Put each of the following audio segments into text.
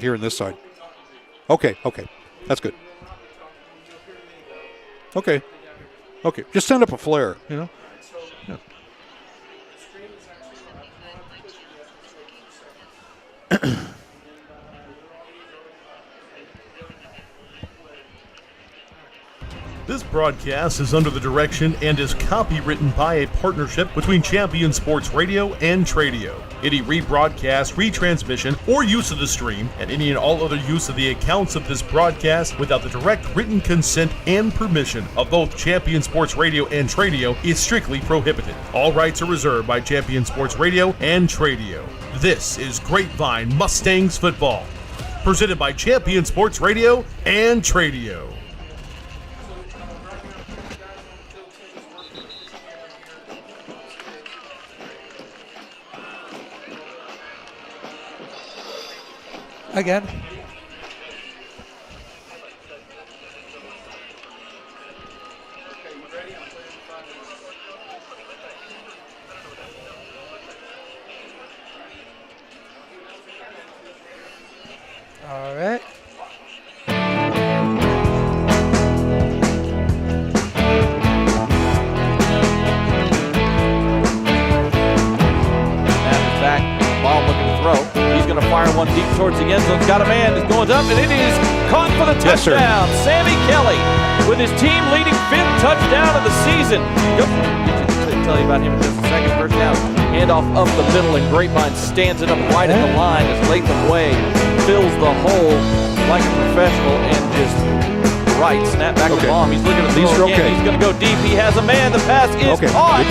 here on this side. Okay. That's good. Okay. Just send up a flare, Yeah. This broadcast is under the direction and is copywritten by a partnership between Champion Sports Radio and Tradio. Any rebroadcast, retransmission, or use of the stream, and any and all other use of the accounts of this broadcast without the direct written consent and permission of both Champion Sports Radio and Tradio is strictly prohibited. All rights are reserved by Champion Sports Radio and Tradio. This is Grapevine Mustangs Football, presented by Champion Sports Radio and Tradio. Again. All right. Ball looking to throw. He's going to fire one deep towards the end zone. Got a man. It's going up, and it is caught for the touchdown. Yes, Sammy Kelly with his team-leading 5th touchdown of the season. I'll tell you about him in just a second. First down. Handoff up the middle, and Grapevine stands it up right at the line as Latham Way fills the hole like a professional and just right. Snap back the bomb. He's looking at the throw again. He's going to go deep. He has a man. The pass is caught.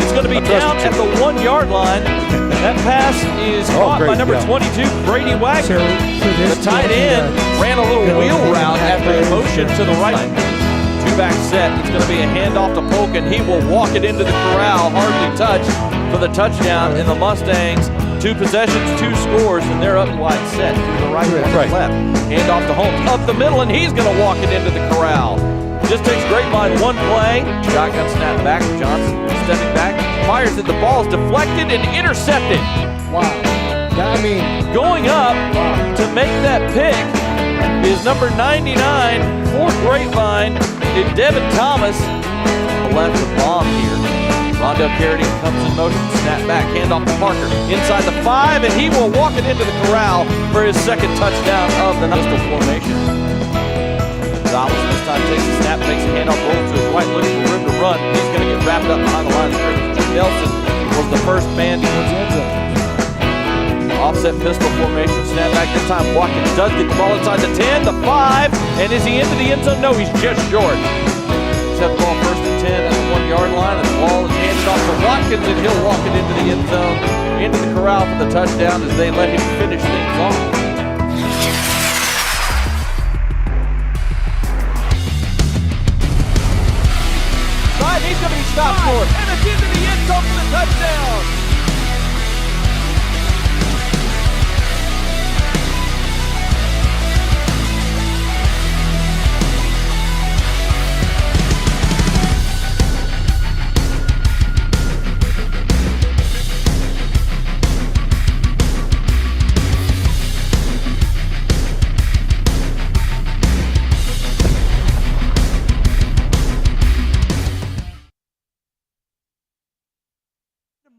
It's going to be down at the 1-yard line. That pass is caught by number 22, Brady Wagner. The tight end ran a little wheel route after a motion to the right. Two-back set. It's going to be a handoff to Polk, and he will walk it into the corral, hardly touched, for the touchdown. And the Mustangs, 2 possessions, 2 scores, and they're up wide set to the right and the left. Handoff to Holmes up the middle, and he's going to walk it into the corral. Just takes Grapevine one play. Shotgun snap back. Johnson stepping back. Fires it. The ball is deflected and intercepted. Wow. Going up to make that pick is number 99 for Grapevine. It's Devin Thomas. Left the bomb here. Rondo Carradine comes in motion. Snap back. Handoff to Parker. Inside the 5, and he will walk it into the corral for his 2nd touchdown of the pistol formation. Gonzalez this time takes a snap, takes a handoff, rolls to his right, looking for room to run. He's going to get wrapped up behind the line of scrimmage. Nelson was the first man towards the end zone. Offset pistol formation, snap back this time. Watkins does get the ball inside the 10, the 5, and is he into the end zone? No, he's just short. He's had the ball 1st and 10 at the 1-yard line, and the ball is handed off to Watkins, and he'll walk it into the end zone, into the corral for the touchdown as they let him finish things off. He's going to be stopped short, and it's into the end zone for the touchdown.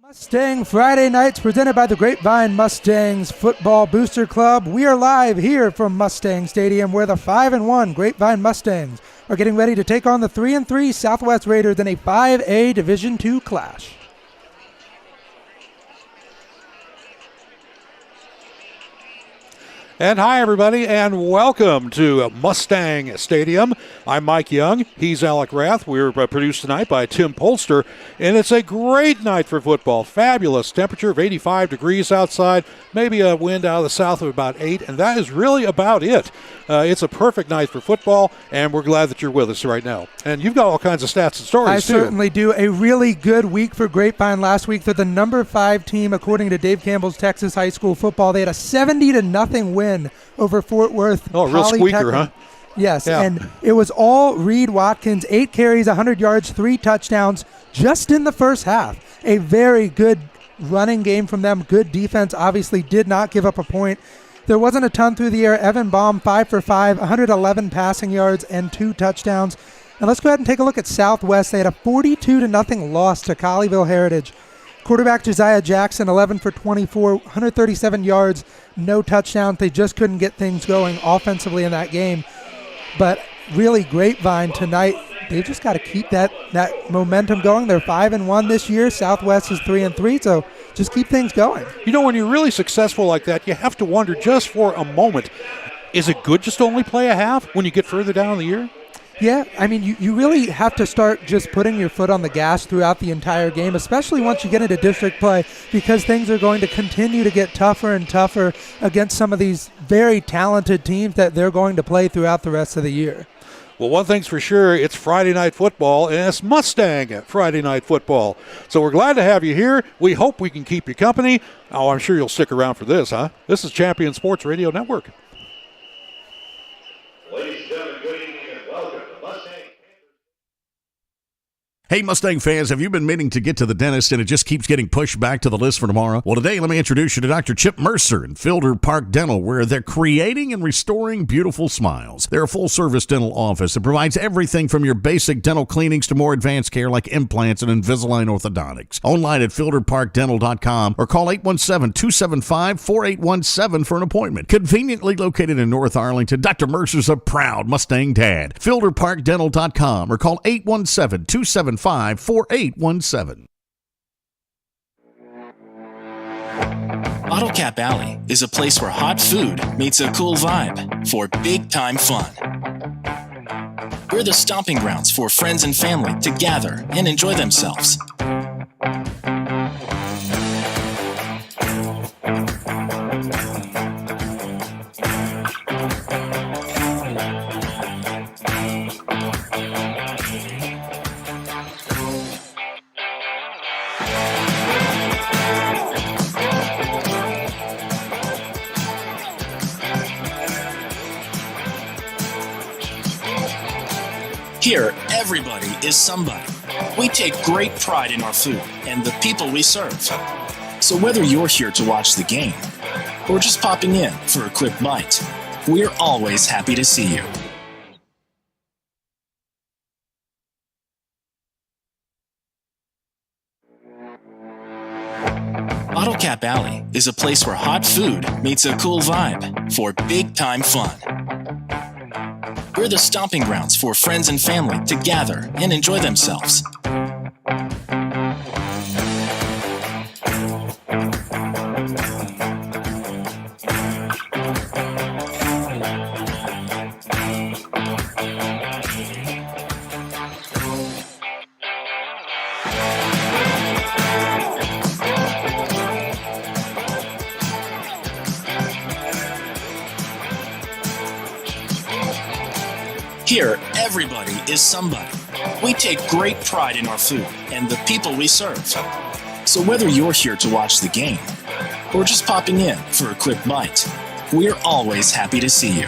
Mustang Friday nights presented by the Grapevine Mustangs Football Booster Club. We are live here from Mustang Stadium where the 5-1 Grapevine Mustangs are getting ready to take on the 3-3 Southwest Raiders in a 5A Division II clash. And hi, everybody, and welcome to Mustang Stadium. I'm Mike Young. He's Alec Rath. We're produced tonight by Tim Polster, and it's a great night for football. Fabulous temperature of 85 degrees outside, maybe a wind out of the south of about 8, and that is really about it. It's a perfect night for football, and we're glad that you're with us right now. And you've got all kinds of stats and stories, too. I certainly do. A really good week for Grapevine last week. They're the number 5 team, according to Dave Campbell's Texas High School Football. They had a 70-0 win over Fort Worth. Oh, real squeaker, huh? Yes, yeah. And it was all Reed Watkins, 8 carries, 100 yards, 3 touchdowns just in the first half. A very good running game from them. Good defense, obviously did not give up a point. There wasn't a ton through the air. Evan Baum, 5 for 5, 111 passing yards and 2 touchdowns. And let's go ahead and take a look at Southwest. They had a 42-0 loss to Colleyville Heritage. Quarterback Josiah Jackson, 11 for 24, 137 yards, no touchdowns. They just couldn't get things going offensively in that game. But really, Grapevine tonight, they've just got to keep that momentum going. They're 5-1 this year. Southwest is 3-3, so just keep things going. You know, when you're really successful like that, you have to wonder just for a moment, is it good just to only play a half when you get further down in the year? Yeah, I mean, you really have to start just putting your foot on the gas throughout the entire game, especially once you get into district play, because things are going to continue to get tougher and tougher against some of these very talented teams that they're going to play throughout the rest of the year. Well, one thing's for sure, it's Friday Night Football, and it's Mustang Friday Night Football. So we're glad to have you here. We hope we can keep you company. Oh, I'm sure you'll stick around for this, huh? This is Champion Sports Radio Network. Ladies and gentlemen, good evening and welcome to Mustang. Hey, Mustang fans, have you been meaning to get to the dentist and it just keeps getting pushed back to the list for tomorrow? Well, today, let me introduce you to Dr. Chip Mercer in Fielder Park Dental, where they're creating and restoring beautiful smiles. They're a full-service dental office that provides everything from your basic dental cleanings to more advanced care like implants and Invisalign orthodontics. Online at fielderparkdental.com or call 817-275-4817 for an appointment. Conveniently located in North Arlington, Dr. Mercer's a proud Mustang dad. fielderparkdental.com or call 817-275-4817. Bottle Cap Alley is a place where hot food meets a cool vibe for big-time fun. We're the stomping grounds for friends and family to gather and enjoy themselves. Here, everybody is somebody. We take great pride in our food and the people we serve. So whether you're here to watch the game or just popping in for a quick bite, we're always happy to see you. Bottle Cap Alley is a place where hot food meets a cool vibe for big-time fun. We're the stomping grounds for friends and family to gather and enjoy themselves. Here, everybody is somebody. We take great pride in our food and the people we serve. So whether you're here to watch the game or just popping in for a quick bite, we're always happy to see you.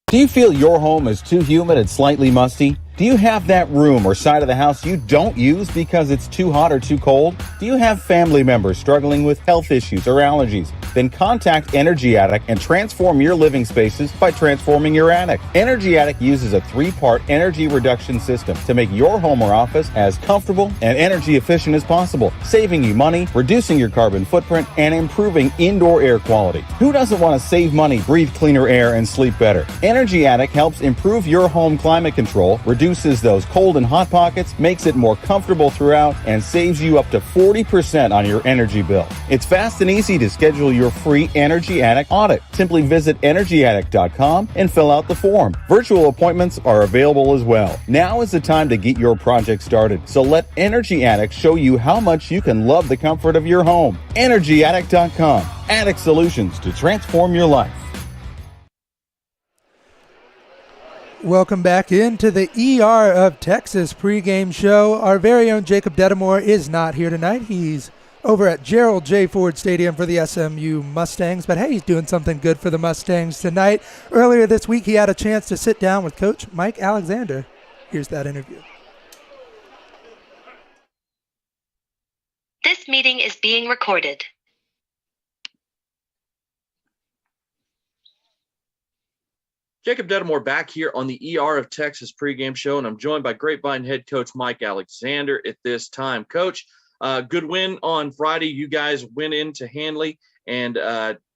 Do you feel your home is too humid and slightly musty? Do you have that room or side of the house you don't use because it's too hot or too cold? Do you have family members struggling with health issues or allergies? Then contact Energy Attic and transform your living spaces by transforming your attic. Energy Attic uses a 3-part energy reduction system to make your home or office as comfortable and energy efficient as possible, saving you money, reducing your carbon footprint, and improving indoor air quality. Who doesn't want to save money, breathe cleaner air, and sleep better? Energy Attic helps improve your home climate control, reduces those cold and hot pockets, makes it more comfortable throughout, and saves you up to 40% on your energy bill. It's fast and easy to schedule your free Energy Attic audit. Simply visit energyattic.com and fill out the form. Virtual appointments are available as well. Now is the time to get your project started. So let Energy Attic show you how much you can love the comfort of your home. energyattic.com. Attic solutions to transform your life. Welcome back into the ER of Texas pregame show. Our very own Jacob Dedamore is not here tonight. He's over at Gerald J. Ford Stadium for the SMU Mustangs. But hey, he's doing something good for the Mustangs tonight. Earlier this week, he had a chance to sit down with Coach Mike Alexander. Here's that interview. This meeting is being recorded. Jacob Dedamore back here on the ER of Texas pregame show, and I'm joined by Grapevine head coach Mike Alexander at this time. Coach, good win on Friday. You guys went into Handley, and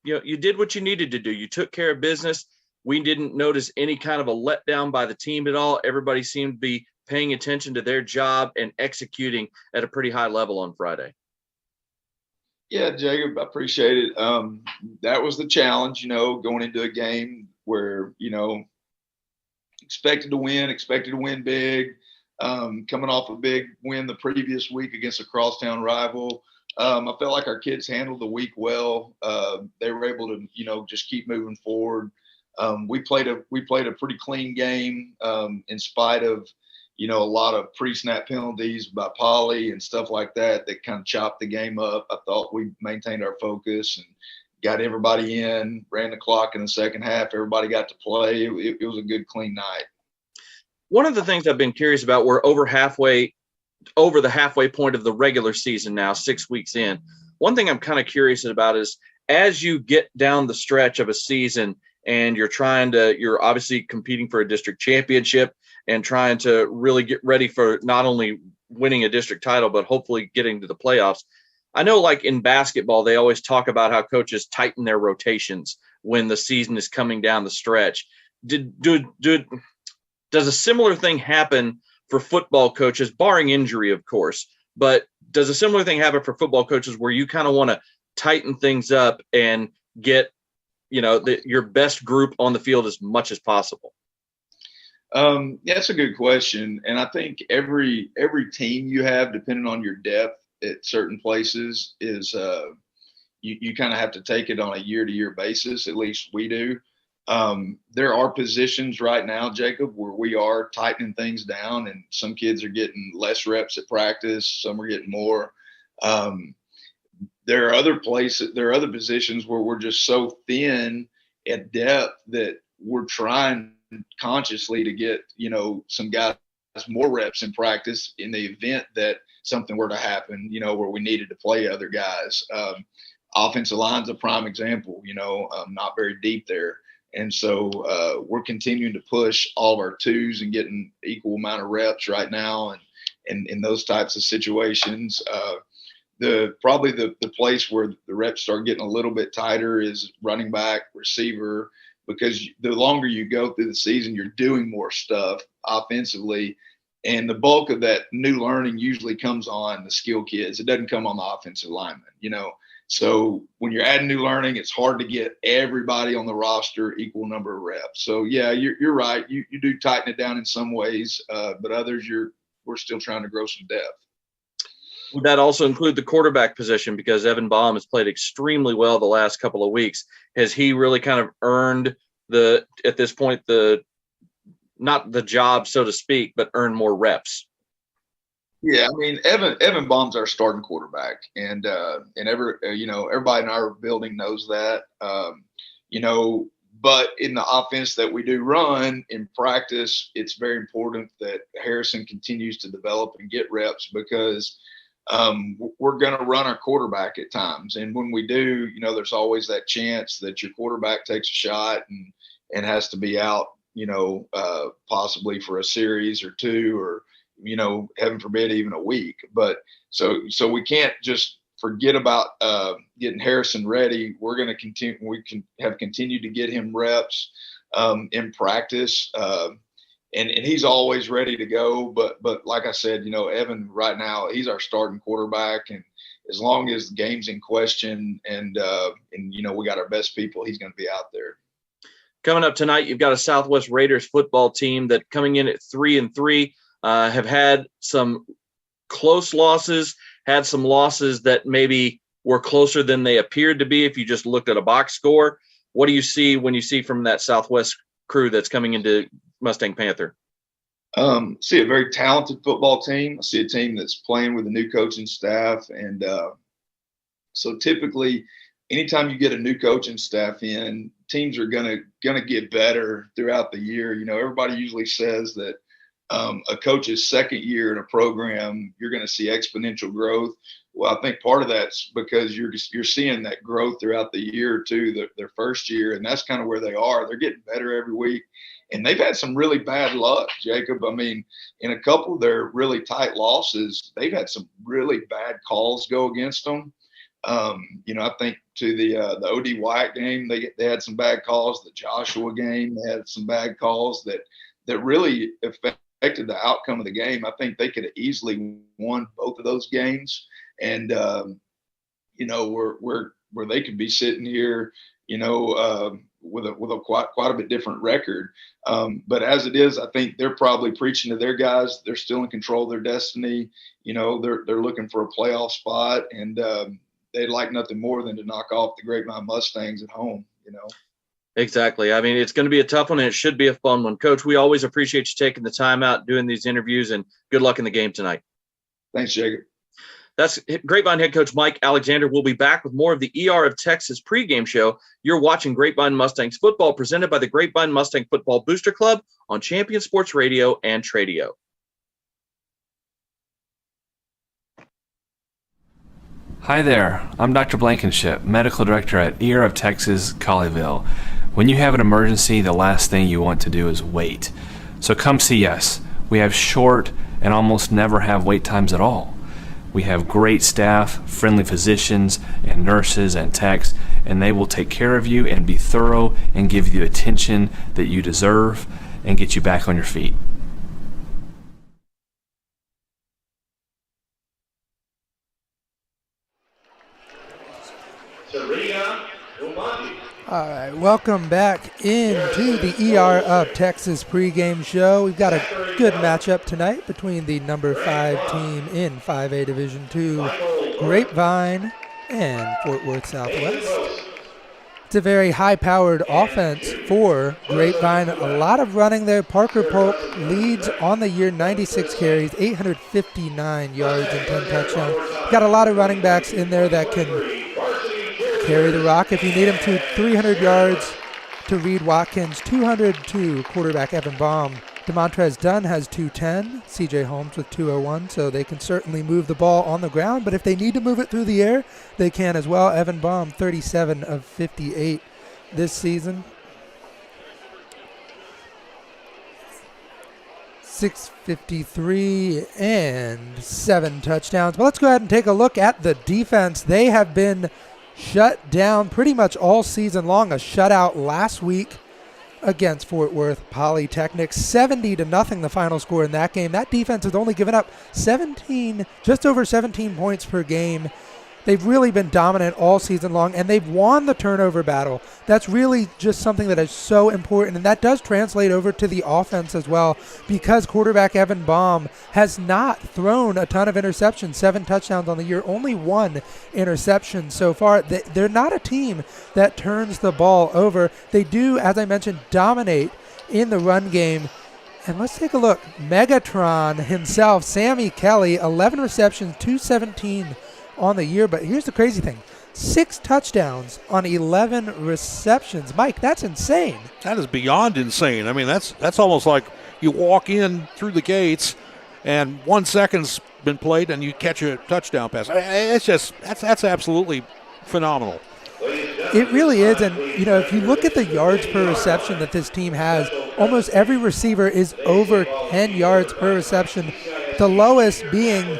you did what you needed to do. You took care of business. We didn't notice any kind of a letdown by the team at all. Everybody seemed to be paying attention to their job and executing at a pretty high level on Friday. Yeah, Jacob, I appreciate it. That was the challenge, going into a game where, expected to win big, coming off a big win the previous week against a crosstown rival. I felt like our kids handled the week well. They were able to, just keep moving forward. We played a pretty clean game in spite of, a lot of pre-snap penalties by Polly and stuff like that kind of chopped the game up. I thought we maintained our focus and got everybody in, ran the clock in the second half. Everybody got to play. It was a good, clean night. One of the things I've been curious about, we're over the halfway point of the regular season now, 6 weeks in. One thing I'm kind of curious about is as you get down the stretch of a season and you're obviously competing for a district championship and trying to really get ready for not only winning a district title, but hopefully getting to the playoffs. I know, like in basketball, they always talk about how coaches tighten their rotations when the season is coming down the stretch. Does a similar thing happen for football coaches, barring injury, of course, but does a similar thing happen for football coaches where you kind of want to tighten things up and get, your best group on the field as much as possible? Yeah, that's a good question. And I think every team you have, depending on your depth at certain places, is you kind of have to take it on a year-to-year basis. At least we do. There are positions right now, Jacob, where we are tightening things down, and some kids are getting less reps at practice. Some are getting more. There are other positions where we're just so thin at depth that we're trying consciously to get, some guys more reps in practice in the event that something were to happen, where we needed to play other guys. Offensive line's a prime example, not very deep there. And so we're continuing to push all of our twos and getting equal amount of reps right now. And in those types of situations, probably the place where the reps start getting a little bit tighter is running back, receiver, because the longer you go through the season, you're doing more stuff offensively. And the bulk of that new learning usually comes on the skill kids. It doesn't come on the offensive linemen, So when you're adding new learning, it's hard to get everybody on the roster equal number of reps. So, yeah, you're right. You do tighten it down in some ways, but others we're still trying to grow some depth. Would that also include the quarterback position? Because Evan Baum has played extremely well the last couple of weeks. Has he really kind of earned at this point, not the job, so to speak, but earned more reps? Yeah, I mean, Evan Baum's our starting quarterback, and everybody in our building knows that. But in the offense that we do run in practice, it's very important that Harrison continues to develop and get reps because we're going to run our quarterback at times. And when we do, there's always that chance that your quarterback takes a shot and has to be out, possibly for a series or two, or, heaven forbid, even a week. But so we can't just forget about getting Harrison ready. We're going to continue. We have continued to get him reps in practice. And he's always ready to go. But like I said, Evan right now, he's our starting quarterback. And as long as the game's in question and we got our best people, he's going to be out there. Coming up tonight, you've got a Southwest Raiders football team that coming in at 3-3 have had some close losses, had some losses that maybe were closer than they appeared to be if you just looked at a box score. What do you see when you see from that Southwest crew that's coming into Mustang Panther? See a very talented football team. I see a team that's playing with a new coaching staff. And so typically anytime you get a new coaching staff in, teams are gonna get better throughout the year. Everybody usually says that a coach's second year in a program, you're going to see exponential growth. Well, I think part of that's because you're seeing that growth throughout the year too, their first year, and that's kind of where they are. They're getting better every week, and they've had some really bad luck, Jacob. I mean, in a couple of their really tight losses, they've had some really bad calls go against them. I think to the OD White game, they had some bad calls. The Joshua game, they had some bad calls that really affected the outcome of the game. I think they could have easily won both of those games. And, where they could be sitting here, with a quite a bit different record. But as it is, I think they're probably preaching to their guys. They're still in control of their destiny. They're looking for a playoff spot, and they'd like nothing more than to knock off the Grapevine Mustangs at home, Exactly. I mean, it's going to be a tough one, and it should be a fun one. Coach, we always appreciate you taking the time out, doing these interviews, and good luck in the game tonight. Thanks, Jacob. That's Grapevine head coach Mike Alexander. We'll be back with more of the ER of Texas pregame show. You're watching Grapevine Mustangs football, presented by the Grapevine Mustang Football Booster Club on Champion Sports Radio and Tradio. Hi there, I'm Dr. Blankenship, Medical Director at ER of Texas, Colleyville. When you have an emergency, the last thing you want to do is wait. So come see us. We have short and almost never have wait times at all. We have great staff, friendly physicians and nurses and techs, and they will take care of you and be thorough and give you the attention that you deserve and get you back on your feet. All right, welcome back into the ER of Texas pregame show. We've got a good matchup tonight between the number 5 team in 5A Division II Grapevine and Fort Worth Southwest. It's a very high-powered offense for Grapevine. A lot of running there. Parker Polk leads on the year, 96 carries, 859 yards, and 10 touchdowns. Got a lot of running backs in there that can carry the rock if you need him to. 300 yards to Reed Watkins, 200 to quarterback Evan Baum. Demontrez Dunn has 210, CJ Holmes with 201, so they can certainly move the ball on the ground, but if they need to move it through the air, they can as well. Evan Baum, 37 of 58 this season. 653 and 7 touchdowns. But let's go ahead and take a look at the defense. They have been shut down pretty much all season long. A shutout last week against Fort Worth Polytechnic, 70-0 the final score in that game. That defense has only given up just over 17 points per game. They've really been dominant all season long, and they've won the turnover battle. That's really just something that is so important, and that does translate over to the offense as well, because quarterback Evan Baum has not thrown a ton of interceptions, 7 touchdowns on the year, only 1 interception so far. They're not a team that turns the ball over. They do, as I mentioned, dominate in the run game. And let's take a look. Megatron himself, Sammy Kelly, 11 receptions, 217 on the year, but here's the crazy thing. 6 touchdowns on 11 receptions. Mike, that's insane. That is beyond insane. I mean, that's almost like you walk in through the gates and 1 second's been played and you catch a touchdown pass. It's just, that's absolutely phenomenal. It really is, and if you look at the yards per reception that this team has, almost every receiver is over 10 yards per reception. The lowest being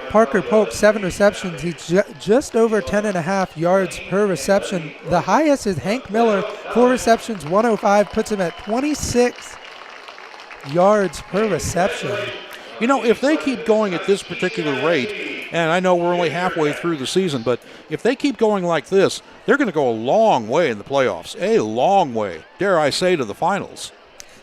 Parker Polk, 7 receptions. He's just over 10.5 yards per reception. The highest is Hank Miller, 4 receptions, 105, puts him at 26 yards per reception. If they keep going at this particular rate, and I know we're only halfway through the season, but if they keep going like this, they're going to go a long way in the playoffs, a long way, dare I say, to the finals.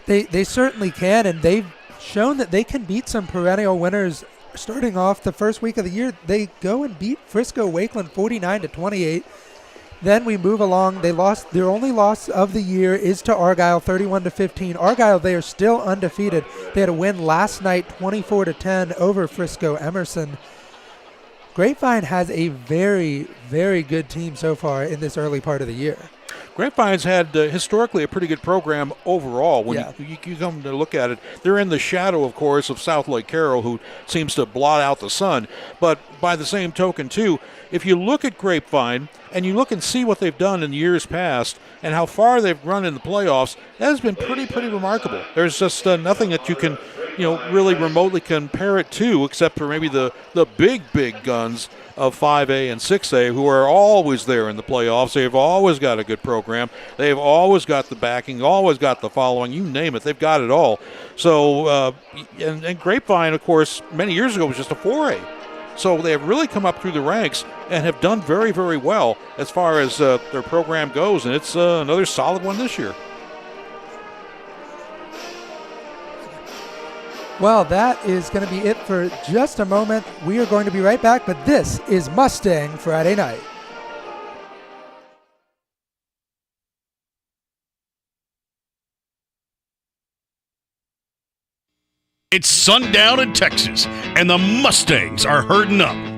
They certainly can, and they've shown that they can beat some perennial winners. Starting off the first week of the year, they go and beat Frisco Wakeland 49-28. Then we move along. They lost. Their only loss of the year is to Argyle, 31-15. Argyle, they are still undefeated. They had a win last night, 24-10 over Frisco Emerson. Grapevine has a very, very good team so far in this early part of the year. Grapevine's had historically a pretty good program overall. When you come to look at it, they're in the shadow, of course, of South Lake Carroll, who seems to blot out the sun. But by the same token, too, if you look at Grapevine and you look and see what they've done in years past and how far they've run in the playoffs, that has been pretty remarkable. There's just nothing that you can, really remotely compare it to, except for maybe the big guns of 5A and 6A, who are always there in the playoffs. They've always got a good program. They've always got the backing, always got the following. You name it, they've got it all. So, and Grapevine, of course, many years ago was just a 4A. So they have really come up through the ranks and have done very well as far as their program goes, and it's another solid one this year. Well, that is going to be it for just a moment. We are going to be right back, but this is Mustang Friday Night. It's sundown in Texas, and the Mustangs are herding up.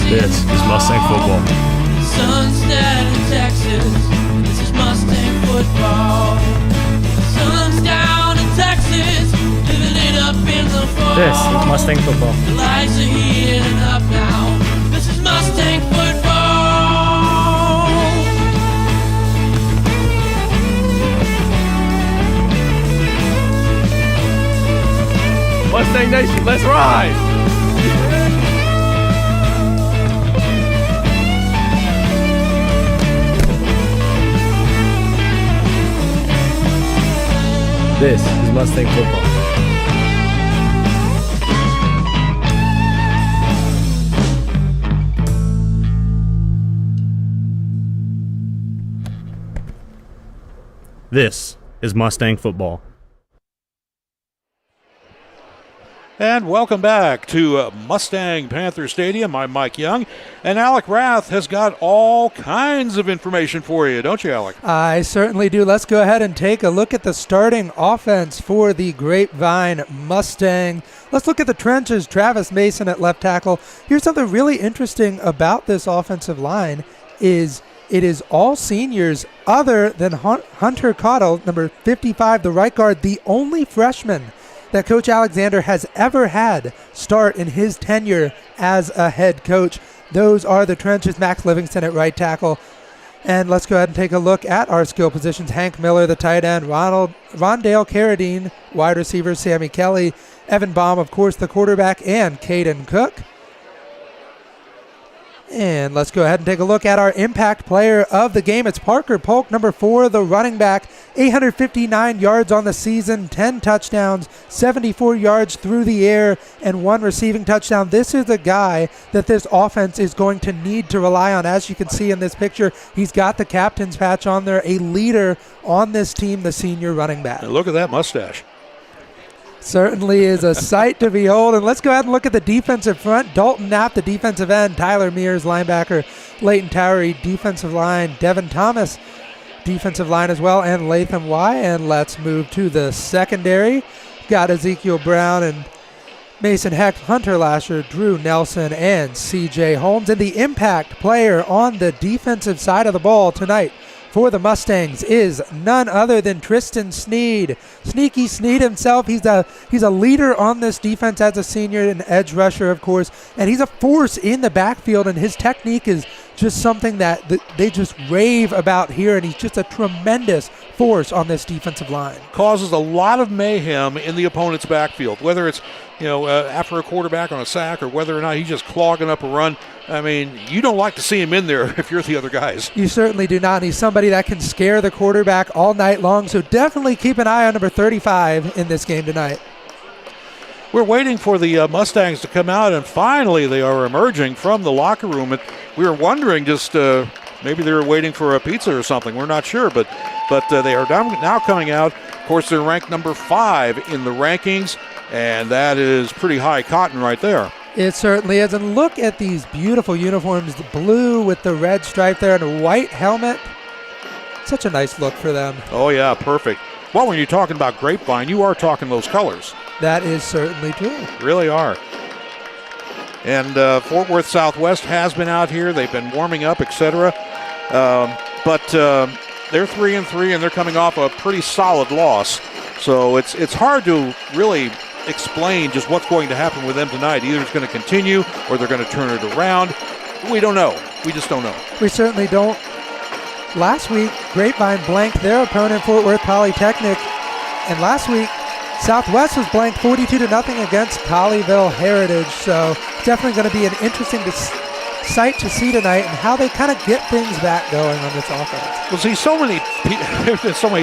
This is Mustang football. Sunset in Texas. This is Mustang football. Sun's down in Texas, living it up in the fall. This is Mustang football. The lights are heating up now. This is Mustang football. Mustang Nation, let's ride! This is Mustang football. This is Mustang football. And welcome back to Mustang Panther Stadium. I'm Mike Young, and Alec Rath has got all kinds of information for you, don't you, Alec? I certainly do. Let's go ahead and take a look at the starting offense for the Grapevine Mustang. Let's look at the trenches. Travis Mason at left tackle. Here's something really interesting about this offensive line is it is all seniors other than Hunter Cottle, number 55, the right guard, the only freshman that Coach Alexander has ever had start in his tenure as a head coach. Those are the trenches. Max Livingston at right tackle. And let's go ahead and take a look at our skill positions. Hank Miller, the tight end. Rondale Carradine, wide receiver. Sammy Kelly. Evan Baum, of course, the quarterback. And Caden Cook. And let's go ahead and take a look at our impact player of the game. It's Parker Polk, number 4, the running back. 859 yards on the season, 10 touchdowns, 74 yards through the air, and 1 receiving touchdown. This is a guy that this offense is going to need to rely on. As you can see in this picture, he's got the captain's patch on there, a leader on this team, the senior running back. And look at that mustache. Certainly is a sight to behold. And let's go ahead and look at the defensive front. Dalton Knapp, the defensive end. Tyler Mears, linebacker. Leighton Towery, defensive line. Devin Thomas, defensive line as well. And Latham Y. And let's move to the secondary. Got Ezekiel Brown and Mason Hecht, Hunter Lasher, Drew Nelson, and C.J. Holmes. And the impact player on the defensive side of the ball tonight for the Mustangs is none other than Tristan Sneed. Sneaky Sneed himself. He's a leader on this defense as a senior, an edge rusher, of course, and he's a force in the backfield, and his technique is just something that they just rave about here, and he's just a tremendous force on this defensive line. Causes a lot of mayhem in the opponent's backfield, whether it's after a quarterback on a sack or whether or not he's just clogging up a run. I mean, you don't like to see him in there if you're the other guys. You certainly do not. He's somebody that can scare the quarterback all night long, so definitely keep an eye on number 35 in this game tonight. We're waiting for the Mustangs to come out, and finally they are emerging from the locker room. And we were wondering just maybe they were waiting for a pizza or something. We're not sure, but they are now coming out. Of course, they're ranked number 5 in the rankings, and that is pretty high cotton right there. It certainly is. And look at these beautiful uniforms, the blue with the red stripe there and a white helmet. Such a nice look for them. Oh, yeah, perfect. Well, when you're talking about Grapevine, you are talking those colors. That is certainly true. Really are. And Fort Worth Southwest has been out here. They've been warming up, etc. But they're 3-3, and they're coming off a pretty solid loss. So it's hard to really explain just what's going to happen with them tonight. Either it's going to continue or they're going to turn it around. We don't know. We just don't know. We certainly don't. Last week, Grapevine blanked their opponent, Fort Worth Polytechnic. And last week, Southwest was blanked 42-0 against Colleyville Heritage. So it's definitely going to be an interesting sight to see tonight and how they kind of get things back going on this offense. Well, see, so many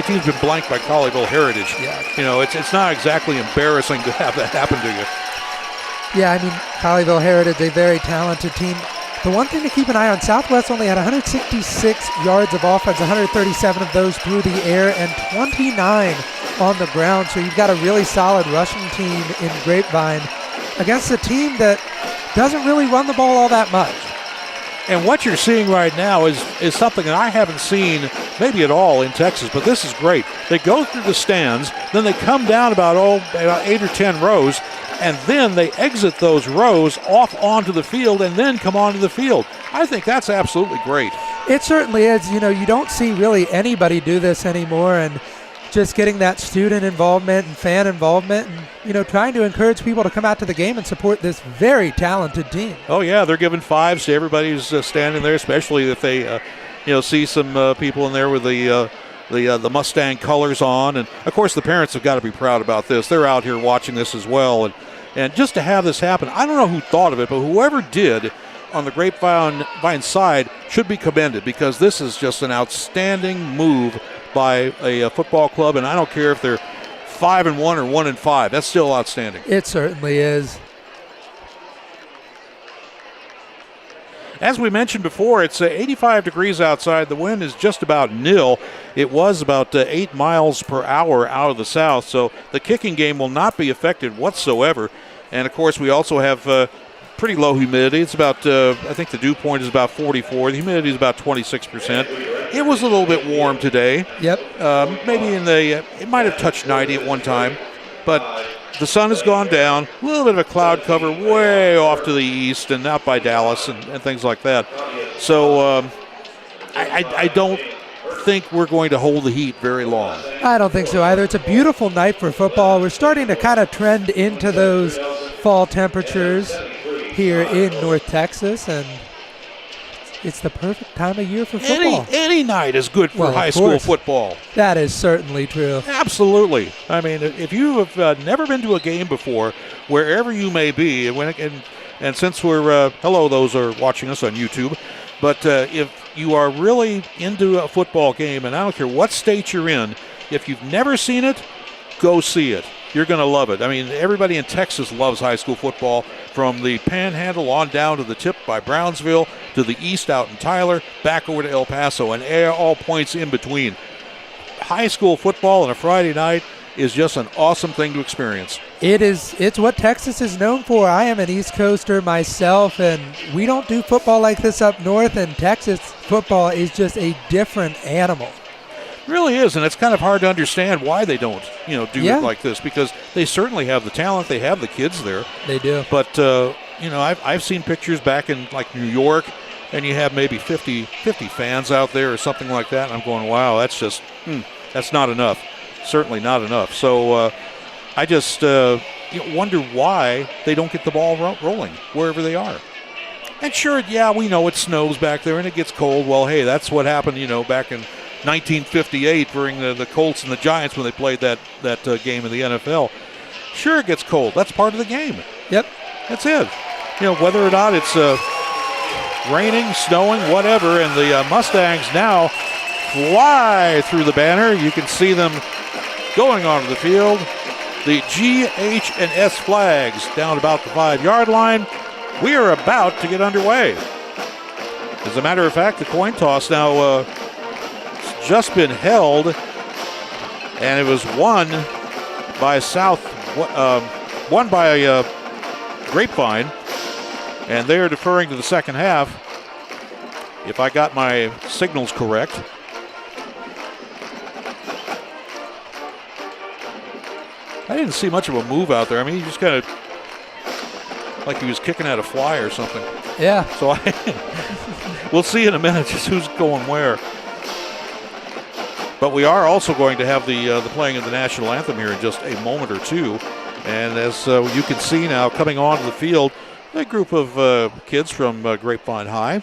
teams been blanked by Colleyville Heritage. Yeah. It's not exactly embarrassing to have that happen to you. Yeah, I mean, Colleyville Heritage, a very talented team. The one thing to keep an eye on, Southwest only had 166 yards of offense, 137 of those through the air, and 29 on the ground. So you've got a really solid rushing team in Grapevine against a team that doesn't really run the ball all that much. And what you're seeing right now is something that I haven't seen maybe at all in Texas, but this is great. They go through the stands, then they come down about 8 or 10 rows, and then they exit those rows off onto the field and then come onto the field. I think that's absolutely great. It certainly is. You don't see really anybody do this anymore, and just getting that student involvement and fan involvement and, trying to encourage people to come out to the game and support this very talented team. Oh, yeah, they're giving 5s to everybody who's standing there, especially if they, see some people in there with the Mustang colors on. And, of course, the parents have got to be proud about this. They're out here watching this as well. And just to have this happen, I don't know who thought of it, but whoever did on the Grapevine side should be commended, because this is just an outstanding move by a football club, and I don't care if they're 5-1 or 1-5. That's still outstanding. It certainly is. As we mentioned before, it's 85 degrees outside. The wind is just about nil. It was about 8 miles per hour out of the south, so the kicking game will not be affected whatsoever. And, of course, we also have pretty low humidity. It's about, I think the dew point is about 44. The humidity is about 26%. It was a little bit warm today. Yep. Maybe it might have touched 90 at one time, but the sun has gone down. A little bit of a cloud cover way off to the east and out by Dallas and things like that. So I don't think we're going to hold the heat very long. I don't think so either. It's a beautiful night for football. We're starting to kind of trend into those fall temperatures here in North Texas, and it's the perfect time of year for football. Any night is good for high school football. That is certainly true. Absolutely. I mean, if you have never been to a game before, wherever you may be, and And since we're, hello, those are watching us on YouTube, but if you are really into a football game, and I don't care what state you're in, if you've never seen it, go see it. You're going to love it. I mean, everybody in Texas loves high school football, from the Panhandle on down to the tip by Brownsville, to the east out in Tyler, back over to El Paso, and all points in between. High school football on a Friday night is just an awesome thing to experience. It's what Texas is known for. I am an East Coaster myself, and we don't do football like this up north, and Texas football is just a different animal. It really is, and it's kind of hard to understand why they don't, do it like this, because they certainly have the talent, they have the kids there. They do. But, I've seen pictures back in, like, New York, and you have maybe 50 fans out there or something like that, and I'm going, wow, that's just, that's not enough. Certainly not enough. So I just wonder why they don't get the ball rolling wherever they are. And sure, we know it snows back there and it gets cold. Well, hey, that's what happened, back in 1958 during the Colts and the Giants when they played that game in the NFL. Sure, it gets cold. That's part of the game. Yep. That's it. Whether or not it's raining, snowing, whatever, and the Mustangs now fly through the banner. You can see them going onto the field. The G, H, and S flags down about the 5-yard line. We are about to get underway. As a matter of fact, the coin toss now has just been held, and it was won by Grapevine, and they are deferring to the second half, if I got my signals correct. I didn't see much of a move out there. I mean, he just kind of like he was kicking at a fly or something. Yeah. So we'll see in a minute just who's going where. But we are also going to have the playing of the national anthem here in just a moment or two. And as you can see now, coming onto the field, a group of kids from Grapevine High.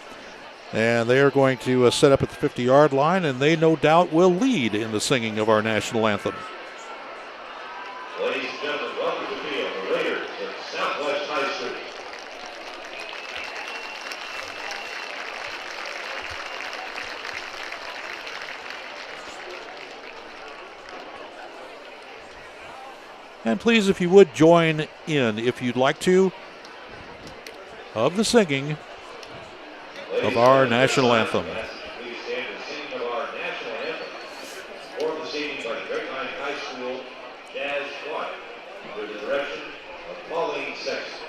And they are going to set up at the 50-yard line, and they no doubt will lead in the singing of our national anthem. Ladies and gentlemen, welcome to the field, the Raiders of Southwest High Street. And please, if you would, join in, if you'd like to, of the singing of our national anthem. Please stand for the singing of our national anthem. Performed this evening by the Grapevine High School Jazz Choir under the direction of Pauline Sexton.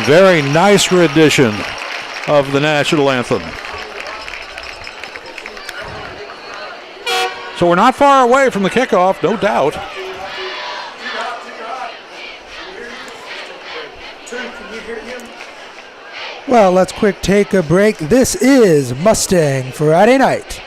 Very nice rendition of the national anthem. So we're not far away from the kickoff, no doubt. Well, let's quick take a break. This is Mustang Friday Night.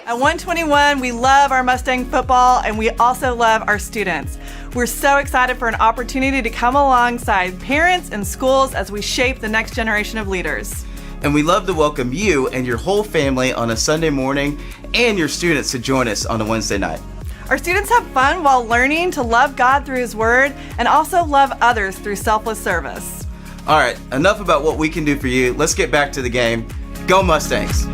At 121, we love our Mustang football, and we also love our students. We're so excited for an opportunity to come alongside parents and schools as we shape the next generation of leaders. And we love to welcome you and your whole family on a Sunday morning and your students to join us on a Wednesday night. Our students have fun while learning to love God through His Word and also love others through selfless service. All right, enough about what we can do for you. Let's get back to the game. Go Mustangs!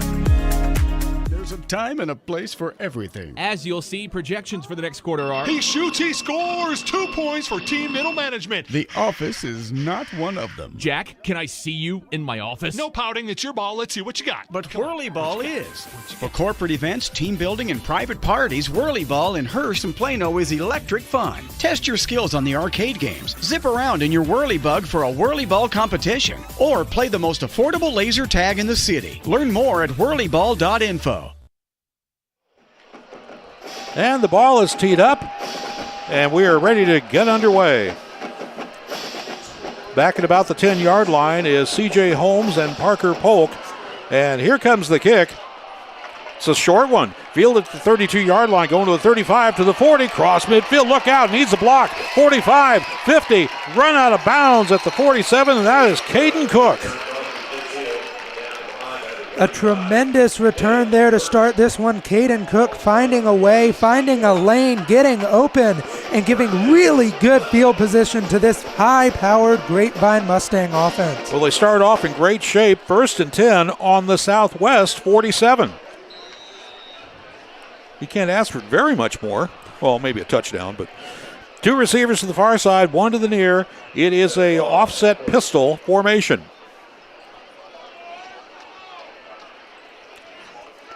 Time and a place for everything. As you'll see, projections for the next quarter are... He shoots, he scores! 2 points for team middle management. The office is not one of them. Jack, can I see you in my office? No pouting, it's your ball. Let's see what you got. But Whirly Ball is. For corporate events, team building, and private parties, Whirly Ball in Hearst and Plano is electric fun. Test your skills on the arcade games. Zip around in your Whirly Bug for a Whirly Ball competition. Or play the most affordable laser tag in the city. Learn more at whirlyball.info. And the ball is teed up, and we are ready to get underway. Back at about the 10-yard line is C.J. Holmes and Parker Polk. And here comes the kick. It's a short one. Fielded at the 32-yard line, going to the 35, to the 40, cross midfield. Look out, needs a block. 45, 50, run out of bounds at the 47, and that is Caden Cook. A tremendous return there to start this one. Caden Cook finding a way, finding a lane, getting open, and giving really good field position to this high-powered Grapevine Mustang offense. Well, they start off in great shape. 1st and 10 on the Southwest 47. You can't ask for very much more. Well, maybe a touchdown, but 2 receivers to the far side, 1 to the near. It is a offset pistol formation.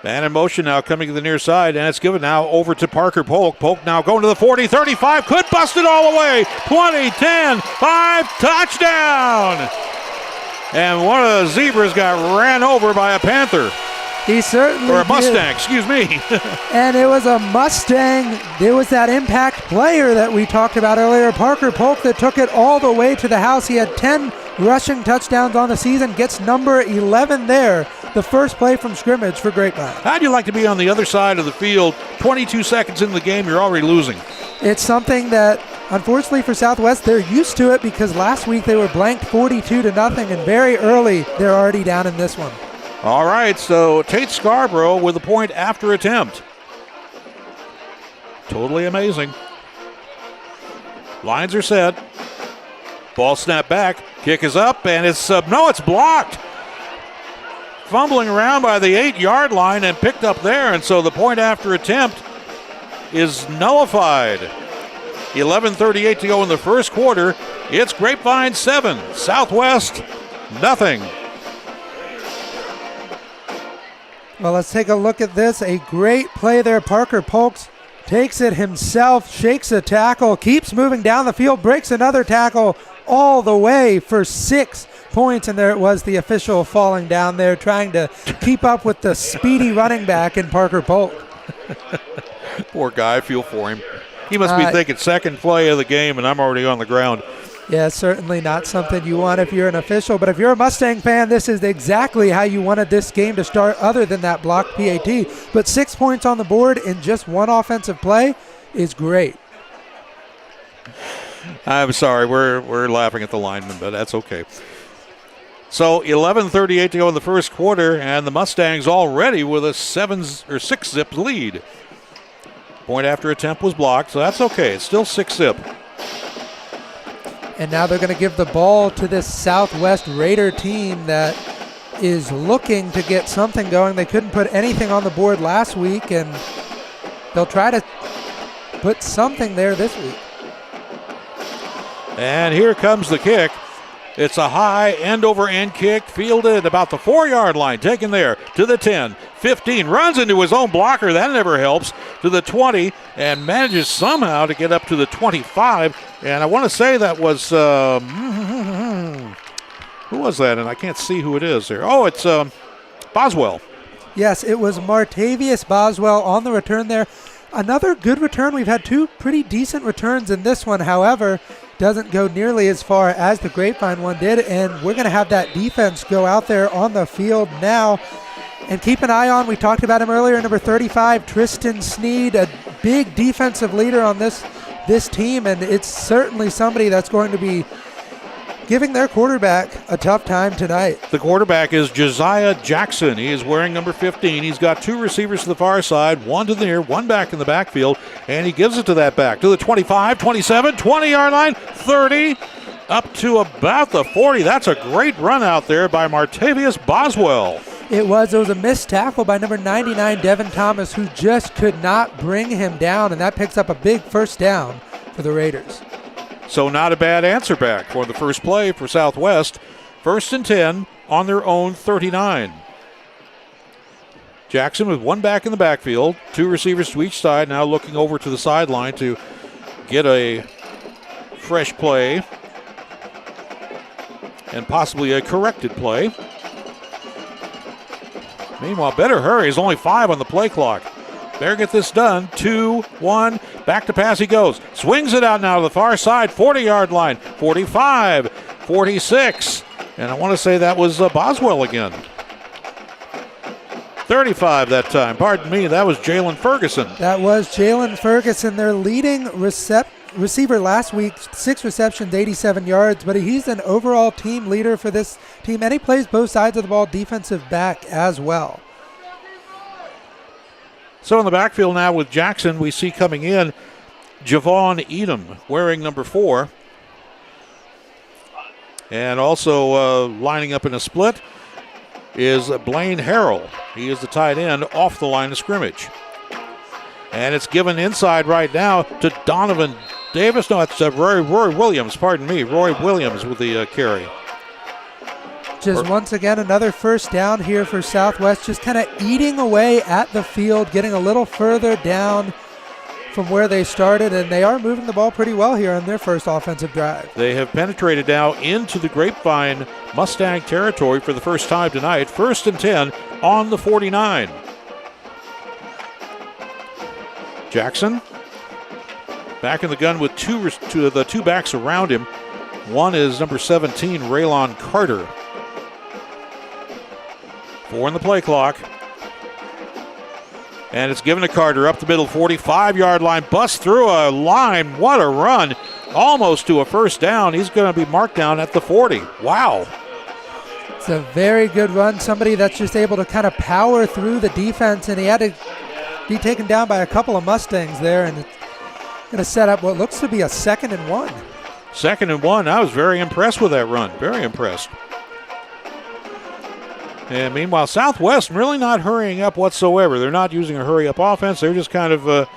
Man in motion now coming to the near side, and it's given now over to Parker Polk. Polk now going to the 40, 35, could bust it all the way. 20, 10, 5, touchdown! And one of the Zebras got ran over by a Panther. He certainly Or a Mustang, did. excuse me. And it was a Mustang. It was that impact player that we talked about earlier, Parker Polk, that took it all the way to the house. He had 10 rushing touchdowns on the season, gets number 11 there. The first play from scrimmage for Grapevine. How'd you like to be on the other side of the field? 22 seconds in the game, you're already losing. It's something that, unfortunately for Southwest, they're used to it because last week they were blanked 42-0, and very early they're already down in this one. All right, so Tate Scarborough with a point after attempt. Totally amazing. Lines are set. Ball snapped back. Kick is up, and it's it's blocked. Fumbling around by the 8-yard line and picked up there, and so the point after attempt is nullified. 11:38 to go in the first quarter. It's Grapevine 7, Southwest nothing. Well, let's take a look at this. A great play there. Parker Polk takes it himself, shakes a tackle, keeps moving down the field, breaks another tackle all the way for 6 points. And there it was, the official falling down there, trying to keep up with the speedy running back in Parker Polk. Poor guy, I feel for him. He must be thinking second play of the game, and I'm already on the ground. Yeah, certainly not something you want if you're an official. But if you're a Mustang fan, this is exactly how you wanted this game to start, other than that blocked PAT. But 6 points on the board in just one offensive play is great. I'm sorry, we're laughing at the lineman, but that's okay. So 11:38 to go in the first quarter, and the Mustangs already with a 6-zip lead. Point after attempt was blocked, so that's okay. It's still 6-zip. And now they're going to give the ball to this Southwest Raider team that is looking to get something going. They couldn't put anything on the board last week, and they'll try to put something there this week. And here comes the kick. It's a high end-over-end kick, fielded about the 4-yard line, taken there to the 10, 15, runs into his own blocker. That never helps. To the 20, and manages somehow to get up to the 25. And I want to say that was, who was that? And I can't see who it is there. Oh, it's Boswell. Yes, it was Martavius Boswell on the return there. Another good return. We've had 2 pretty decent returns in this one. However, doesn't go nearly as far as the Grapevine one did, and we're going to have that defense go out there on the field now and keep an eye on, we talked about him earlier, number 35, Tristan Sneed, a big defensive leader on this this team, and it's certainly somebody that's going to be giving their quarterback a tough time tonight. The quarterback is Josiah Jackson. He is wearing number 15. He's got two receivers to the far side, one to the near, one back in the backfield, and he gives it to that back to the 25, 27, 20-yard line, 30, up to about the 40. That's a great run out there by Martavius Boswell. It was a missed tackle by number 99, Devin Thomas, who just could not bring him down, and that picks up a big first down for the Raiders. So not a bad answer back for the first play for Southwest. 1st and 10 on their own 39. Jackson with one back in the backfield, two receivers to each side, now looking over to the sideline to get a fresh play and possibly a corrected play. Meanwhile, better hurry. There's only 5 on the play clock. Better get this done. 2, 1, back to pass he goes. Swings it out now to the far side, 40-yard line, 45, 46. And I want to say that was Boswell again. 35 that time. Pardon me, that was Jalen Ferguson. That was Jalen Ferguson, their leading receiver last week, 6 receptions, 87 yards, but he's an overall team leader for this team, and he plays both sides of the ball, defensive back as well. So in the backfield now with Jackson, we see coming in Javon Edom wearing number 4. And also lining up in a split is Blaine Harrell. He is the tight end off the line of scrimmage. And it's given inside right now to Donovan Davis. No, it's Roy Williams, pardon me. Roy Williams with the carry. Just once again, another first down here for Southwest, just kind of eating away at the field, getting a little further down from where they started, and they are moving the ball pretty well here on their first offensive drive. They have penetrated now into the Grapevine Mustang territory for the first time tonight. 1st and 10 on the 49. Jackson back in the gun with the two backs around him. One is number 17, Raylon Carter. 4 in the play clock. And it's given to Carter up the middle, 45-yard line. Busts through a line. What a run. Almost to a first down. He's going to be marked down at the 40. Wow. It's a very good run. Somebody that's just able to kind of power through the defense, and he had to be taken down by a couple of Mustangs there, and it's going to set up what looks to be a 2nd and 1. 2nd and 1. I was very impressed with that run. Very impressed. And meanwhile, Southwest really not hurrying up whatsoever. They're not using a hurry-up offense. They're just kind of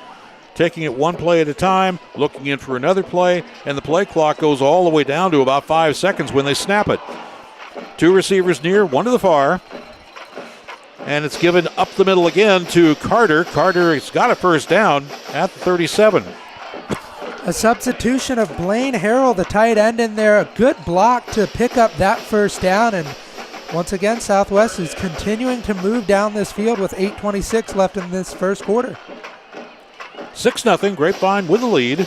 taking it one play at a time, looking in for another play, and the play clock goes all the way down to about 5 seconds when they snap it. 2 receivers near, one to the far. And it's given up the middle again to Carter. Carter has got a first down at the 37. A substitution of Blaine Harrell, the tight end, in there. A good block to pick up that first down, and once again, Southwest is continuing to move down this field with 8:26 left in this first quarter. 6-0, Grapevine with the lead.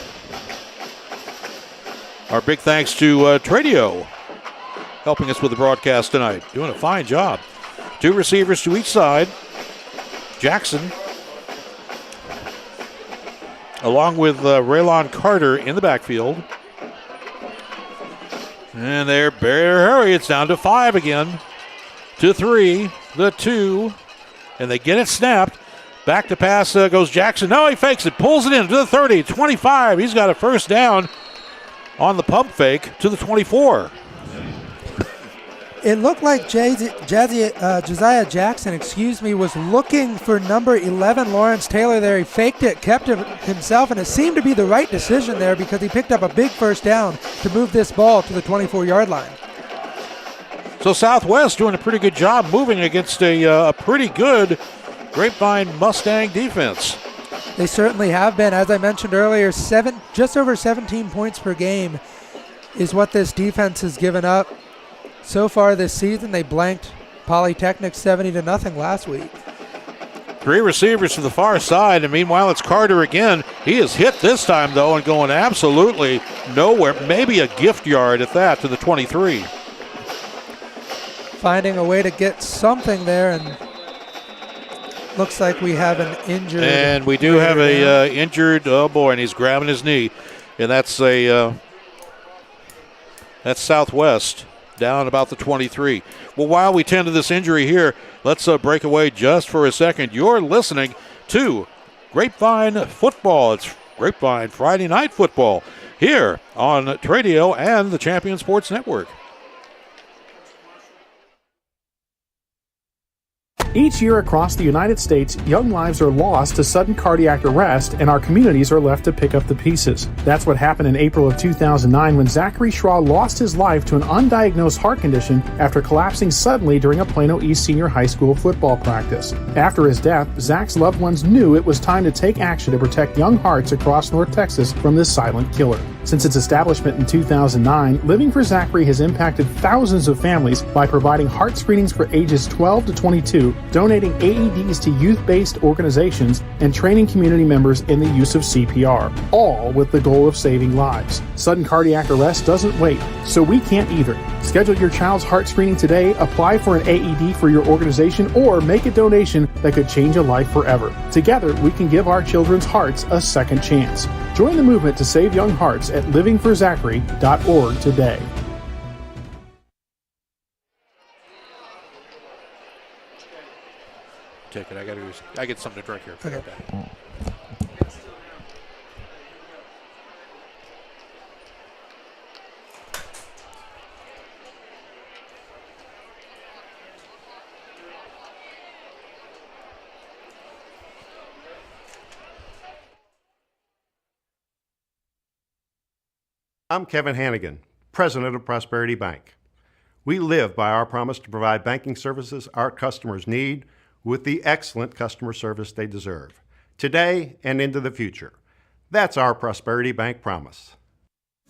Our big thanks to Tradio helping us with the broadcast tonight. Doing a fine job. 2 receivers to each side. Jackson, along with Raylon Carter in the backfield. And they're better hurry. It's down to 5 again. To 3, the 2, and they get it snapped. Back to pass goes Jackson. No, he fakes it, pulls it in to the 30, 25. He's got a first down on the pump fake to the 24. It looked like Josiah Jackson, was looking for number 11, Lawrence Taylor there. He faked it, kept it himself, and it seemed to be the right decision there because he picked up a big first down to move this ball to the 24-yard line. So Southwest doing a pretty good job moving against a pretty good Grapevine Mustang defense. They certainly have been. As I mentioned earlier, just over 17 points per game is what this defense has given up. So far this season, they blanked Polytechnic 70-0 last week. 3 receivers to the far side, and meanwhile it's Carter again. He is hit this time, though, and going absolutely nowhere. Maybe a gift yard at that to the 23. Finding a way to get something there, and looks like we have an injured. And we do have a injured, oh boy, and he's grabbing his knee. And that's Southwest down about the 23. Well, while we tend to this injury here, let's break away just for a second. You're listening to Grapevine Football. It's Grapevine Friday Night Football here on Tradio and the Champion Sports Network. Each year across the United States, young lives are lost to sudden cardiac arrest, and our communities are left to pick up the pieces. That's what happened in April of 2009 when Zachary Schraw lost his life to an undiagnosed heart condition after collapsing suddenly during a Plano East Senior High School football practice. After his death, Zach's loved ones knew it was time to take action to protect young hearts across North Texas from this silent killer. Since its establishment in 2009, Living for Zachary has impacted thousands of families by providing heart screenings for ages 12 to 22, donating AEDs to youth-based organizations, and training community members in the use of CPR, all with the goal of saving lives. Sudden cardiac arrest doesn't wait, so we can't either. Schedule your child's heart screening today, apply for an AED for your organization, or make a donation that could change a life forever. Together, we can give our children's hearts a second chance. Join the movement to save young hearts at livingforzachary.org today. Take it. I get something to drink here. Okay. I'm Kevin Hannigan, President of Prosperity Bank. We live by our promise to provide banking services our customers need with the excellent customer service they deserve, today and into the future. That's our Prosperity Bank promise.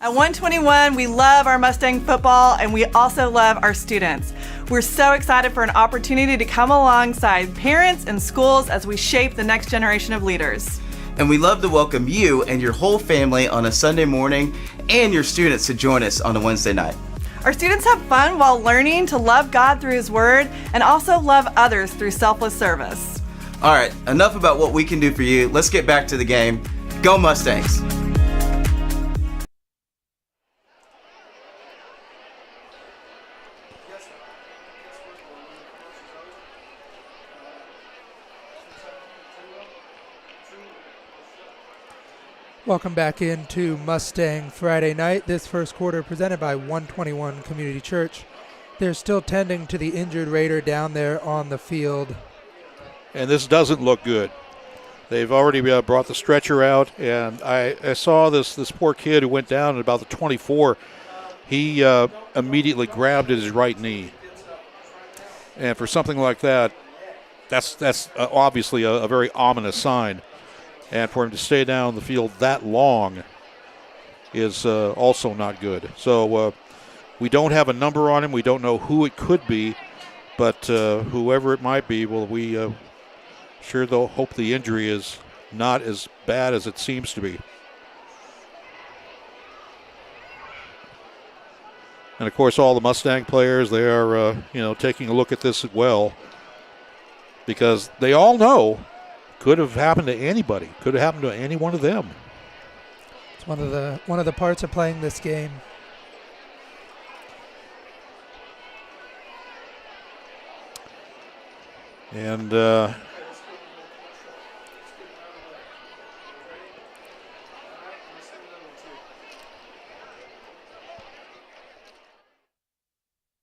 At 121, we love our Mustang football, and we also love our students. We're so excited for an opportunity to come alongside parents and schools as we shape the next generation of leaders. And we love to welcome you and your whole family on a Sunday morning and your students to join us on a Wednesday night. Our students have fun while learning to love God through His Word and also love others through selfless service. All right, enough about what we can do for you. Let's get back to the game. Go Mustangs! Welcome back into Mustang Friday night. This first quarter presented by 121 Community Church. They're still tending to the injured Raider down there on the field. And this doesn't look good. They've already brought the stretcher out, and I saw this poor kid who went down at about the 24. He immediately grabbed at his right knee. And for something like that, that's obviously a very ominous sign. And for him to stay down the field that long is also not good. So we don't have a number on him. We don't know who it could be, but whoever it might be, well, we sure though hope the injury is not as bad as it seems to be. And of course, all the Mustang players, they are taking a look at this as well, because they all know. Could have happened to anybody. Could have happened to any one of them. It's one of the parts of playing this game. And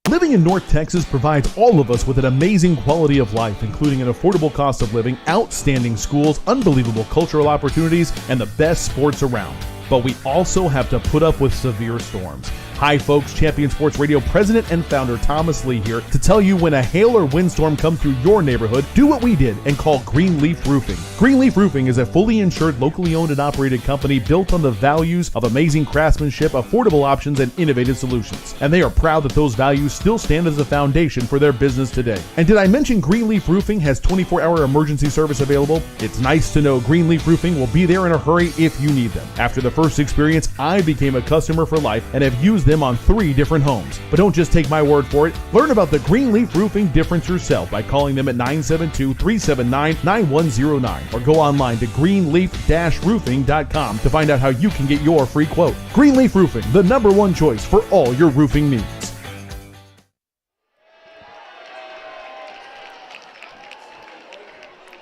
Living in North Texas provides all of us with an amazing quality of life, including an affordable cost of living, outstanding schools, unbelievable cultural opportunities, and the best sports around. But we also have to put up with severe storms. Hi folks, Champion Sports Radio President and Founder Thomas Lee here to tell you when a hail or windstorm come through your neighborhood, do what we did and call Greenleaf Roofing. Greenleaf Roofing is a fully insured, locally owned and operated company built on the values of amazing craftsmanship, affordable options, and innovative solutions. And they are proud that those values still stand as a foundation for their business today. And did I mention Greenleaf Roofing has 24-hour emergency service available? It's nice to know Greenleaf Roofing will be there in a hurry if you need them. After the first experience, I became a customer for life and have used use them on 3 different homes. But don't just take my word for it. Learn about the Greenleaf Roofing difference yourself by calling them at 972-379-9109 or go online to greenleaf-roofing.com to find out how you can get your free quote. Greenleaf Roofing, the #1 choice for all your roofing needs.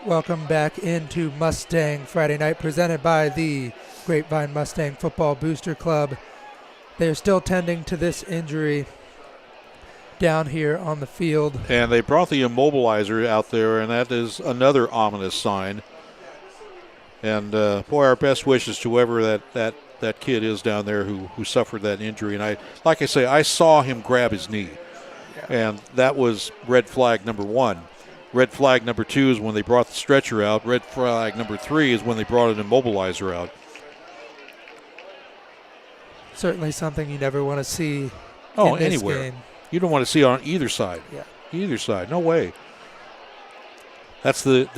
Welcome back into Mustang Friday Night, presented by the Grapevine Mustang Football Booster Club. They're still tending to this injury down here on the field. And they brought the immobilizer out there, and that is another ominous sign. And, boy, our best wishes to whoever that kid is down there who suffered that injury. And like I say, I saw him grab his knee. Yeah. And that was red flag number 1. Red flag number 2 is when they brought the stretcher out. Red flag number 3 is when they brought an immobilizer out. Certainly something you never want to see in this anywhere. game. You don't want to see it on either side. Yeah. Either side. No way. That's the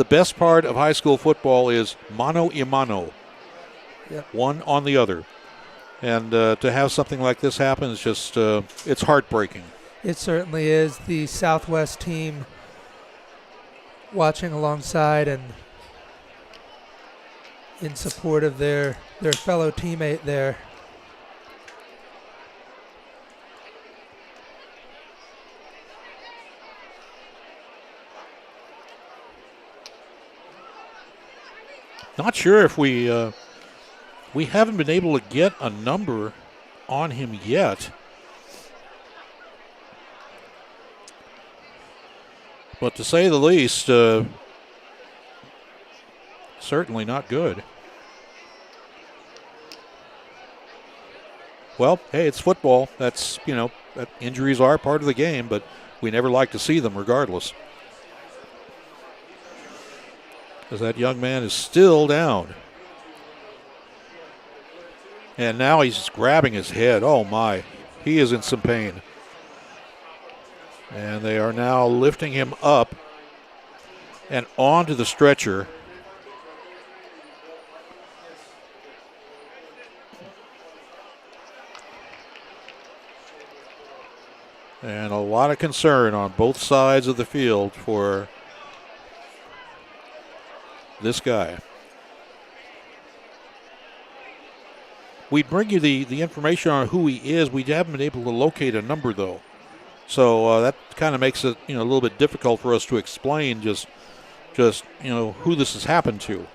best part of high school football is mano a mano. Yep. One on the other. And to have something like this happen is just, it's heartbreaking. It certainly is. The Southwest team watching alongside and in support of their fellow teammate there. Not sure if we haven't been able to get a number on him yet. But to say the least, certainly not good. Well, hey, it's football. That's, injuries are part of the game, but we never like to see them regardless. Because that young man is still down. And now he's grabbing his head. Oh, my. He is in some pain. And they are now lifting him up and onto the stretcher. And a lot of concern on both sides of the field for this guy. We bring you the information on who he is. We haven't been able to locate a number, though. So that kind of makes it, a little bit difficult for us to explain just who this has happened to.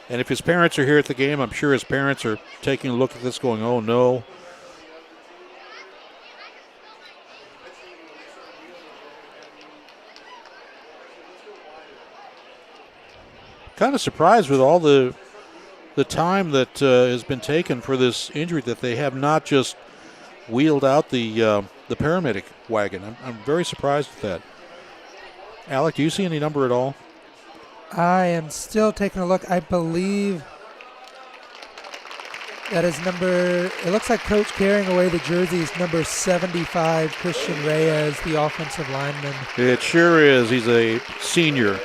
And if his parents are here at the game, I'm sure his parents are taking a look at this going, oh, no. Kind of surprised with all the time that has been taken for this injury that they have not just wheeled out the paramedic wagon. I'm very surprised at that. Alec, do you see any number at all? I am still taking a look. I believe that is number, it looks like Coach carrying away the jerseys, number 75, Christian Reyes, the offensive lineman. It sure is. He's a senior.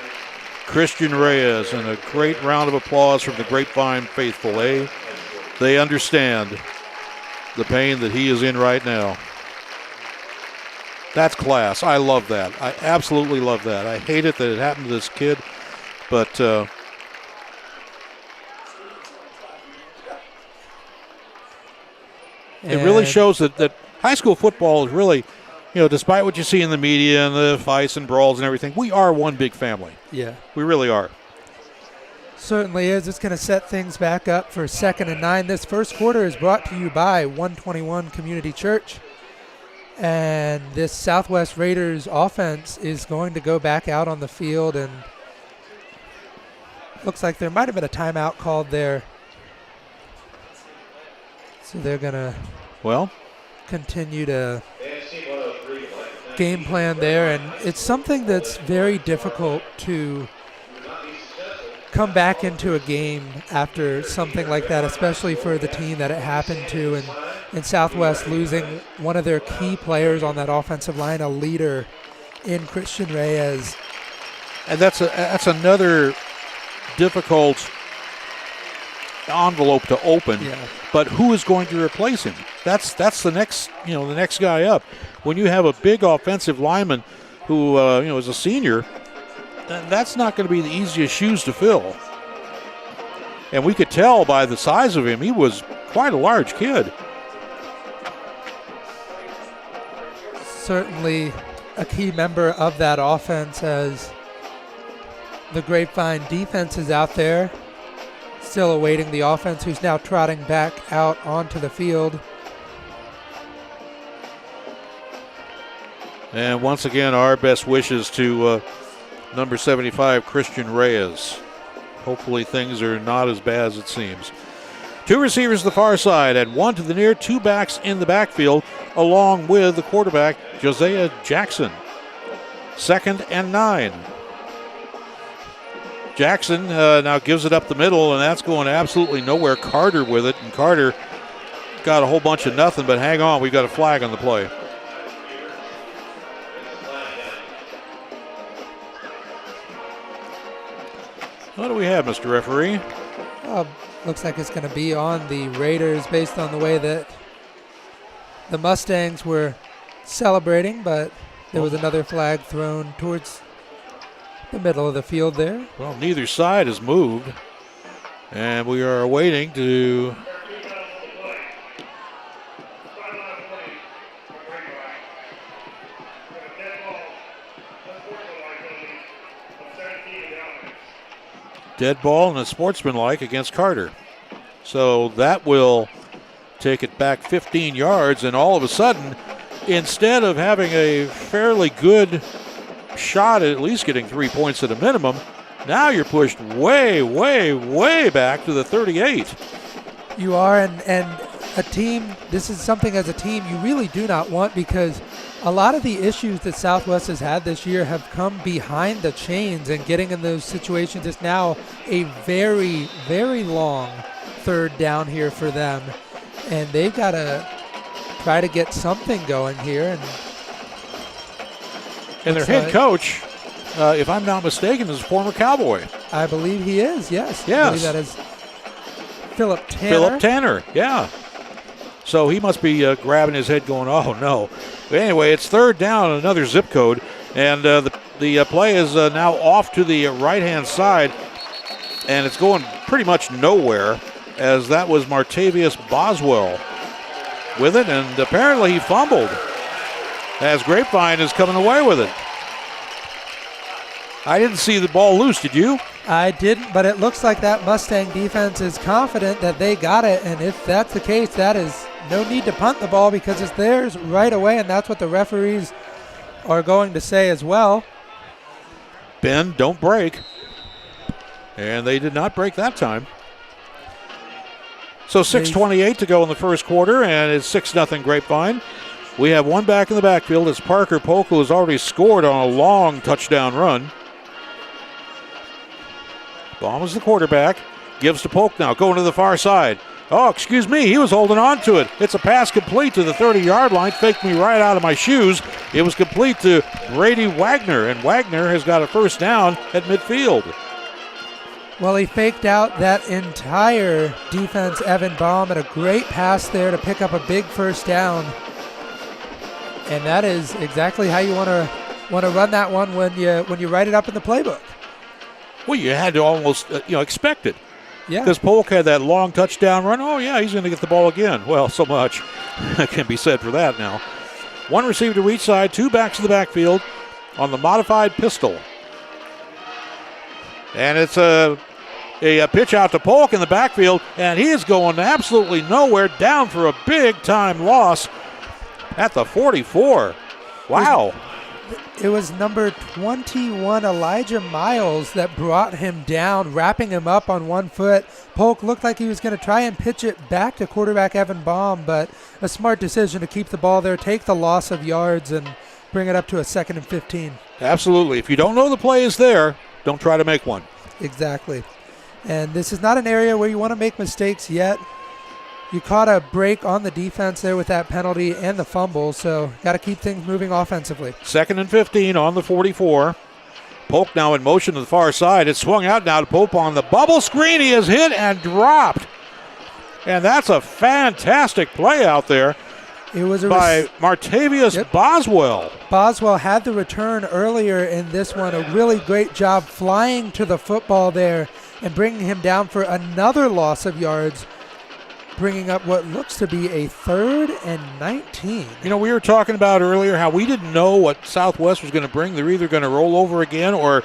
Christian Reyes, and a great round of applause from the Grapevine faithful. They understand the pain that he is in right now. That's class. I love that. I absolutely love that. I hate it that it happened to this kid, but it really shows that high school football is really, despite what you see in the media and the fights and brawls and everything, we are one big family. Yeah. We really are. Certainly is. It's going to set things back up for 2nd and 9. This first quarter is brought to you by 121 Community Church. And this Southwest Raiders offense is going to go back out on the field, and looks like there might have been a timeout called there. So they're going to continue to game plan there, and it's something that's very difficult to come back into a game after something like that, especially for the team that it happened to, and Southwest losing one of their key players on that offensive line, a leader in Christian Reyes. And that's another difficult envelope to open. Yeah. but who is going to replace him? That's the next the next guy up. When you have a big offensive lineman who is a senior, that's not going to be the easiest shoes to fill. And we could tell by the size of him, he was quite a large kid. Certainly a key member of that offense, as the Grapevine defense is out there still awaiting the offense, who's now trotting back out onto the field. And once again, our best wishes to number 75, Christian Reyes. Hopefully things are not as bad as it seems. 2 receivers to the far side and 1 to the near, 2 backs in the backfield, along with the quarterback, Josiah Jackson. 2nd and 9. Jackson now gives it up the middle, and that's going absolutely nowhere. Carter with it, and Carter got a whole bunch of nothing, but hang on, we've got a flag on the play. What do we have, Mr. Referee? Looks like it's going to be on the Raiders based on the way that the Mustangs were celebrating, but there was another flag thrown towards the middle of the field there. Well, neither side has moved, and we are waiting to... Dead ball and a sportsmanlike against Carter. So that will take it back 15 yards, and all of a sudden, instead of having a fairly good shot at least getting 3 points at a minimum, now you're pushed way, way, way back to the 38. You are, and a team, this is something as a team you really do not want, because a lot of the issues that Southwest has had this year have come behind the chains, and getting in those situations is now a very, very long 3rd down here for them. And they've got to try to get something going here. And their head coach, if I'm not mistaken, is a former Cowboy. I believe he is, yes. Yes. I believe that is Philip Tanner. Philip Tanner, yeah. So he must be grabbing his head going, oh, no. But anyway, it's 3rd down, another zip code. And the play is now off to the right-hand side. And it's going pretty much nowhere, as that was Martavius Boswell with it. And apparently he fumbled, as Grapevine is coming away with it. I didn't see the ball loose, did you? I didn't, but it looks like that Mustang defense is confident that they got it. And if that's the case, that is no need to punt the ball, because it's theirs right away, and that's what the referees are going to say as well. Bend, don't break. And they did not break that time. So 6:28 to go in the first quarter, and it's 6-0 Grapevine. We have 1 back in the backfield. It's Parker Polk, who has already scored on a long touchdown run. Baum is the quarterback. Gives to Polk now, going to the far side. Oh, excuse me, he was holding on to it. It's a pass complete to the 30-yard line. Faked me right out of my shoes. It was complete to Brady Wagner, and Wagner has got a 1st down at midfield. Well, he faked out that entire defense, Evan Baum, and a great pass there to pick up a big 1st down. And that is exactly how you want to run that one when you write it up in the playbook. Well, you had to almost expect it. Yeah. Because Polk had that long touchdown run. Oh, yeah, he's going to get the ball again. Well, so much can be said for that now. 1 receiver to each side, 2 backs in the backfield on the modified pistol. And it's a pitch out to Polk in the backfield, and he is going absolutely nowhere, down for a big-time loss at the 44. Wow. It was number 21, Elijah Miles, that brought him down, wrapping him up on 1 foot. Polk looked like he was going to try and pitch it back to quarterback Evan Baum, but a smart decision to keep the ball there, take the loss of yards, and bring it up to a 2nd and 15. Absolutely. If you don't know the play is there, don't try to make one. Exactly. And this is not an area where you want to make mistakes yet. You caught a break on the defense there with that penalty and the fumble, so got to keep things moving offensively. 2nd and 15 on the 44. Polk now in motion to the far side. It's swung out now to Pope on the bubble screen. He is hit and dropped. And that's a fantastic play out there. It was by Martavius Boswell. Boswell had the return earlier in this one. A really great job flying to the football there and bringing him down for another loss of yards, bringing up what looks to be a 3rd and 19. You know, we were talking about earlier how we didn't know what Southwest was going to bring. They're either going to roll over again or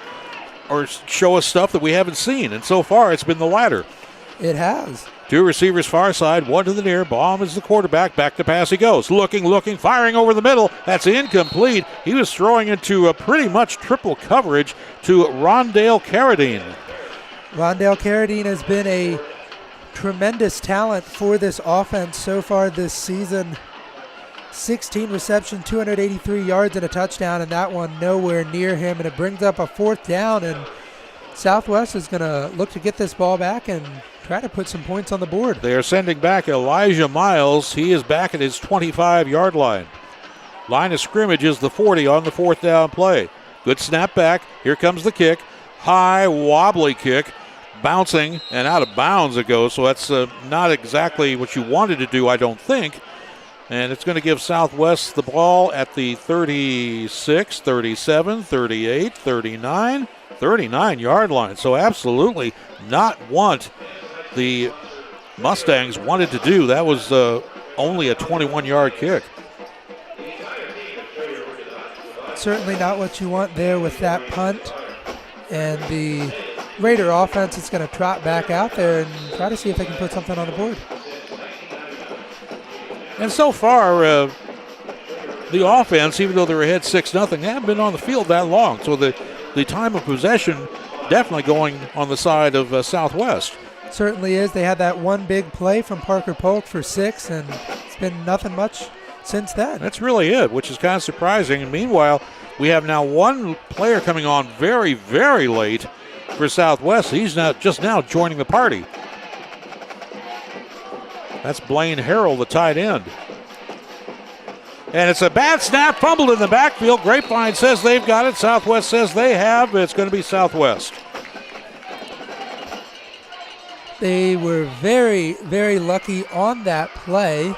show us stuff that we haven't seen. And so far, it's been the latter. It has. 2 receivers far side, 1 to the near. Baum is the quarterback. Back to pass he goes. Looking, firing over the middle. That's incomplete. He was throwing into a pretty much triple coverage to Rondale Carradine. Rondale Carradine has been a tremendous talent for this offense so far this season. 16 receptions, 283 yards and a touchdown, and that one nowhere near him. And it brings up a 4th down, and Southwest is going to look to get this ball back and try to put some points on the board. They are sending back Elijah Miles. He is back at his 25-yard line. Line of scrimmage is the 40 on the 4th down play. Good snap back. Here comes the kick. High, wobbly kick. Bouncing and out of bounds it goes, so that's not exactly what you wanted to do, I don't think. And it's going to give Southwest the ball at the 36, 37, 38, 39, 39-yard line. So absolutely not what the Mustangs wanted to do. That was only a 21-yard kick. Certainly not what you want there with that punt. And the Raider offense is going to trot back out there and try to see if they can put something on the board. And so far, the offense, even though they're ahead 6-0, they haven't been on the field that long. So the time of possession definitely going on the side of Southwest. Certainly is. They had that one big play from Parker Polk for 6, and it's been nothing much since then. That's really it, which is kind of surprising. And meanwhile, we have now one player coming on very, very late for Southwest. He's just now joining the party. That's Blaine Harrell, the tight end. And it's a bad snap, fumbled in the backfield. Grapevine says they've got it. Southwest says they have. It's going to be Southwest. They were very, very lucky on that play.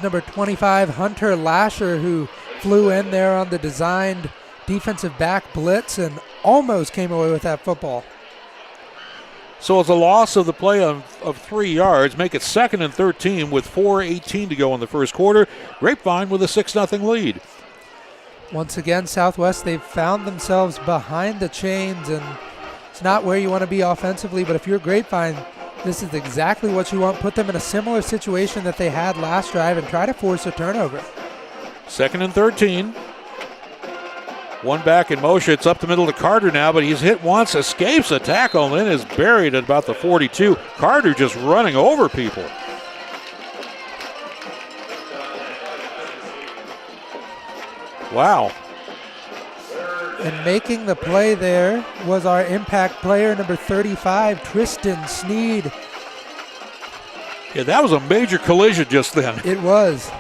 Number 25, Hunter Lasher, who flew in there on the designed defensive back blitz and almost came away with that football. So it's a loss of the play of 3 yards. Make it 2nd and 13 with 4:18 to go in the first quarter. Grapevine with a 6-0 lead. Once again, Southwest, they've found themselves behind the chains, and it's not where you want to be offensively, but if you're Grapevine, this is exactly what you want. Put them in a similar situation that they had last drive and try to force a turnover. 2nd and 13. One back in motion. It's up the middle to Carter now, but he's hit once, escapes a tackle, and then is buried at about the 42. Carter just running over people. Wow. And making the play there was our impact player, number 35, Tristan Sneed. Yeah, that was a major collision just then. It was.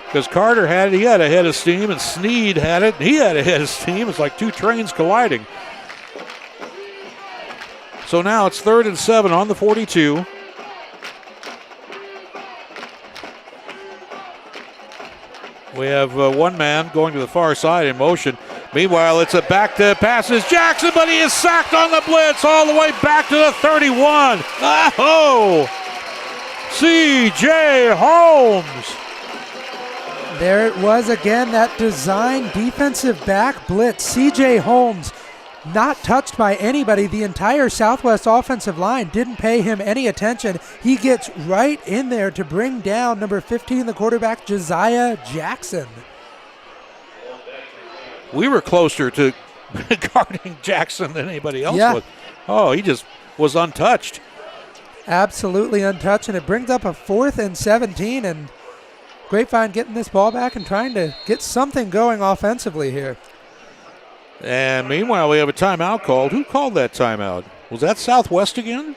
Because Carter had it, he had a head of steam, and Sneed had it, and he had a head of steam. It's like 2 trains colliding. So now it's 3rd and 7 on the 42. We have one man going to the far side in motion. Meanwhile, it's a back to passes Jackson, but he is sacked on the blitz all the way back to the 31. Oh! C.J. Holmes. There it was again, that design defensive back blitz. C.J. Holmes not touched by anybody. The entire Southwest offensive line didn't pay him any attention. He gets right in there to bring down number 15, the quarterback, Josiah Jackson. We were closer to guarding Jackson than anybody else was. Oh, he just was untouched. Absolutely untouched, and it brings up a 4th and 17, and Grapevine getting this ball back and trying to get something going offensively here. And meanwhile, we have a timeout called. Who called that timeout? Was that Southwest again?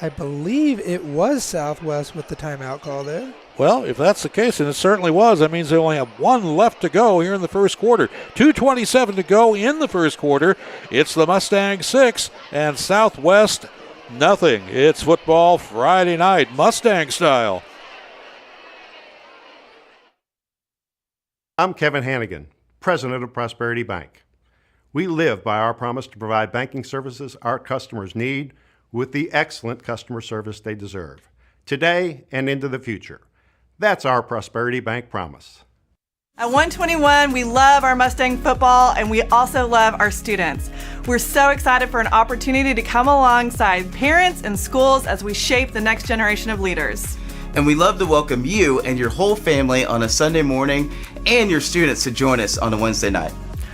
I believe it was Southwest with the timeout call there. Well, if that's the case, and it certainly was, that means they only have 1 left to go here in the first quarter. 2:27 to go in the first quarter. It's the Mustangs 6 and Southwest nothing. It's football Friday night, Mustang style. I'm Kevin Hannigan, president of Prosperity Bank. We live by our promise to provide banking services our customers need with the excellent customer service they deserve, today and into the future. That's our Prosperity Bank promise. At 121, we love our Mustang football and we also love our students. We're so excited for an opportunity to come alongside parents and schools as we shape the next generation of leaders. And we love to welcome you and your whole family on a Sunday morning and your students to join us on a Wednesday night.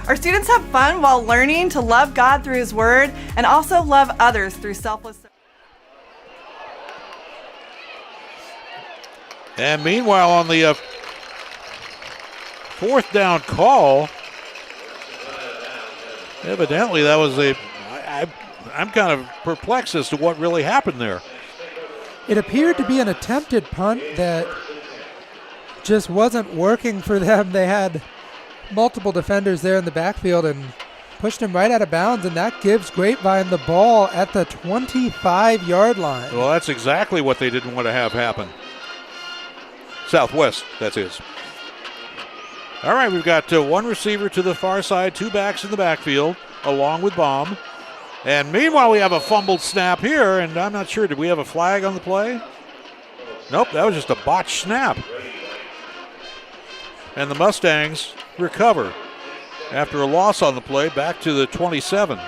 Our students have fun while learning to love God through His Word and also love others through selfless service. And meanwhile, on the fourth down call, evidently that was I'm kind of perplexed as to what really happened there. It appeared to be an attempted punt that just wasn't working for them. They had multiple defenders there in the backfield and pushed him right out of bounds, and that gives Grapevine the ball at the 25-yard line. Well, that's exactly what they didn't want to have happen. Southwest, that is. All right, we've got one receiver to the far side, two backs in the backfield, along with Baum. And meanwhile, we have a fumbled snap here, and I'm not sure, did we have a flag on the play? Nope, that was just a botched snap. And the Mustangs recover after a loss on the play back to the 27.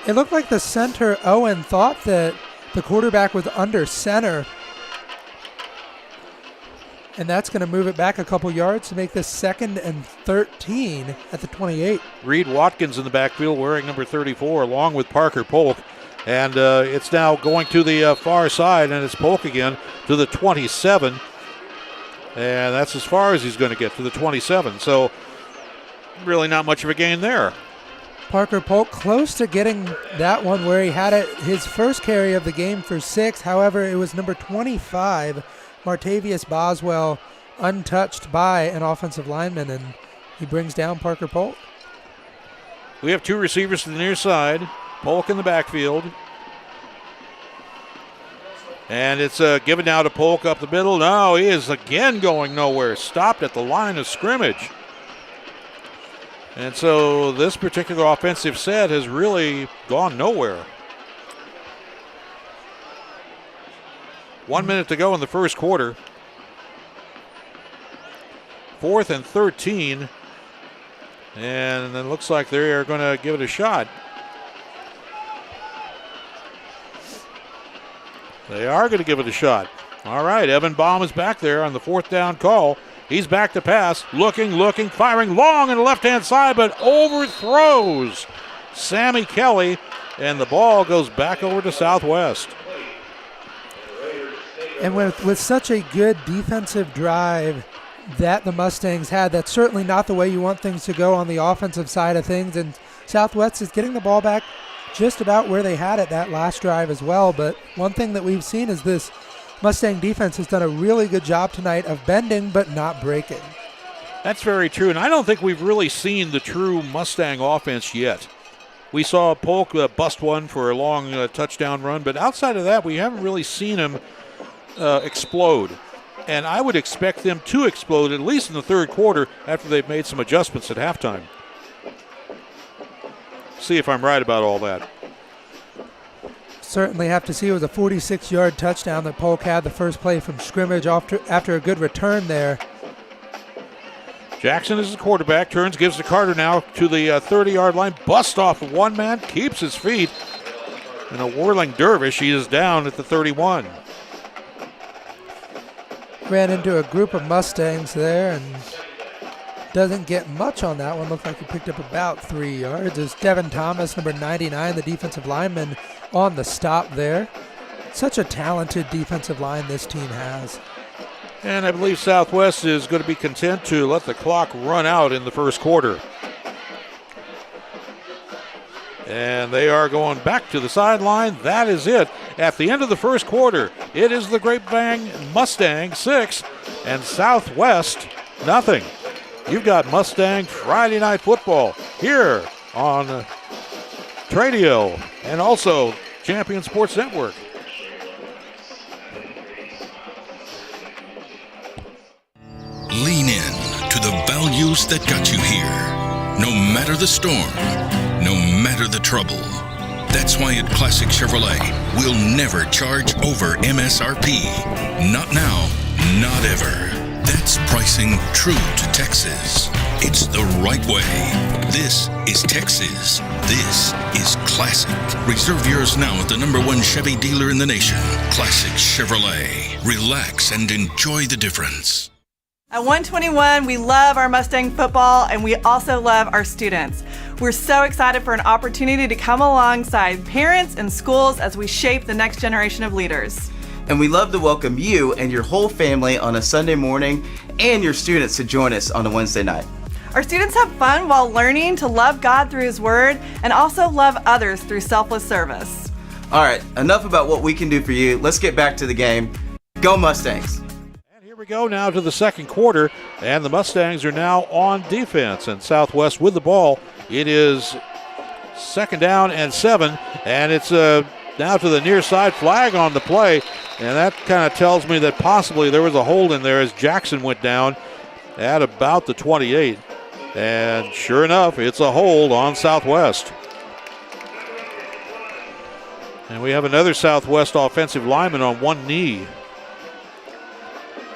It looked like the center, Owen, thought that the quarterback was under center. And that's going to move it back a couple yards to make this 2nd and 13 at the 28. Reed Watkins in the backfield wearing number 34 along with Parker Polk. And it's now going to the far side, and it's Polk again to the 27. And that's as far as he's going to get, to the 27. So really not much of a gain there. Parker Polk close to getting that one where he had it his first carry of the game for 6. However, it was number 25, Martavius Boswell, untouched by an offensive lineman, and he brings down Parker Polk. We have two receivers to the near side. Polk in the backfield. And it's given now to Polk up the middle. No, he is again going nowhere. Stopped at the line of scrimmage. And so this particular offensive set has really gone nowhere. 1 minute to go in the first quarter. 4th and 13. And it looks like they are going to give it a shot. They are going to give it a shot. All right, Evan Baum is back there on the 4th down call. He's back to pass, looking, firing long on the left-hand side, but overthrows Sammy Kelly, and the ball goes back over to Southwest. And with such a good defensive drive that the Mustangs had, that's certainly not the way you want things to go on the offensive side of things, and Southwest is getting the ball back just about where they had it that last drive as well. But one thing that we've seen is this Mustang defense has done a really good job tonight of bending but not breaking. That's very true, and I don't think we've really seen the true Mustang offense yet. We saw Polk bust one for a long touchdown run, but outside of that, we haven't really seen him explode. And I would expect them to explode at least in the third quarter after they've made some adjustments at halftime. See if I'm right about all that. Certainly have to see. It was a 46-yard touchdown that Polk had the first play from scrimmage after a good return there. Jackson is the quarterback, turns, gives to Carter now to the 30-yard line, busts off of one man, keeps his feet, and a whirling dervish. He is down at the 31. Ran into a group of Mustangs there and doesn't get much on that one. Looked like he picked up about 3 yards. There's Devin Thomas, number 99, the defensive lineman, on the stop there. Such a talented defensive line this team has. And I believe Southwest is going to be content to let the clock run out in the first quarter. And they are going back to the sideline. That is it. At the end of the first quarter, it is the Grapevine Mustang 6 and Southwest nothing. You've got Mustang Friday Night Football here on Tradio and also Champion Sports Network. Lean in to the values that got you here. No matter the storm, no matter the trouble. That's why at Classic Chevrolet, we'll never charge over MSRP. Not now, not ever. That's pricing true to Texas. It's the right way. This is Texas. This is Classic. Reserve yours now at the #1 Chevy dealer in the nation. Classic Chevrolet. Relax and enjoy the difference. At 121, we love our Mustang football, and we also love our students. We're so excited for an opportunity to come alongside parents and schools as we shape the next generation of leaders. And we love to welcome you and your whole family on a Sunday morning and your students to join us on a Wednesday night. Our students have fun while learning to love God through His Word and also love others through selfless service. All right, enough about what we can do for you. Let's get back to the game. Go Mustangs! Here we go now to the second quarter, and the Mustangs are now on defense, and Southwest with the ball. It is 2nd down and 7, and it's now to the near side, flag on the play, and that kind of tells me that possibly there was a hold in there as Jackson went down at about the 28, and sure enough, it's a hold on Southwest. And we have another Southwest offensive lineman on one knee.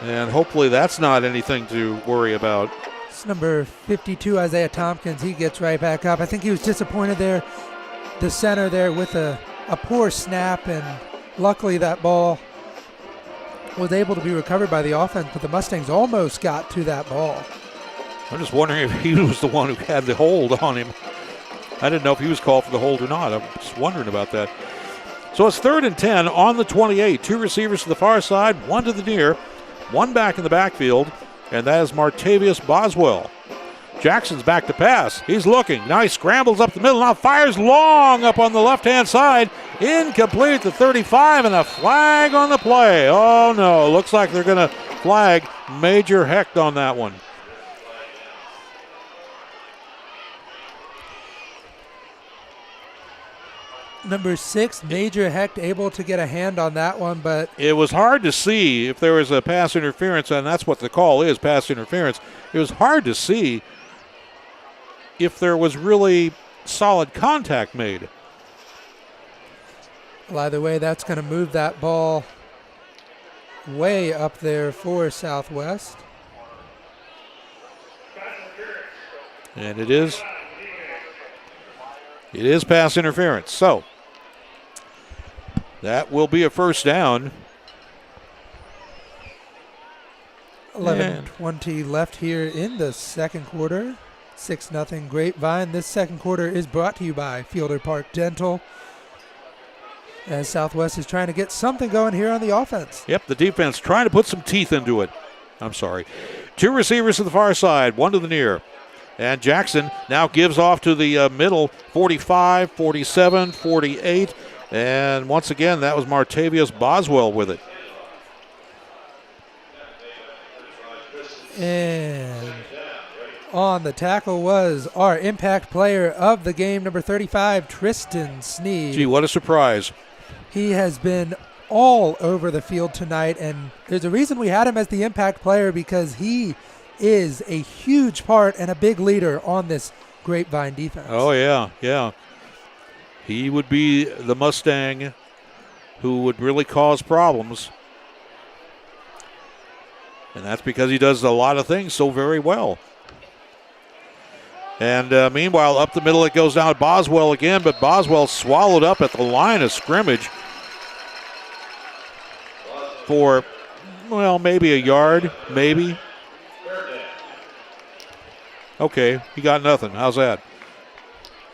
And hopefully that's not anything to worry about. It's number 52, Isaiah Tompkins. He gets right back up. I think he was disappointed there, the center there, with a poor snap, and luckily that ball was able to be recovered by the offense, but the Mustangs almost got to that ball. I'm just wondering if he was the one who had the hold on him. I didn't know if he was called for the hold or not. I'm just wondering about that. So it's 3rd and 10 on the 28. 2 receivers to the far side, 1 to the near. 1 back in the backfield, and that is Martavius Boswell. Jackson's back to pass. He's looking. Now he scrambles up the middle. Now fires long up on the left-hand side. Incomplete at the 35, and a flag on the play. Oh, no. Looks like they're going to flag Major Hecht on that one. Number 6, Major Hecht, able to get a hand on that one, but it was hard to see if there was a pass interference, and that's what the call is, pass interference. It was hard to see if there was really solid contact made. Well, either way, that's going to move that ball way up there for Southwest. And it is pass interference. So that will be a 1st down. 11:20 left here in the second quarter. 6-0 Grapevine. This second quarter is brought to you by Fielder Park Dental, as Southwest is trying to get something going here on the offense. Yep, the defense trying to put some teeth into it. I'm sorry. 2 receivers to the far side, 1 to the near. And Jackson now gives off to the middle, 45, 47, 48. And once again, that was Martavius Boswell with it. And on the tackle was our impact player of the game, number 35, Tristan Sneed. Gee, what a surprise. He has been all over the field tonight, and there's a reason we had him as the impact player, because he is a huge part and a big leader on this Grapevine defense. Oh, yeah. He would be the Mustang who would really cause problems. And that's because he does a lot of things so very well. And meanwhile, up the middle it goes down to Boswell again, but Boswell swallowed up at the line of scrimmage for, well, maybe a yard, maybe. Okay, he got nothing. How's that?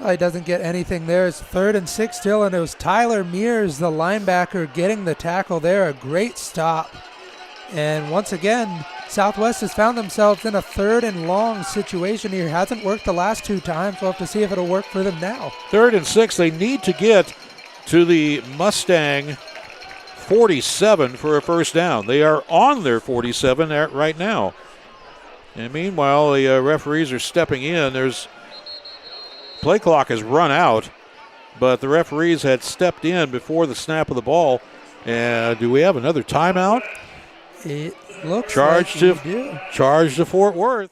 Well, he doesn't get anything there. It's 3rd and 6 still, and it was Tyler Mears, the linebacker, getting the tackle there. A great stop. And once again, Southwest has found themselves in a 3rd and long situation here. Hasn't worked the last 2 times. We'll have to see if it'll work for them now. 3rd and 6. They need to get to the Mustang 47 for a 1st down. They are on their 47 right now. And meanwhile, the referees are stepping in. There's play clock has run out, but the referees had stepped in before the snap of the ball. And do we have another timeout? It looks charged like we do. Charged to Fort Worth.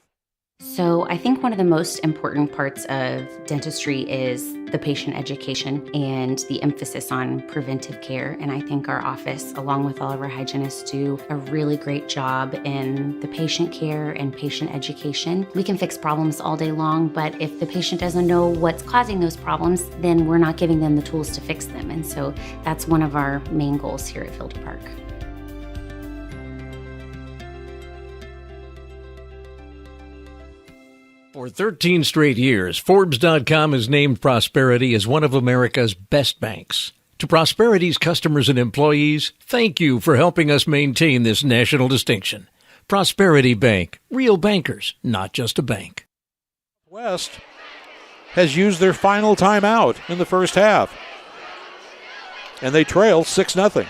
So I think one of the most important parts of dentistry is the patient education and the emphasis on preventive care. And I think our office, along with all of our hygienists, do a really great job in the patient care and patient education. We can fix problems all day long, but if the patient doesn't know what's causing those problems, then we're not giving them the tools to fix them. And so that's one of our main goals here at Fielder Park. For 13 straight years, Forbes.com has named Prosperity as one of America's best banks. To Prosperity's customers and employees, thank you for helping us maintain this national distinction. Prosperity Bank, real bankers, not just a bank. West has used their final timeout in the first half, and they trail 6-0.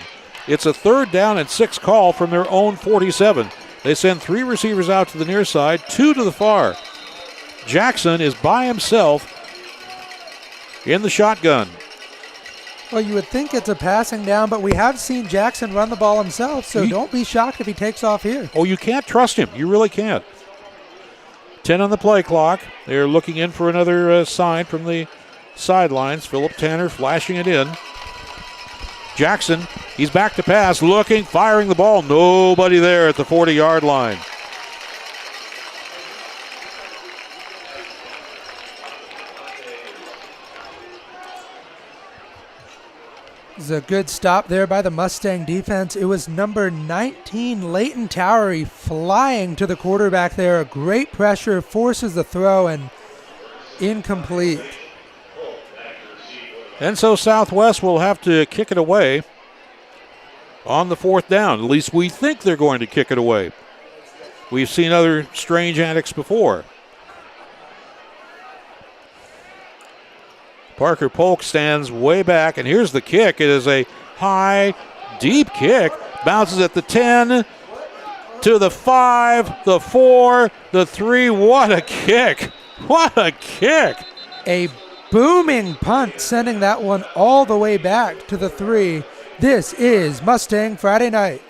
It's a 3rd down and 6 call from their own 47. They send 3 receivers out to the near side, 2 to the far. Jackson is by himself in the shotgun. Well, you would think it's a passing down, but we have seen Jackson run the ball himself, so don't be shocked if he takes off here. Oh, you can't trust him. You really can't. 10 on the play clock. They're looking in for another sign from the sidelines. Philip Tanner flashing it in. Jackson, he's back to pass, looking, firing the ball. Nobody there at the 40-yard line. It was a good stop there by the Mustang defense. It was number 19, Leighton Towery, flying to the quarterback there. Great pressure, forces the throw, and incomplete. And so Southwest will have to kick it away on the 4th down. At least we think they're going to kick it away. We've seen other strange antics before. Parker Polk stands way back, and here's the kick. It is a high, deep kick. Bounces at the 10, to the 5, the 4, the 3. What a kick. What a kick. A booming punt, sending that one all the way back to the 3. This is Mustang Friday night.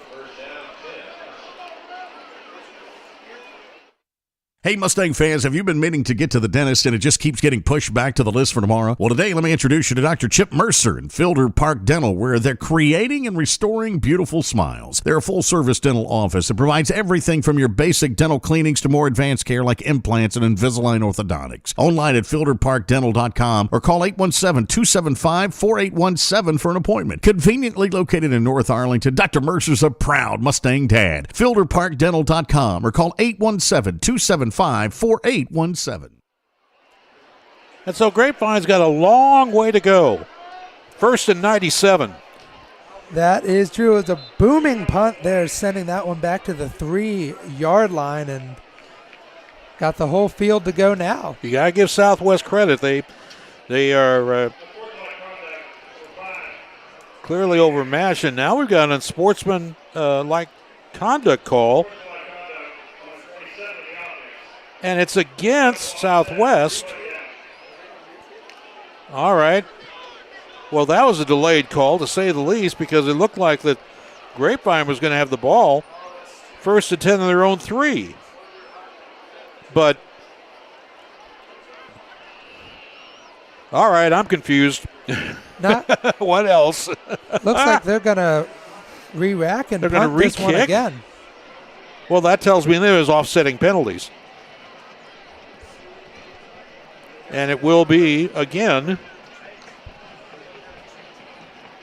Hey, Mustang fans, have you been meaning to get to the dentist and it just keeps getting pushed back to the list for tomorrow? Well, today, let me introduce you to Dr. Chip Mercer in Fielder Park Dental, where they're creating and restoring beautiful smiles. They're a full-service dental office that provides everything from your basic dental cleanings to more advanced care like implants and Invisalign orthodontics. Online at fielderparkdental.com or call 817-275-4817 for an appointment. Conveniently located in North Arlington, Dr. Mercer's a proud Mustang dad. Fielderparkdental.com or call 817-275-4817. And so Grapevine's got a long way to go. 1st and 97. That is true. It's a booming punt there, sending that one back to the 3-yard line, and got the whole field to go now. You got to give Southwest credit. They are clearly overmatched, and now we've got an unsportsman-like conduct call. And it's against Southwest. All right. Well, that was a delayed call, to say the least, because it looked like that Grapevine was going to have the ball 1st and 10 on their own 3. But, all right, I'm confused. What else? Looks like they're going to re-rack and punt this one again. Well, that tells me there is offsetting penalties. And it will be again.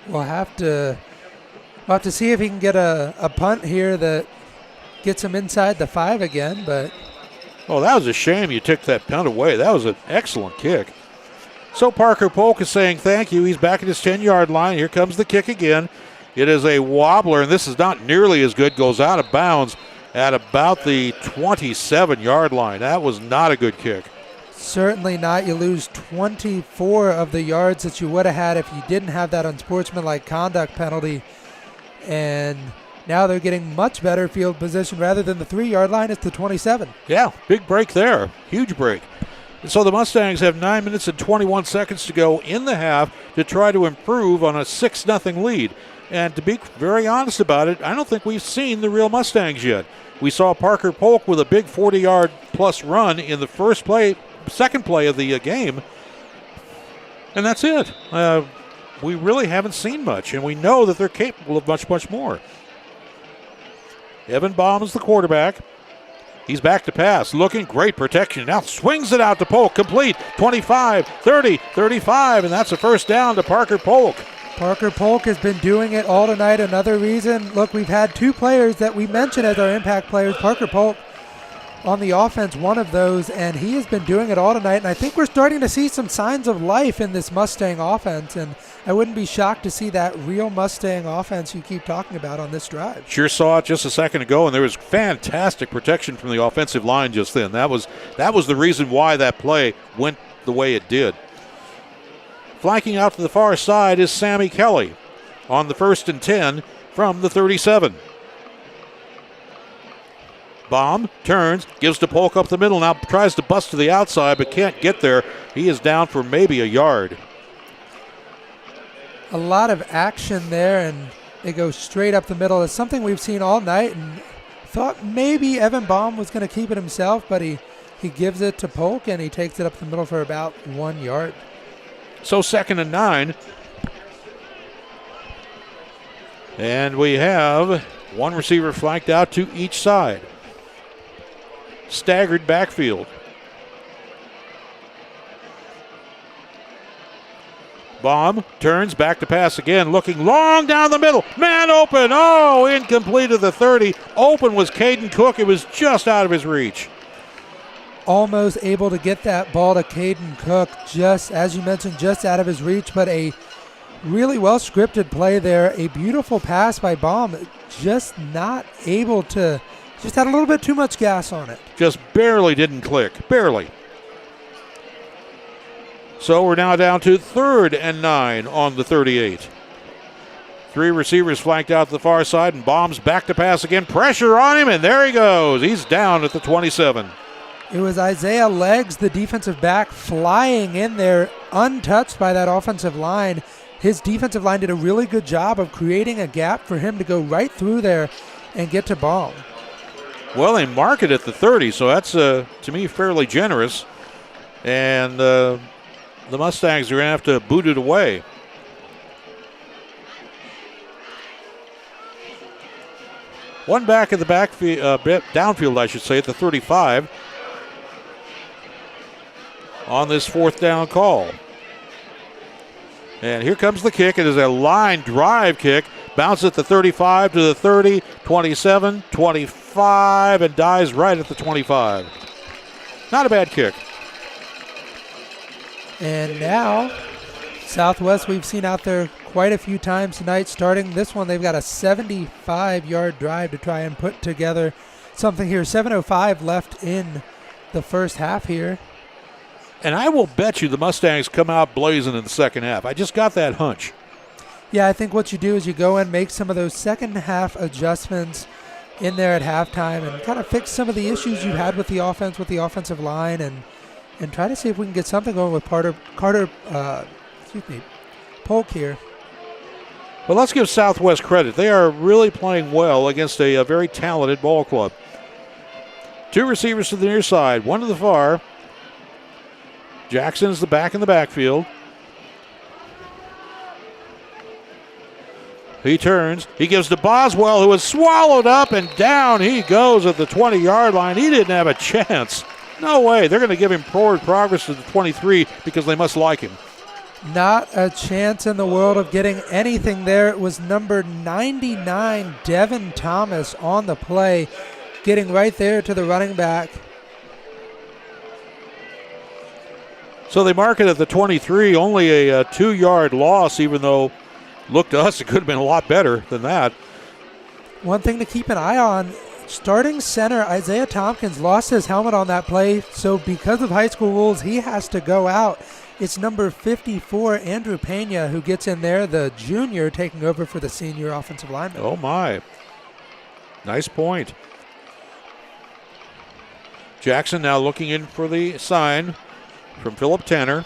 We'll have to see if he can get a punt here that gets him inside the 5 again. But oh, that was a shame you took that punt away. That was an excellent kick. So Parker Polk is saying thank you. He's back at his 10-yard line. Here comes the kick again. It is a wobbler, and this is not nearly as good. Goes out of bounds at about the 27-yard line. That was not a good kick. Certainly not. You lose 24 of the yards that you would have had if you didn't have that unsportsmanlike conduct penalty. And now they're getting much better field position. Rather than the 3-yard line, it's the 27. Yeah, big break there. Huge break. So the Mustangs have 9 minutes and 21 seconds to go in the half to try to improve on a 6-0 lead. And to be very honest about it, I don't think we've seen the real Mustangs yet. We saw Parker Polk with a big 40-yard plus run in the second play of the game. And that's it. We really haven't seen much, and we know that they're capable of much, much more. Evan Baum is the quarterback. He's back to pass, looking great protection. Now swings it out to Polk, complete, 25, 30, 35, and that's a first down to Parker Polk. Parker Polk has been doing it all tonight. Another reason, look, we've had two players that we mentioned as our impact players. Parker Polk on the offense, one of those, and he has been doing it all tonight. And I think we're starting to see some signs of life in this Mustang offense, and I wouldn't be shocked to see that real Mustang offense you keep talking about on this drive. Sure saw it just a second ago, and there was fantastic protection from the offensive line just then. That was the reason why that play went the way it did. Flanking out to the far side is Sammy Kelly on the 1st and 10 from the 37. Baum turns, gives to Polk up the middle, now tries to bust to the outside but can't get there. He is down for maybe a yard. A lot of action there, and it goes straight up the middle. It's something we've seen all night, and thought maybe Evan Baum was going to keep it himself, but he gives it to Polk, and he takes it up the middle for about 1 yard. So 2nd and 9. And we have one receiver flanked out to each side. Staggered backfield. Baum turns back to pass again, looking long down the middle. Man open. Oh, incomplete at the 30. Open was Caden Cook. It was just out of his reach. Almost able to get that ball to Caden Cook, just as you mentioned, just out of his reach, but a really well scripted play there. A beautiful pass by Baum, just not able to, just had a little bit too much gas on it. Just barely didn't click, barely. So we're now down to 3rd and 9 on the 38. 3 receivers flanked out to the far side, and Baum's back to pass again. Pressure on him, and there he goes. He's down at the 27. It was Isaiah Leggs, the defensive back, flying in there, untouched by that offensive line. His defensive line did a really good job of creating a gap for him to go right through there and get to Baum. Well, they mark it at the 30, so that's, to me, fairly generous. And the Mustangs are going to have to boot it away. One back at the downfield, I should say, at the 35 on this 4th down call. And here comes the kick. It is a line drive kick. Bounce at the 35 to the 30, 27, 25, and dies right at the 25. Not a bad kick. And now, Southwest we've seen out there quite a few times tonight. Starting this one, they've got a 75-yard drive to try and put together something here. 7:05 left in the first half here. And I will bet you the Mustangs come out blazing in the second half. I just got that hunch. Yeah, I think what you do is you go and make some of those second half adjustments in there at halftime and kind of fix some of the issues you had with the offense, with the offensive line, and try to see if we can get something going with Polk here. Well, let's give Southwest credit. They are really playing well against a very talented ball club. 2 receivers to the near side, 1 to the far. Jackson is the back in the backfield. He turns. He gives to Boswell, who is swallowed up, and down he goes at the 20-yard line. He didn't have a chance. No way. They're going to give him forward progress to the 23 because they must like him. Not a chance in the world of getting anything there. It was number 99, Devin Thomas, on the play, getting right there to the running back. So they mark it at the 23, only a 2-yard loss, even though, look to us, it could have been a lot better than that. One thing to keep an eye on, starting center Isaiah Tompkins lost his helmet on that play, so because of high school rules, he has to go out. It's number 54, Andrew Pena, who gets in there, the junior, taking over for the senior offensive lineman. Oh, my. Nice point. Jackson now looking in for the sign. from Philip Tanner.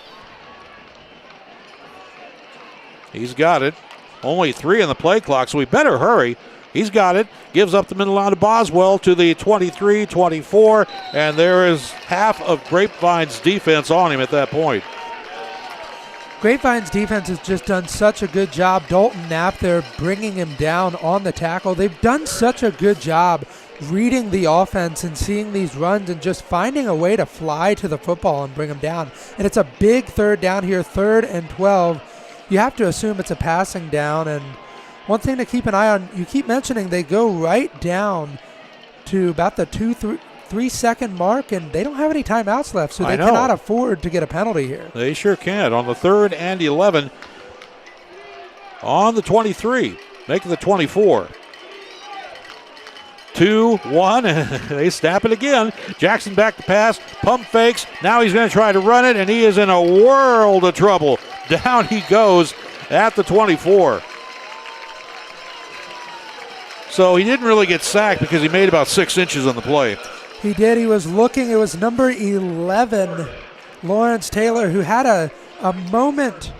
He's got it. Only 3 on the play clock, so we better hurry. He's got it. Gives up the middle line to Boswell to the 23-24, and there is half of Grapevine's defense on him at that point. Grapevine's defense has just done such a good job. Dalton Knapp there bringing him down on the tackle. They've done such a good job reading the offense and seeing these runs and just finding a way to fly to the football and bring them down. And it's a big third down here, 3rd and 12. You have to assume it's a passing down. And one thing to keep an eye on, you keep mentioning they go right down to about the 2-3 second mark, and they don't have any timeouts left, so they cannot afford to get a penalty here. They sure can't. On the 3rd and 11, on the 23, making the 24. 2-1, and they snap it again. Jackson back to pass, pump fakes. Now he's going to try to run it, and he is in a world of trouble. Down he goes at the 24. So he didn't really get sacked because he made about 6 inches on the play. He did. He was looking. It was number 11, Lawrence Taylor, who had a moment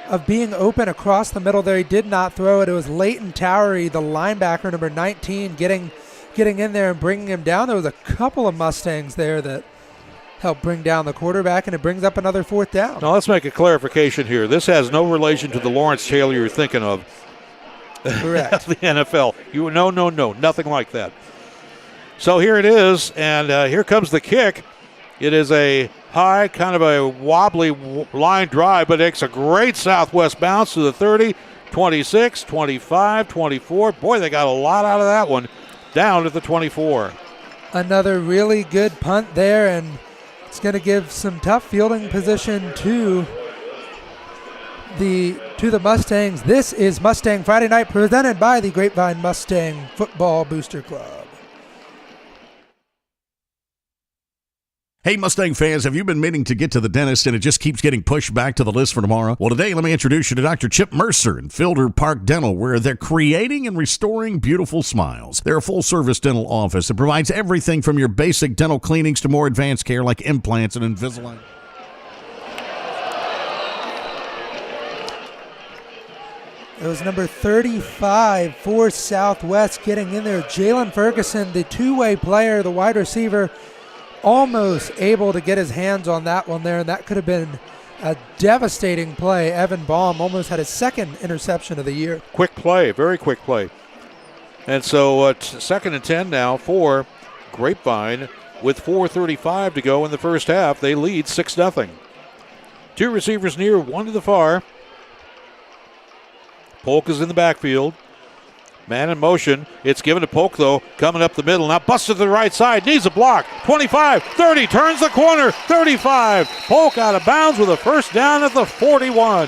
of being open across the middle there. He did not throw it. It was Leighton Towery, the linebacker, number 19, getting in there and bringing him down. There was a couple of Mustangs there that helped bring down the quarterback, and it brings up another 4th down. Now let's make a clarification here. This has no relation to the Lawrence Taylor you're thinking of. Correct. The NFL. No, nothing like that. So here it is, and here comes the kick. It is a high, kind of a wobbly line drive, but it's a great southwest bounce to the 30, 26, 25, 24. Boy, they got a lot out of that one. Down to the 24. Another really good punt there, and it's going to give some tough fielding position to the Mustangs. This is Mustang Friday Night, presented by the Grapevine Mustang Football Booster Club. Hey, Mustang fans, have you been meaning to get to the dentist and it just keeps getting pushed back to the list for tomorrow? Well, today, let me introduce you to Dr. Chip Mercer in Fielder Park Dental, where they're creating and restoring beautiful smiles. They're a full-service dental office that provides everything from your basic dental cleanings to more advanced care like implants and Invisalign. It was number 35 for Southwest getting in there. Jalen Ferguson, the two-way player, the wide receiver, almost able to get his hands on that one there, and that could have been a devastating play. Evan Baum almost had his 2nd interception of the year. Quick play, very quick play. And so 2nd and 10 now for Grapevine with 4:35 to go in the first half. They lead 6-0. 2 receivers near, 1 to the far. Polk is in the backfield. Man in motion. It's given to Polk, though, coming up the middle. Now busted to the right side. Needs a block. 25, 30, turns the corner. 35. Polk out of bounds with a first down at the 41.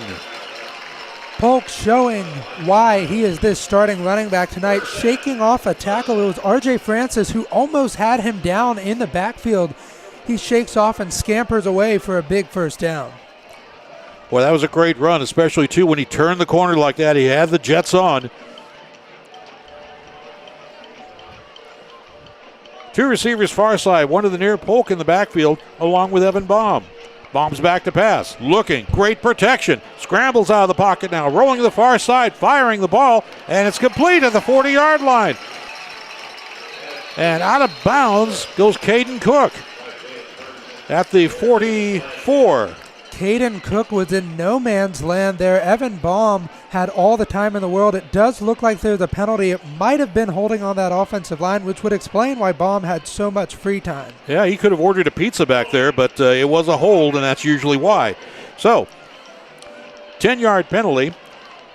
Polk showing why he is this starting running back tonight, shaking off a tackle. It was R.J. Francis who almost had him down in the backfield. He shakes off and scampers away for a big first down. Well, that was a great run, especially, too, when he turned the corner like that. He had the Jets on. 2 receivers far side, 1 to the near. Polk in the backfield along with Evan Baum. Baum's back to pass, looking, great protection, scrambles out of the pocket now, rolling to the far side, firing the ball, and it's complete at the 40-yard line. And out of bounds goes Caden Cook at the 44. Caden Cook was in no man's land there. Evan Baum had all the time in the world. It does look like there's a penalty. It might have been holding on that offensive line, which would explain why Baum had so much free time. Yeah, he could have ordered a pizza back there, but it was a hold, and that's usually why. So, 10-yard penalty,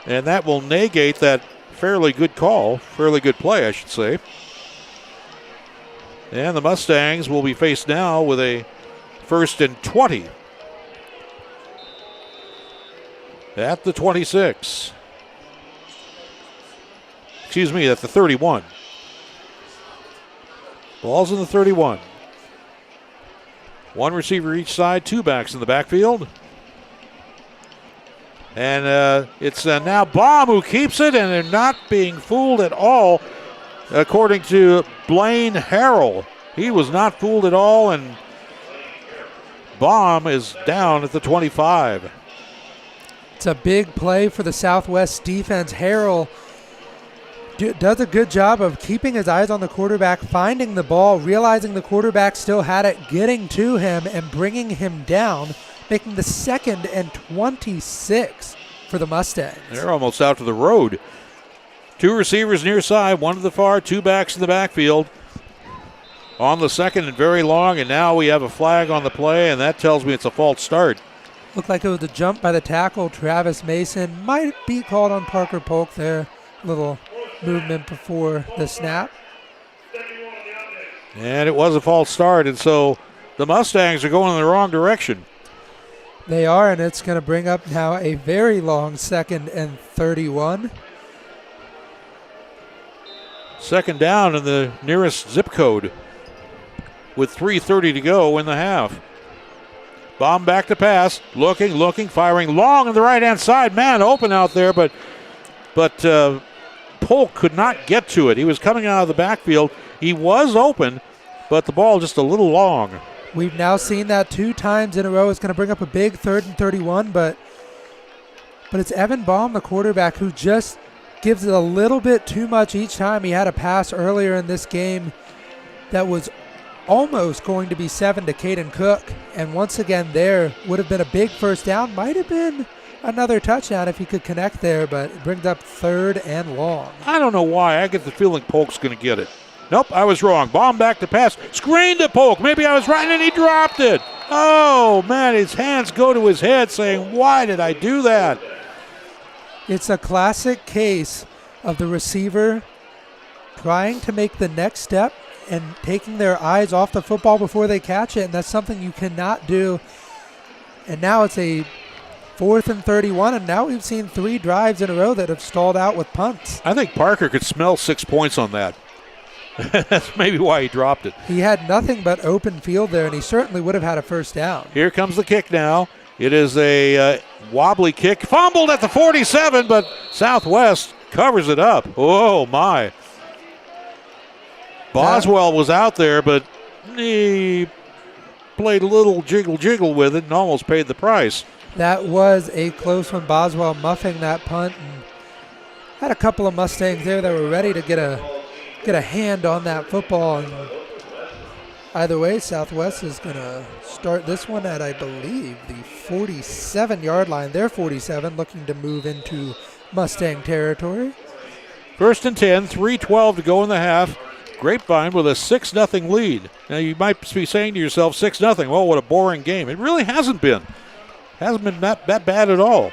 and that will negate that fairly good call, fairly good play, I should say. And the Mustangs will be faced now with a 1st and 20. At the 26. Excuse me, at the 31. Ball's in the 31. 1 receiver each side, 2 backs in the backfield. And it's now Baum who keeps it, and they're not being fooled at all, according to Blaine Harrell. He was not fooled at all, and Baum is down at the 25. It's a big play for the Southwest defense. Harrell does a good job of keeping his eyes on the quarterback, finding the ball, realizing the quarterback still had it, getting to him and bringing him down, making the 2nd and 26 for the Mustangs. They're almost out to the road. 2 receivers near side, 1 to the far, 2 backs in the backfield. On the 2nd and very long, and now we have a flag on the play, and that tells me it's a false start. Looked like it was a jump by the tackle. Travis Mason might be called on Parker Polk there. Little movement before the snap. And it was a false start, and so the Mustangs are going in the wrong direction. They are, and it's going to bring up now a very long 2nd and 31. 2nd down in the nearest zip code with 3:30 to go in the half. Baum back to pass, looking, firing long on the right-hand side. Man open out there, but Polk could not get to it. He was coming out of the backfield. He was open, but the ball just a little long. We've now seen that 2 times in a row. It's going to bring up a big 3rd and 31, but it's Evan Baum, the quarterback, who just gives it a little bit too much each time. He had a pass earlier in this game that was almost going to be 7 to Caden Cook, and once again there would have been a big first down. Might have been another touchdown if he could connect there, but it brings up 3rd and long. I don't know why. I get the feeling Polk's going to get it. Nope, I was wrong. Baum back to pass. Screen to Polk. Maybe I was right, and he dropped it. Oh, man, his hands go to his head saying, why did I do that? It's a classic case of the receiver trying to make the next step and taking their eyes off the football before they catch it, and that's something you cannot do. And now it's a 4th and 31, and now we've seen 3 drives in a row that have stalled out with punts. I think Parker could smell 6 points on that. That's maybe why he dropped it. He had nothing but open field there, and he certainly would have had a first down. Here comes the kick now. It is a wobbly kick. Fumbled at the 47, but Southwest covers it up. Oh, my. Boswell was out there, but he played a little jiggle with it and almost paid the price. That was a close one. Boswell muffing that punt, and had a couple of Mustangs there that were ready to get a hand on that football. And either way, Southwest is going to start this one at, I believe, the 47-yard line. They're 47, looking to move into Mustang territory. 1st and 10, 3:12 to go in the half. Grapevine with a 6-0 lead. Now, you might be saying to yourself, 6-0, well, what a boring game. It really hasn't been. Hasn't been that bad at all.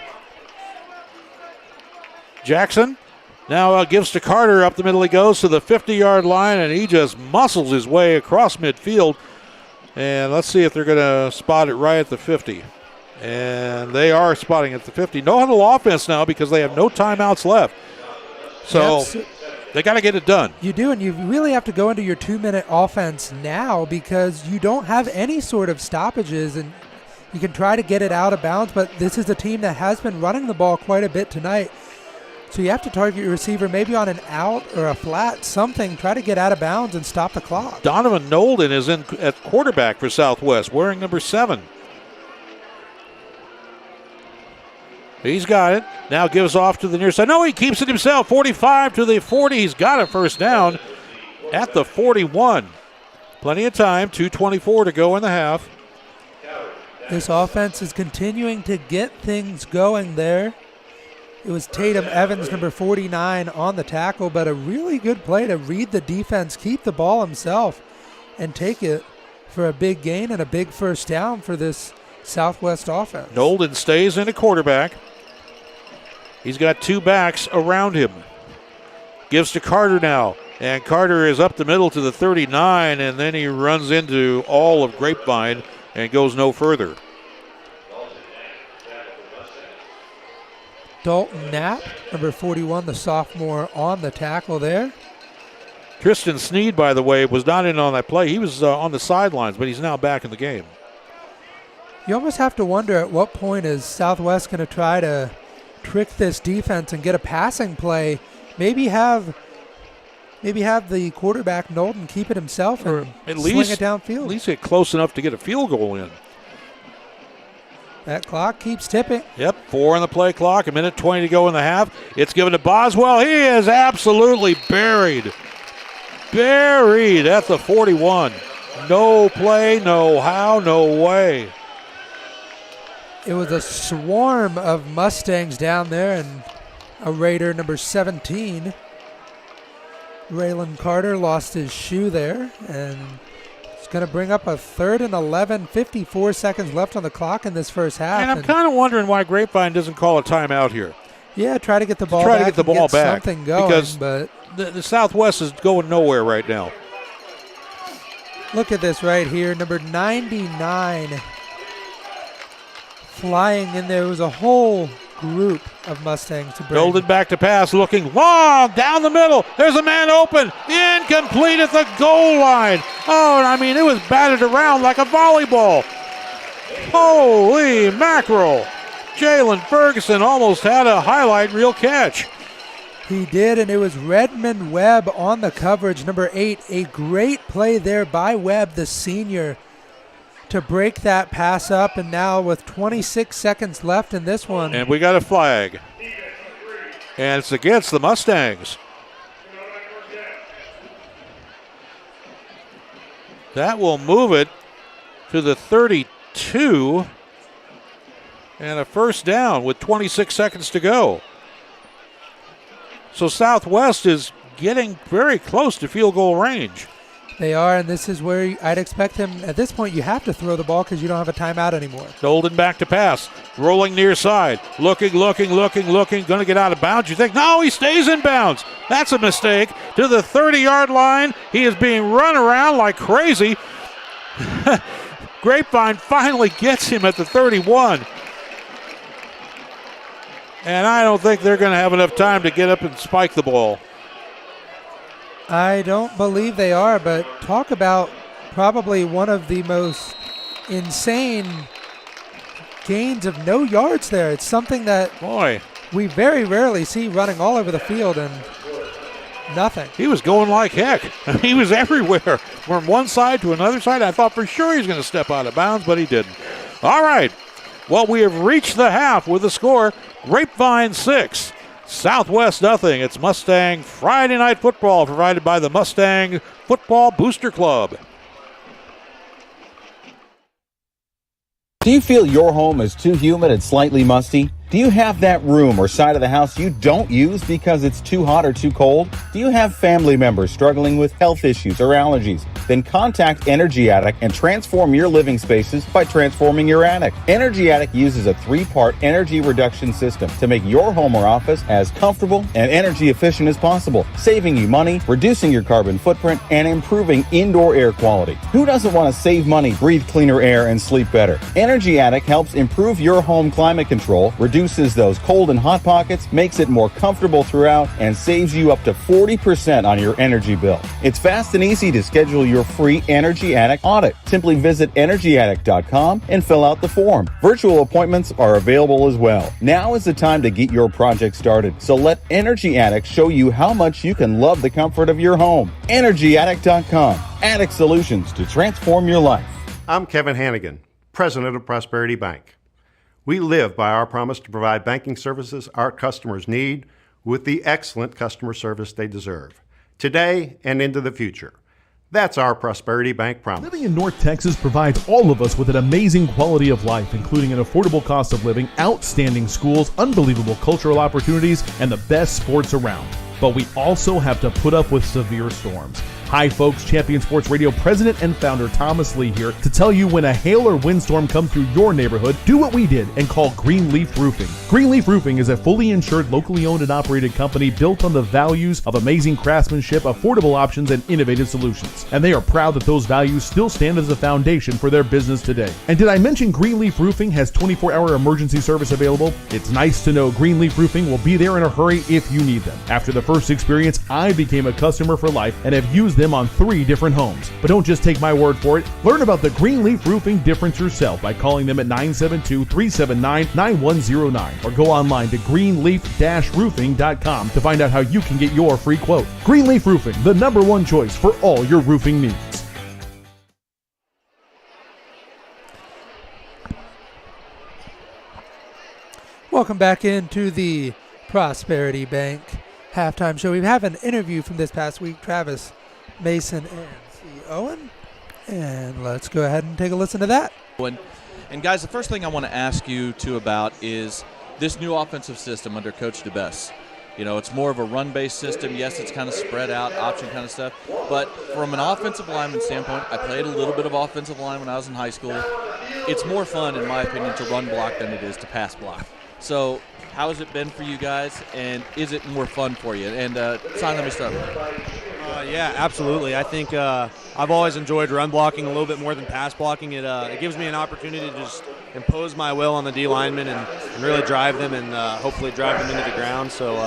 Jackson now gives to Carter. Up the middle he goes to the 50-yard line, and he just muscles his way across midfield. And let's see if they're going to spot it right at the 50. And they are spotting at the 50. No huddle offense now because they have no timeouts left. So they got to get it done. You do, and you really have to go into your 2-minute offense now because you don't have any sort of stoppages, and you can try to get it out of bounds, but this is a team that has been running the ball quite a bit tonight. So you have to target your receiver maybe on an out or a flat, something. Try to get out of bounds and stop the clock. Donovan Nolden is in at quarterback for Southwest, wearing number 7. He's got it. Now gives off to the near side. No, he keeps it himself. 45 to the 40. He's got a first down at the 41. Plenty of time. 2:24 to go in the half. This offense is continuing to get things going there. It was Tatum Evans, number 49, on the tackle, but a really good play to read the defense, keep the ball himself, and take it for a big gain and a big first down for this Southwest offense. Nolden stays in a quarterback. He's got 2 backs around him. Gives to Carter now, and Carter is up the middle to the 39, and then he runs into all of Grapevine and goes no further. Dalton Knapp, number 41, the sophomore, on the tackle there. Tristan Sneed, by the way, was not in on that play. He was on the sidelines, but he's now back in the game. You almost have to wonder at what point is Southwest going to try to trick this defense and get a passing play. Maybe have the quarterback Nolden keep it himself and sling it downfield. At least get close enough to get a field goal in. That clock keeps tipping. Yep, 4 on the play clock, 1:20 to go in the half. It's given to Boswell. He is absolutely buried. Buried at the 41. No play, no how, no way. It was a swarm of Mustangs down there, and a Raider, number 17. Raylan Carter lost his shoe there, and it's going to bring up a 3rd and 11, 54 seconds left on the clock in this first half. And I'm kind of wondering why Grapevine doesn't call a timeout here. Yeah, try to get the ball back. Something going, because but the Southwest is going nowhere right now. Look at this right here, number 99 flying in there. It was a whole group of Mustangs to bring. Golden back to pass, looking long down the middle. There's a man open, incomplete at the goal line. Oh, I mean, it was batted around like a volleyball. Holy mackerel. Jalen Ferguson almost had a highlight reel catch. He did, and it was Redmond Webb on the coverage, number 8. A great play there by Webb, the senior, to break that pass up. And now with 26 seconds left in this one. And we got a flag. And it's against the Mustangs. That will move it to the 32. And a first down with 26 seconds to go. So Southwest is getting very close to field goal range. They are, and this is where I'd expect them. At this point, you have to throw the ball because you don't have a timeout anymore. Golden back to pass, rolling near side, looking, going to get out of bounds. You think, no, he stays in bounds. That's a mistake. To the 30-yard line, he is being run around like crazy. Grapevine finally gets him at the 31. And I don't think they're going to have enough time to get up and spike the ball. I don't believe they are, but talk about probably one of the most insane gains of no yards there. It's something that we very rarely see running all over the field, and nothing. He was going like heck. He was everywhere from one side to another side. I thought for sure he was going to step out of bounds, but he didn't. All right. Well, we have reached the half with the score. Grapevine 6, Southwest nothing. It's Mustang Friday Night Football provided by the Mustang Football Booster Club. Do you feel your home is too humid and slightly musty? Do you have that room or side of the house you don't use because it's too hot or too cold? Do you have family members struggling with health issues or allergies? Then contact Energy Attic and transform your living spaces by transforming your attic. Energy Attic uses a 3-part energy reduction system to make your home or office as comfortable and energy efficient as possible, saving you money, reducing your carbon footprint, and improving indoor air quality. Who doesn't want to save money, breathe cleaner air, and sleep better? Energy Attic helps improve your home climate control, reduces those cold and hot pockets, makes it more comfortable throughout, and saves you up to 40% on your energy bill. It's fast and easy to schedule your free Energy Attic audit. Simply visit energyattic.com and fill out the form. Virtual appointments are available as well. Now is the time to get your project started, so let Energy Attic show you how much you can love the comfort of your home. energyattic.com. Attic solutions to transform your life. I'm Kevin Hannigan, President of Prosperity Bank. We live by our promise to provide banking services our customers need with the excellent customer service they deserve, today and into the future. That's our Prosperity Bank promise. Living in North Texas provides all of us with an amazing quality of life, including an affordable cost of living, outstanding schools, unbelievable cultural opportunities, and the best sports around. But we also have to put up with severe storms. Hi folks, Champion Sports Radio President and Founder Thomas Lee here to tell you when a hail or windstorm comes through your neighborhood, do what we did and call Greenleaf Roofing. Greenleaf Roofing is a fully insured, locally owned and operated company built on the values of amazing craftsmanship, affordable options, and innovative solutions. And they are proud that those values still stand as a foundation for their business today. And did I mention Greenleaf Roofing has 24-hour emergency service available? It's nice to know Greenleaf Roofing will be there in a hurry if you need them. After the first experience, I became a customer for life and have used them on 3 different homes. But don't just take my word for it. Learn about the Greenleaf Roofing difference yourself by calling them at 972-379-9109 or go online to greenleaf-roofing.com to find out how you can get your free quote. Greenleaf Roofing, the #1 choice for all your roofing needs. Welcome back into the Prosperity Bank halftime show. We have an interview from this past week, Travis Mason and C. Owen. And let's go ahead and take a listen to that. And guys, the first thing I want to ask you two about is this new offensive system under Coach DeBesse. You know, it's more of a run-based system. Yes, it's kind of spread out, option kind of stuff. But from an offensive lineman standpoint, I played a little bit of offensive line when I was in high school. It's more fun, in my opinion, to run block than it is to pass block. So how has it been for you guys, and is it more fun for you? And, Son, let me start with you. Yeah, absolutely. I think I've always enjoyed run blocking a little bit more than pass blocking. It gives me an opportunity to just impose my will on the D linemen and really drive them and hopefully drive them into the ground. So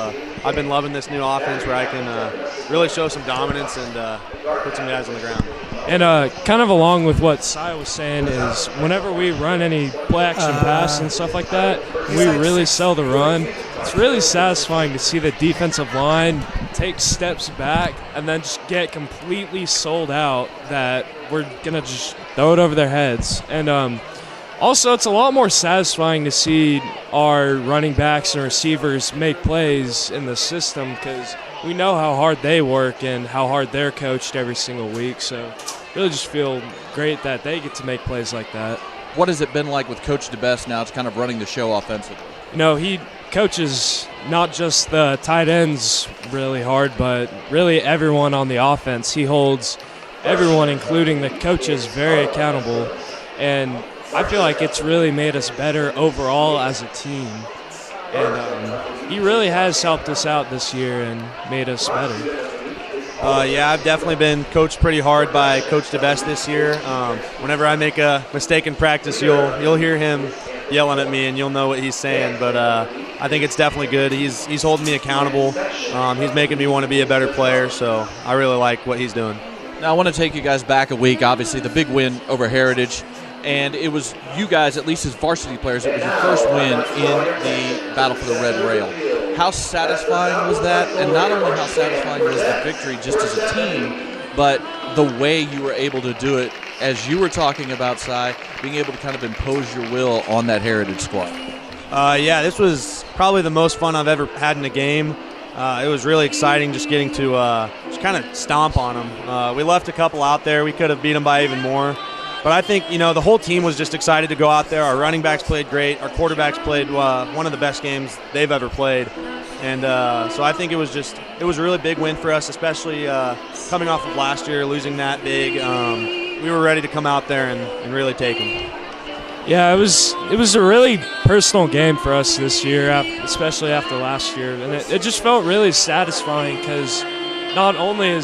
I've been loving this new offense where I can really show some dominance and put some guys on the ground. And kind of along with what Cy was saying is whenever we run any play action pass and stuff like that, we really sell the run. It's really satisfying to see the defensive line take steps back and then just get completely sold out that we're going to just throw it over their heads. And also, it's a lot more satisfying to see our running backs and receivers make plays in the system because we know how hard they work and how hard they're coached every single week. So really just feel great that they get to make plays like that. What has it been like with Coach DeBesse now? It's kind of running the show offensively. You know, he coaches not just the tight ends really hard, but really everyone on the offense. He holds everyone, including the coaches, very accountable. And I feel like it's really made us better overall as a team. And he really has helped us out this year and made us better. Yeah, I've definitely been coached pretty hard by Coach DeBesse this year. Whenever I make a mistake in practice, you'll hear him yelling at me and you'll know what he's saying. But I think it's definitely good. He's holding me accountable. He's making me want to be a better player. So I really like what he's doing. Now I want to take you guys back a week. Obviously, the big win over Heritage. And it was you guys, at least as varsity players, it was your first win in the Battle for the Red Rail. How satisfying was that? And not only how satisfying was the victory just as a team, but the way you were able to do it, as you were talking about, Cy, being able to kind of impose your will on that Heritage squad. Yeah, this was probably the most fun I've ever had in a game. It was really exciting just getting to just kind of stomp on them. We left a couple out there. We could have beat them by even more. But I think, you know, the whole team was just excited to go out there. Our running backs played great. Our quarterbacks played one of the best games they've ever played. And so I think it was a really big win for us, especially coming off of last year, losing that big. We were ready to come out there and really take them. Yeah, it was a really personal game for us this year, especially after last year. And it just felt really satisfying because not only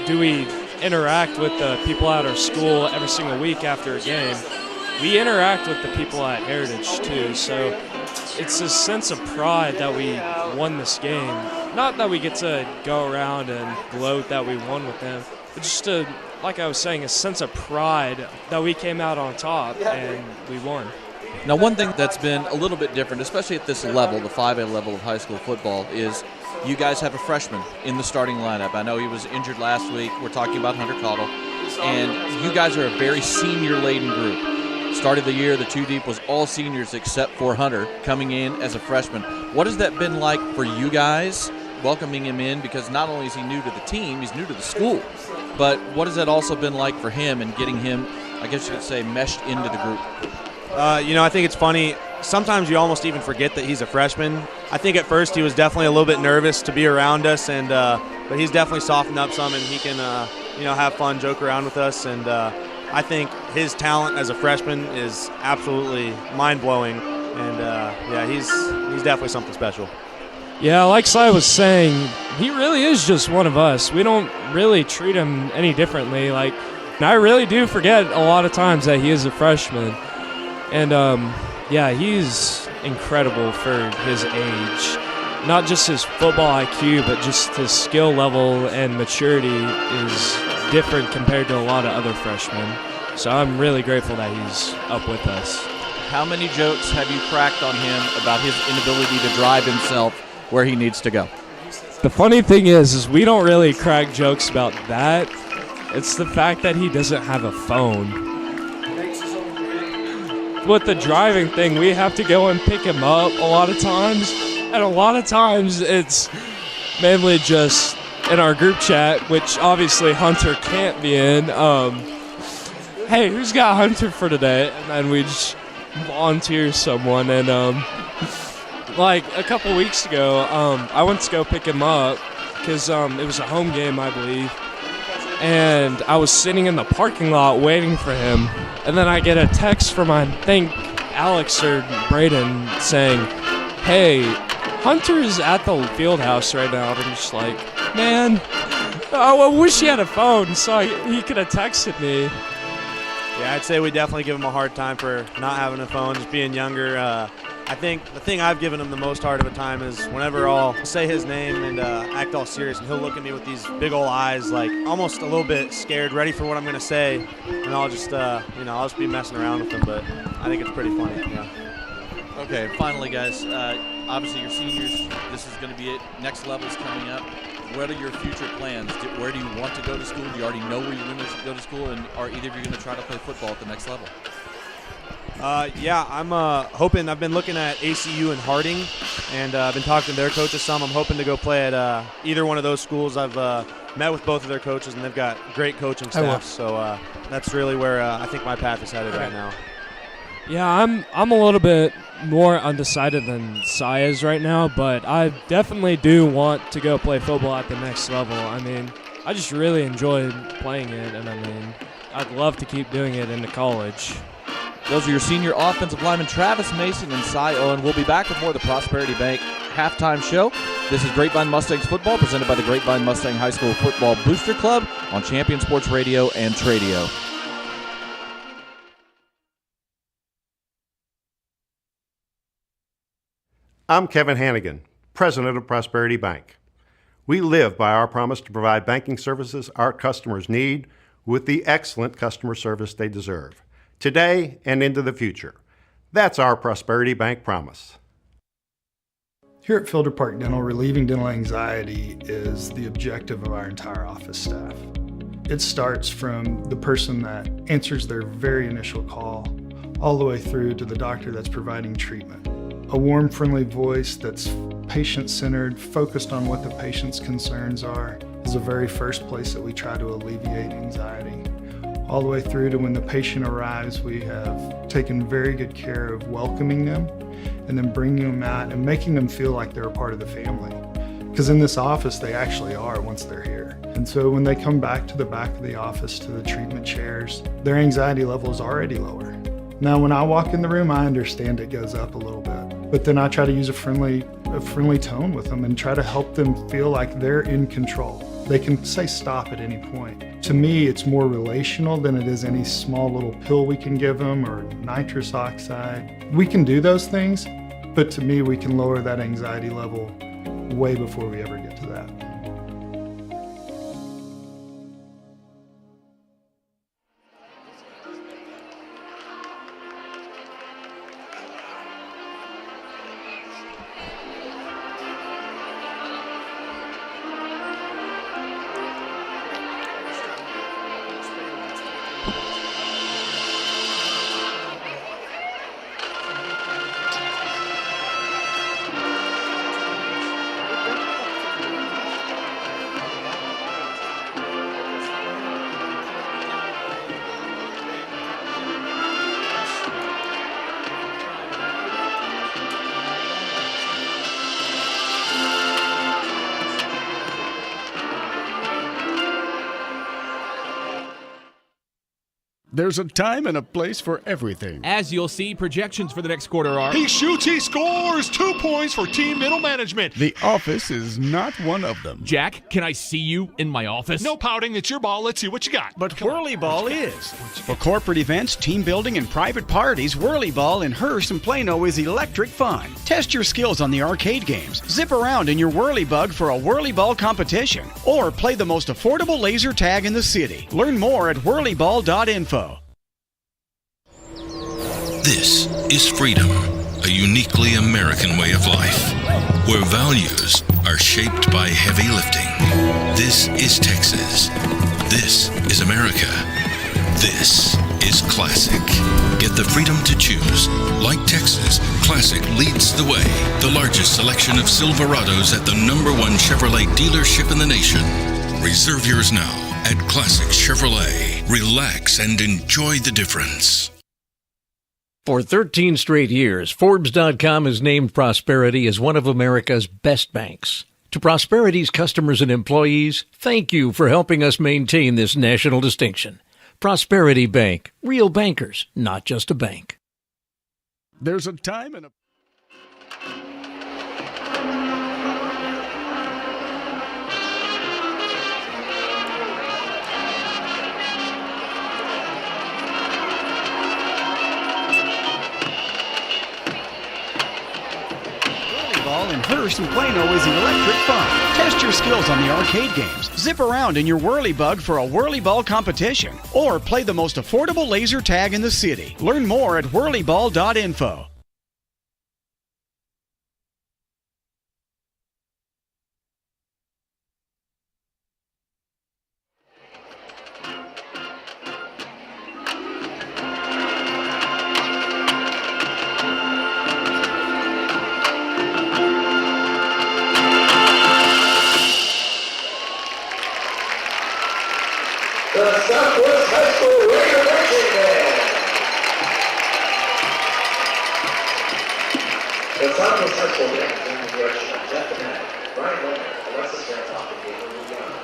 do we interact with the people at our school every single week after a game, we interact with the people at Heritage too. So it's a sense of pride that we won this game. Not that we get to go around and gloat that we won with them, but just like I was saying, a sense of pride that we came out on top and we won. Now, one thing that's been a little bit different, especially at this level, the 5A level of high school football, is you guys have a freshman in the starting lineup. I know he was injured last week. We're talking about Hunter Caudill. And you guys are a very senior-laden group. Start of the year, the two deep was all seniors except for Hunter coming in as a freshman. What has that been like for you guys, welcoming him in? Because not only is he new to the team, he's new to the school. But what has that also been like for him and getting him, I guess you could say, meshed into the group? You know, I think it's funny. Sometimes you almost even forget that he's a freshman. I think at first he was definitely a little bit nervous to be around us, but he's definitely softened up some, and he can, have fun, joke around with us. And I think his talent as a freshman is absolutely mind-blowing. And he's definitely something special. Yeah, like Cy was saying, he really is just one of us. We don't really treat him any differently. And I really do forget a lot of times that he is a freshman. And he's incredible for his age. Not just his football IQ, but just his skill level and maturity is different compared to a lot of other freshmen. So I'm really grateful that he's up with us. How many jokes have you cracked on him about his inability to drive himself where he needs to go? The funny thing is we don't really crack jokes about that. It's the fact that he doesn't have a phone. with the driving thing, we have to go and pick him up a lot of times. And a lot of times it's mainly just in our group chat, which obviously Hunter can't be in. Hey, who's got Hunter for today? And then we just volunteer someone. And like a couple weeks ago, I went to go pick him up because it was a home game, I believe. And I was sitting in the parking lot waiting for him. And then I get a text from, I think, Alex or Braden saying, hey, Hunter's at the field house right now. And I'm just like, man, I wish he had a phone so he could have texted me. Yeah, I'd say we definitely give him a hard time for not having a phone, just being younger. I think the thing I've given him the most hard of a time is whenever I'll say his name and act all serious, and he'll look at me with these big old eyes, like almost a little bit scared, ready for what I'm going to say, and I'll just, I'll just be messing around with him, but I think it's pretty funny, yeah. Okay, finally, guys, obviously you're seniors. This is going to be it. Next level's coming up. What are your future plans? Where do you want to go to school? Do you already know where you're going to go to school, and are either of you going to try to play football at the next level? Yeah, I'm hoping. I've been looking at ACU and Harding, and I've been talking to their coaches some. I'm hoping to go play at either one of those schools. I've met with both of their coaches, and they've got great coaching staff. So that's really where I think my path is headed right now. Yeah, I'm a little bit more undecided than Cy is right now, but I definitely do want to go play football at the next level. I mean, I just really enjoyed playing it, and I mean, I'd love to keep doing it into college. Those are your senior offensive linemen, Travis Mason and Cy Owen. We'll be back with more of the Prosperity Bank halftime show. This is Grapevine Mustangs football presented by the Grapevine Mustang High School Football Booster Club on Champion Sports Radio and Tradio. I'm Kevin Hannigan, president of Prosperity Bank. We live by our promise to provide banking services our customers need with the excellent customer service they deserve, today and into the future. That's our Prosperity Bank promise. Here at Fielder Park Dental, relieving dental anxiety is the objective of our entire office staff. It starts from the person that answers their very initial call, all the way through to the doctor that's providing treatment. A warm, friendly voice that's patient-centered, focused on what the patient's concerns are, is the very first place that we try to alleviate anxiety. All the way through to when the patient arrives, we have taken very good care of welcoming them and then bringing them out and making them feel like they're a part of the family. Because in this office, they actually are once they're here. And so when they come back to the back of the office to the treatment chairs, their anxiety level is already lower. Now, when I walk in the room, I understand it goes up a little bit, but then I try to use a friendly tone with them and try to help them feel like they're in control. They can say stop at any point. To me, it's more relational than it is any small little pill we can give them or nitrous oxide. We can do those things, but to me, we can lower that anxiety level way before we ever get to that. There's a time and a place for everything. As you'll see, projections for the next quarter are... He shoots, he scores! 2 points for team middle management. The office is not one of them. Jack, can I see you in my office? No pouting, it's your ball. Let's see what you got. But Whirly Ball is. For corporate events, team building, and private parties, Whirly Ball in Hearst and Plano is electric fun. Test your skills on the arcade games. Zip around in your Whirly Bug for a Whirly Ball competition. Or play the most affordable laser tag in the city. Learn more at whirlyball.info. This is freedom, a uniquely American way of life, where values are shaped by heavy lifting. This is Texas. This is America. This is Classic. Get the freedom to choose. Like Texas, Classic leads the way. The largest selection of Silverados at the #1 Chevrolet dealership in the nation. Reserve yours now at Classic Chevrolet. Relax and enjoy the difference. For 13 straight years, Forbes.com has named Prosperity as one of America's best banks. To Prosperity's customers and employees, thank you for helping us maintain this national distinction. Prosperity Bank. Real bankers, not just a bank. There's a time and a... In Hearst and Plano is electric fun. Test your skills on the arcade games. Zip around in your whirly bug for a whirly ball competition. Or play the most affordable laser tag in the city. Learn more at whirlyball.info. The Southwest High School Raider Marching Band. The Southwest High School Band is in the direction of Jeff Bennett, Brian Lemon, Alexis Randolph, and Gabriel Young.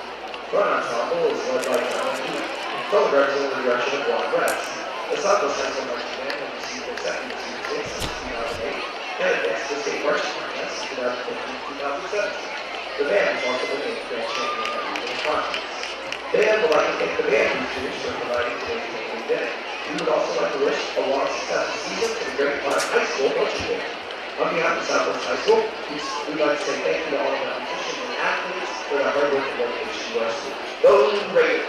Front ensemble is led by John Heath. Photographs in the direction of Ron West. The Southwest High School Marching Band will receive their second Senior State since 2008 and advanced to the state marching contest 2015-2017. The band is also the named grand champion of the regional conference. Band would like to thank the band boosters for providing today's game event. We would also like to wish a long successful season to the Grapevine High School marching band. On behalf of Southwest High School, we'd like to say thank you to all of the musicians and athletes for their hard work and dedication to our school. Go Raiders!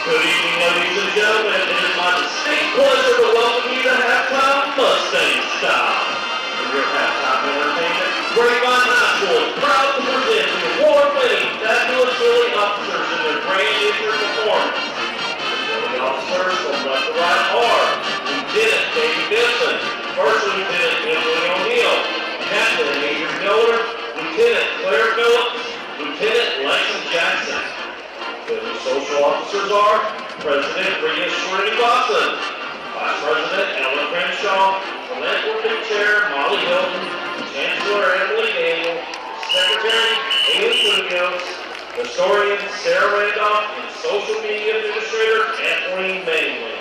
Good evening, ladies and gentlemen. It is my distinct pleasure to welcome you to halftime Mustang style. For your halftime entertainment, Grapevine High School is proud to present the award-winning Fabulous Philly officers in their grand entrance performance. The Philly officers from left to right are Lieutenant Davey Benson, First Lieutenant Emily O'Neill, Captain Adrian Miller, Lieutenant Claire Phillips, Lieutenant Lexington Jackson. Philly social officers are President Rhea Srinivasana, Vice President Ellen Crenshaw, Philanthropy Chair Molly Hilton, Chancellor Emily Daniel, Secretary Haley Munoz, Historian Sarah Randolph, and Social Media Administrator Kathleen Manning.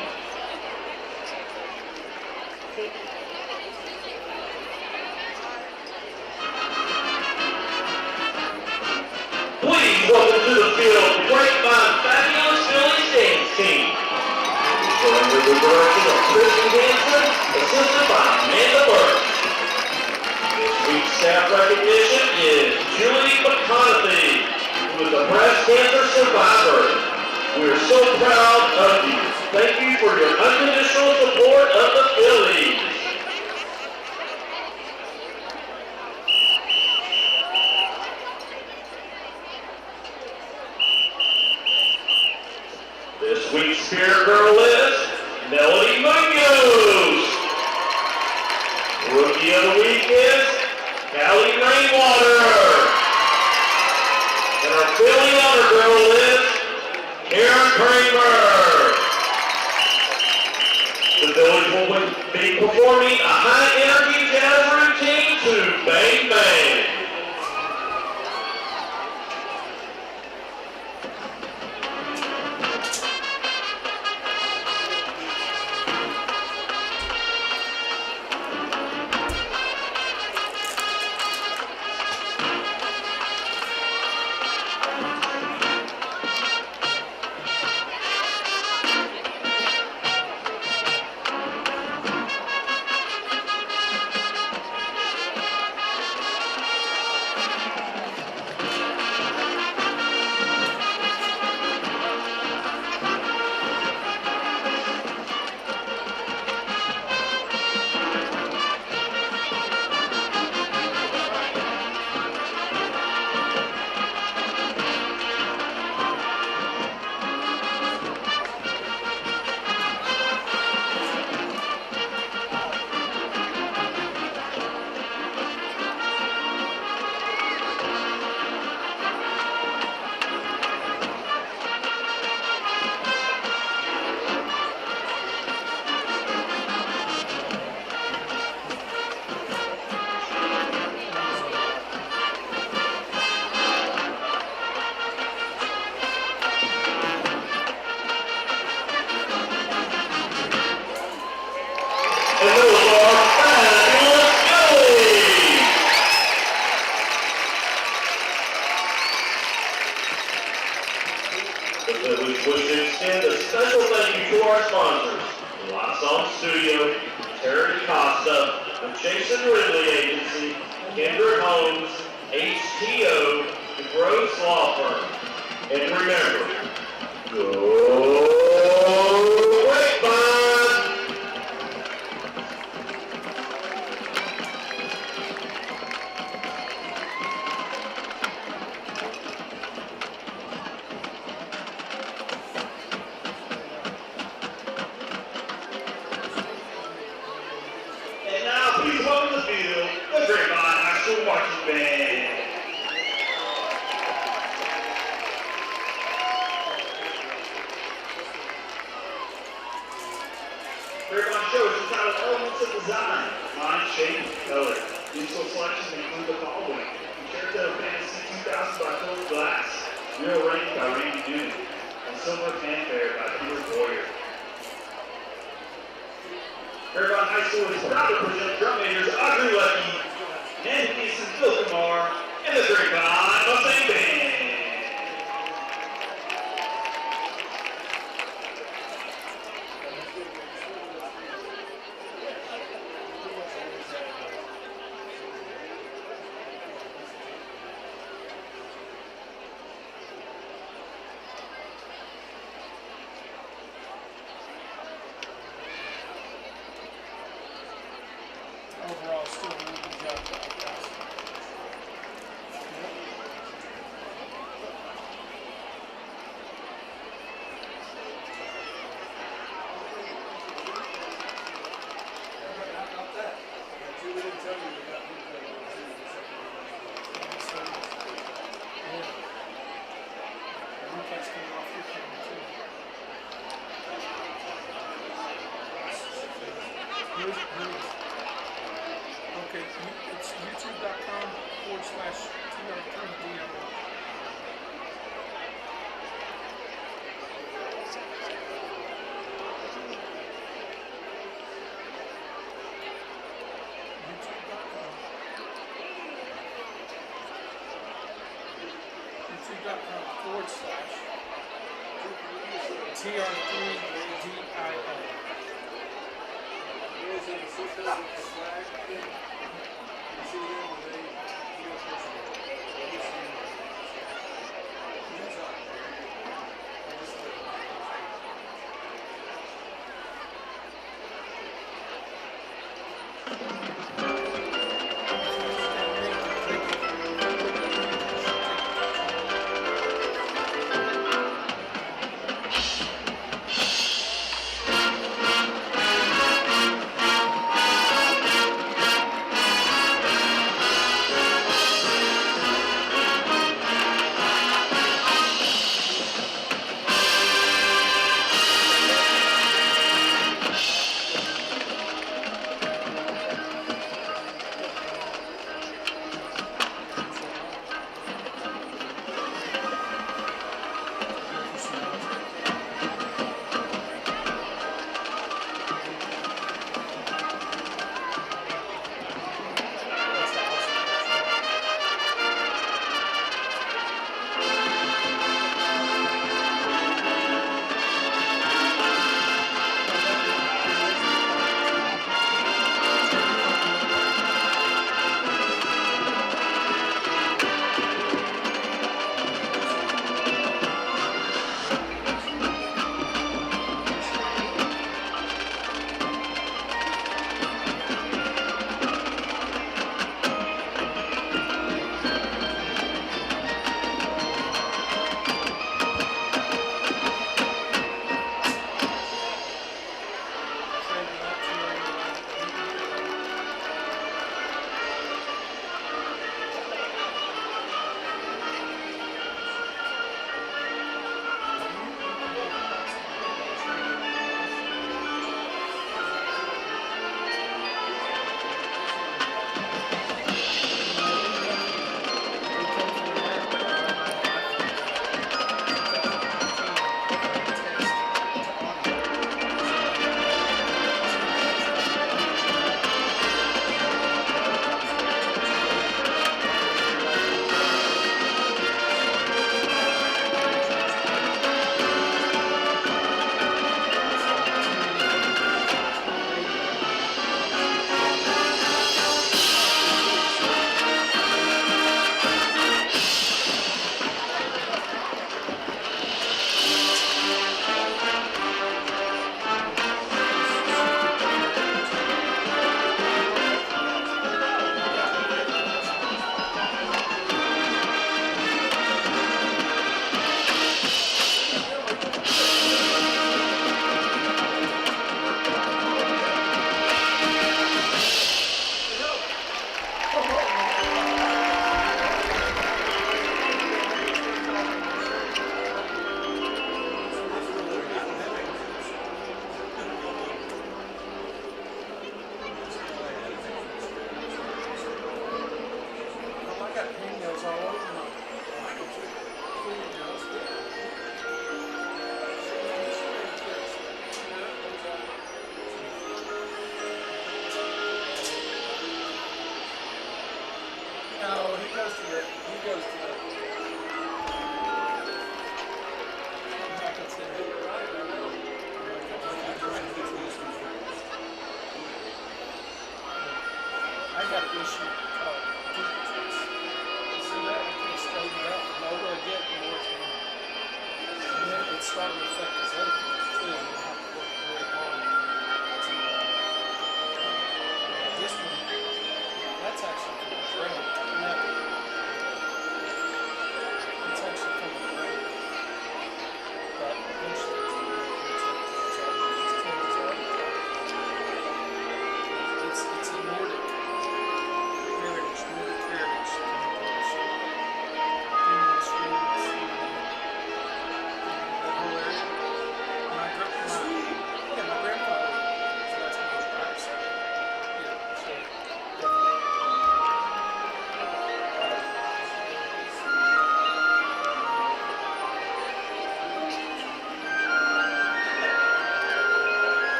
Please welcome to the field the Grapevine Fabulous Phillies dance team. Under the direction of Kristen Hansen, assisted by Amanda Burke. This week's staff recognition is Julie McConaughey, who is a breast cancer survivor. We are so proud of you. Thank you for your unconditional support of the Phillies. This week's Spirit Girl is Melody Munoz. Rookie of the Week is Callie Rainwater. And our Philly Honor Girl is Karen Kramer. The Phillies will be performing a high-energy jazz routine to Bang Bang. Jason Ridley Agency, Kendrick Holmes, HTO, the Gross Law Firm. And remember, go Grapevine! And now please welcome to the field, the Grapevine High School Marching Band. Grapevine show is entitled Elements of Design, Line, Shape, and Color. Musical selections include the following: Concerto Fantasy 2000 by Philip Glass, Real Rain by Randy Newman, and Silver Fanfare by Peter Boyer. Grapevine High School is proud to present drum majors Audrey Lucky, Nancy Neeson, Phil Kamar, and the Grapevine Mustang Band. Overall, still a really good job. Okay, it's youtube.com/TR3DL.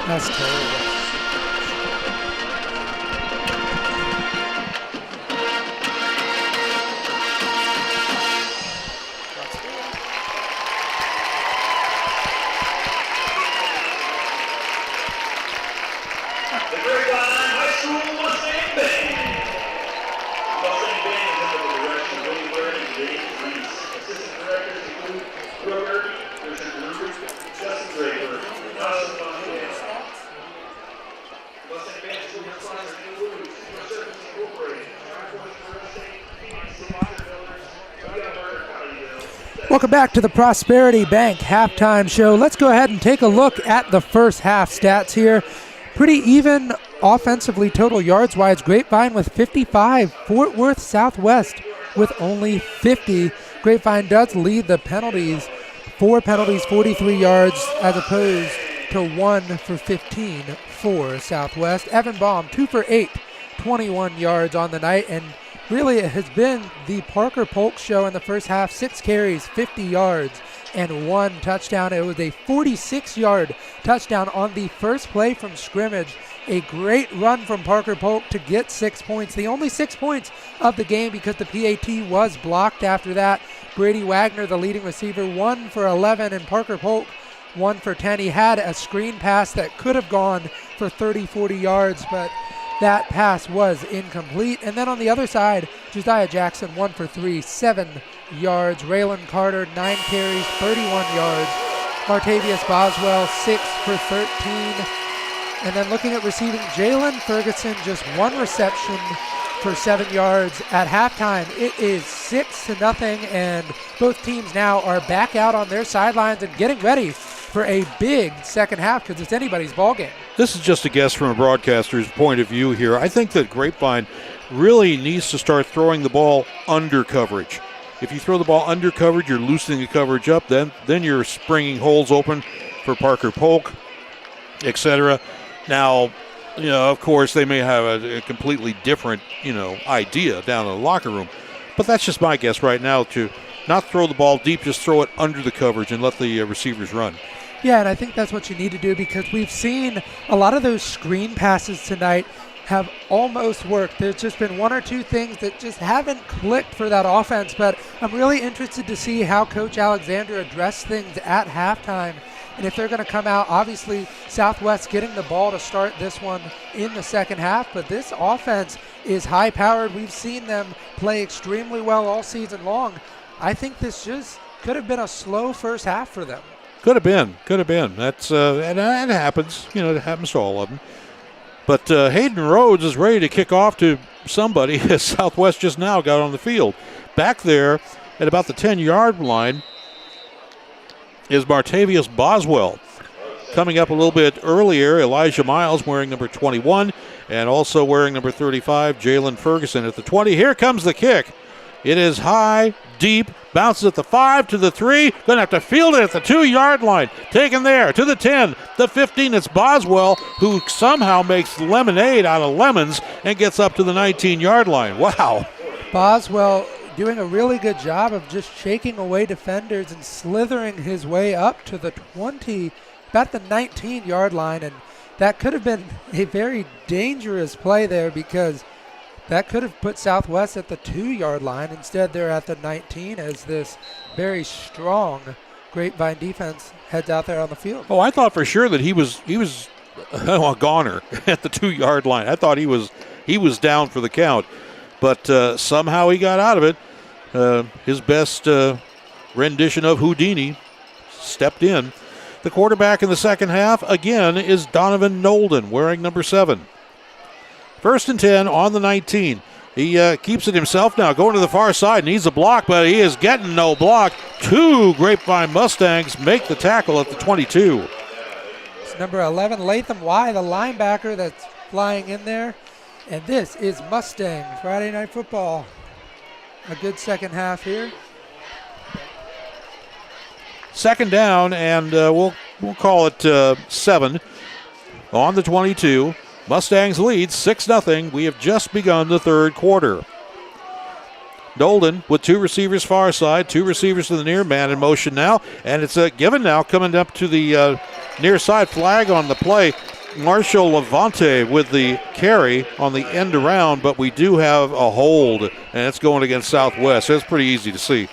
That's terrible. The Grapevine High School Mustang Band. Mustang Band is under the direction of Willie Bird and Dave Reese. Assistant directors include Brooke Irby, Richard Luger, Justin Draper, and Austin Montana. Mustang Band is still sponsors include Super Service Incorporated, Tri-Points Real Estate, Phoenix Builders, Welcome back to the Prosperity Bank halftime show. Let's go ahead and take a look at the first half stats here. Pretty even offensively, total yards wise. Grapevine with 55. Fort Worth Southwest with only 50. Grapevine does lead the penalties 4 penalties, 43 yards, as opposed to 1 for 15 for Southwest. Evan Baum, 2 for 8, 21 yards on the night, and really it has been the Parker Polk show in the first half. 6 carries, 50 yards, and 1 touchdown. It was a 46-yard touchdown on the first play from scrimmage. A great run from Parker Polk to get 6 points. The only 6 points of the game because the PAT was blocked after that. Brady Wagner, the leading receiver, 1 for 11, and Parker Polk 1 for 10. He had a screen pass that could have gone for 30, 40 yards, but that pass was incomplete. And then on the other side, Josiah Jackson, 1 for 3, 7 yards. Raylan Carter, 9 carries, 31 yards. Martavius Boswell, 6 for 13. And then looking at receiving, Jalen Ferguson, just 1 reception for 7 yards. At halftime, it is 6-0, and both teams now are back out on their sidelines and getting ready for a big second half because it's anybody's ball game. This is just a guess from a broadcaster's point of view here. I think that Grapevine really needs to start throwing the ball under coverage. If you throw the ball under coverage, you're loosening the coverage up. Then you're springing holes open for Parker Polk, etc. Now, of course, they may have a completely different, idea down in the locker room. But that's just my guess right now, to not throw the ball deep, just throw it under the coverage and let the receivers run. Yeah, and I think that's what you need to do because we've seen a lot of those screen passes tonight have almost worked. There's just been 1 or 2 things that just haven't clicked for that offense, but I'm really interested to see how Coach Alexander addressed things at halftime. And if they're going to come out, obviously Southwest getting the ball to start this one in the second half, but this offense is high-powered. We've seen them play extremely well all season long. I think this just could have been a slow first half for them. Could have been. That's and it happens. It happens to all of them. But Hayden Rhodes is ready to kick off to somebody as Southwest just now got on the field. Back there at about the 10-yard line is Martavius Boswell. Coming up a little bit earlier, Elijah Miles wearing number 21 and also wearing number 35, Jalen Ferguson at the 20. Here comes the kick. It is high, deep, bounces at the 5 to the 3. Going to have to field it at the 2-yard line. Taken there to the 10, the 15. It's Boswell who somehow makes lemonade out of lemons and gets up to the 19-yard line. Wow. Boswell doing a really good job of just shaking away defenders and slithering his way up to the 20, about the 19-yard line. And that could have been a very dangerous play there because that could have put Southwest at the 2-yard line. Instead, they're at the 19 as this very strong Grapevine defense heads out there on the field. Oh, I thought for sure that he was a goner at the 2-yard line. I thought he was down for the count. But somehow he got out of it. His best rendition of Houdini stepped in. The quarterback in the second half, again, is Donovan Nolden, wearing number 7. 1st and 10 on the 19. He keeps it himself now, going to the far side. Needs a block, but he is getting no block. 2 Grapevine Mustangs make the tackle at the 22. It's number 11, Latham Y, the linebacker that's flying in there. And this is Mustang Friday Night Football. A good second half here. Second down, and we'll call it 7 on the 22. Mustangs lead 6-0. We have just begun the third quarter. Nolden with 2 receivers far side, 2 receivers to the near, man in motion now, and it's a given now coming up to the near side. Flag on the play. Marshall Levante with the carry on the end around, but we do have a hold, and it's going against Southwest. That's pretty easy to see.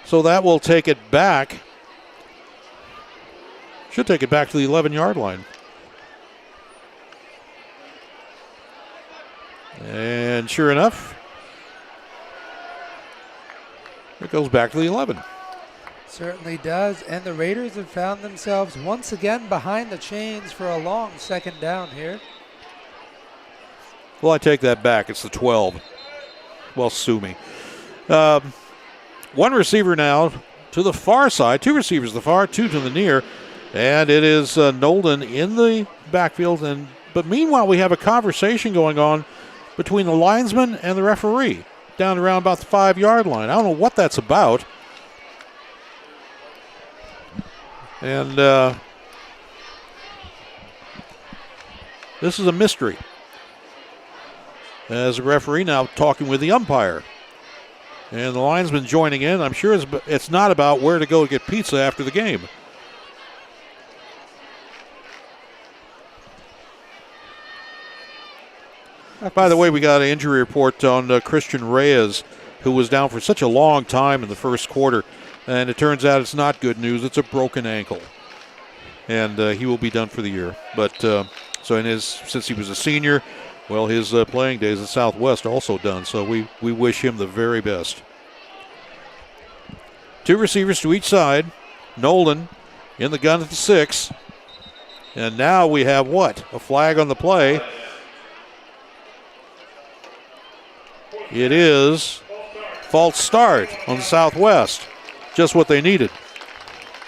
So that will take it back. Should take it back to the 11-yard line. And sure enough, it goes back to the 11. Certainly does, and the Raiders have found themselves once again behind the chains for a long second down here. Well, I take that back. It's the 12. Well, sue me. 1 receiver now to the far side. 2 receivers to the far, 2 to the near. And it is Nolden in the backfield. But meanwhile, we have a conversation going on between the linesman and the referee. down around about the 5-yard line. I don't know what that's about. And this is a mystery. As a referee now talking with the umpire. And the linesman joining in. I'm sure it's not about where to go get pizza after the game. By the way, we got an injury report on Christian Reyes, who was down for such a long time in the first quarter. And it turns out it's not good news. It's a broken ankle. And he will be done for the year. But since he was a senior, well, his playing days at Southwest are also done. So we wish him the very best. 2 receivers to each side. Nolan in the gun at the 6. And now we have what? A flag on the play. It is false start on Southwest. Just what they needed.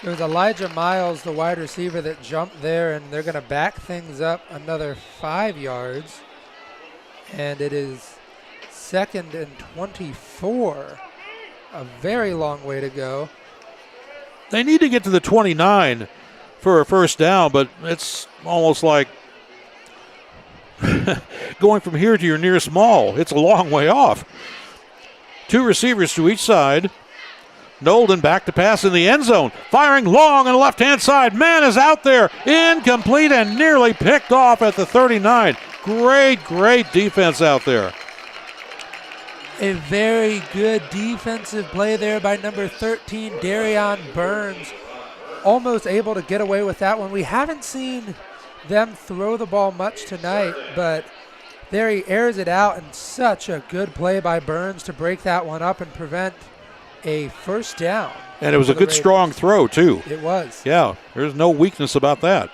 It was Elijah Miles, the wide receiver, that jumped there, and they're going to back things up another 5 yards. And it is 2nd and 24. A very long way to go. They need to get to the 29 for a first down, but it's almost like going from here to your nearest mall. It's a long way off. 2 receivers to each side. Nolden back to pass in the end zone. Firing long on the left-hand side. Man is out there. Incomplete and nearly picked off at the 39. Great defense out there. A very good defensive play there by number 13, Darion Burns. Almost able to get away with that one. We haven't seen them throw the ball much tonight, but there he airs it out, and such a good play by Burns to break that one up and prevent a first down. And it was a good, strong throw, too. It was. Yeah, there's no weakness about that.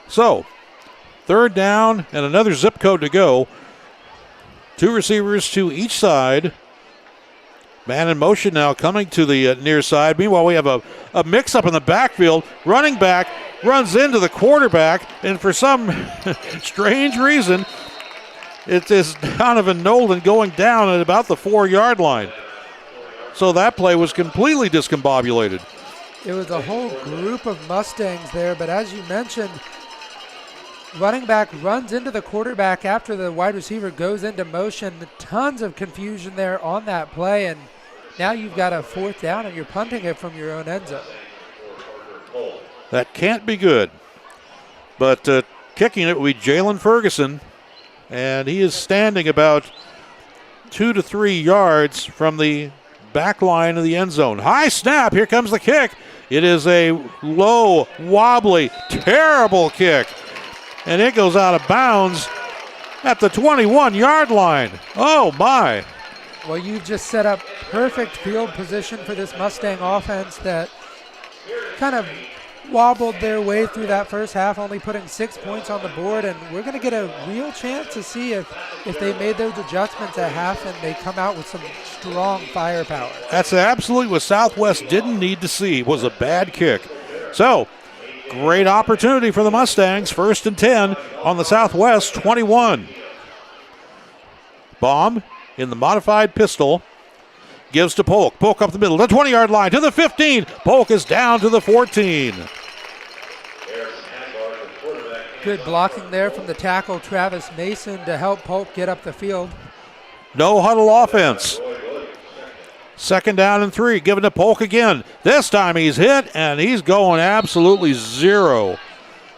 So, 3rd down and another zip code to go. 2 receivers to each side. Man in motion now coming to the near side. Meanwhile, we have a mix-up in the backfield. Running back runs into the quarterback, and for some strange reason, it is Donovan Nolan going down at about the 4-yard line. So that play was completely discombobulated. It was a whole group of Mustangs there, but as you mentioned, running back runs into the quarterback after the wide receiver goes into motion. Tons of confusion there on that play, and now you've got a 4th down and you're punting it from your own end zone. That can't be good. But kicking it will be Jalen Ferguson, and he is standing about 2 to 3 yards from the back line of the end zone. High snap, here comes the kick. It is a low, wobbly, terrible kick. And it goes out of bounds at the 21-yard line. Oh, my. Well, you've just set up perfect field position for this Mustang offense that kind of wobbled their way through that first half, only putting 6 points on the board, and we're going to get a real chance to see if they made those adjustments at half and they come out with some strong firepower. That's absolutely what Southwest didn't need to see, was a bad kick. So, great opportunity for the Mustangs. 1st and 10 on the Southwest 21. Baum in the modified pistol gives to Polk. Polk up the middle, the 20-yard line to the 15. Polk is down to the 14. Good blocking there from the tackle, Travis Mason, to help Polk get up the field. No huddle offense. 2nd down and 3, given to Polk again. This time he's hit, and he's going absolutely 0.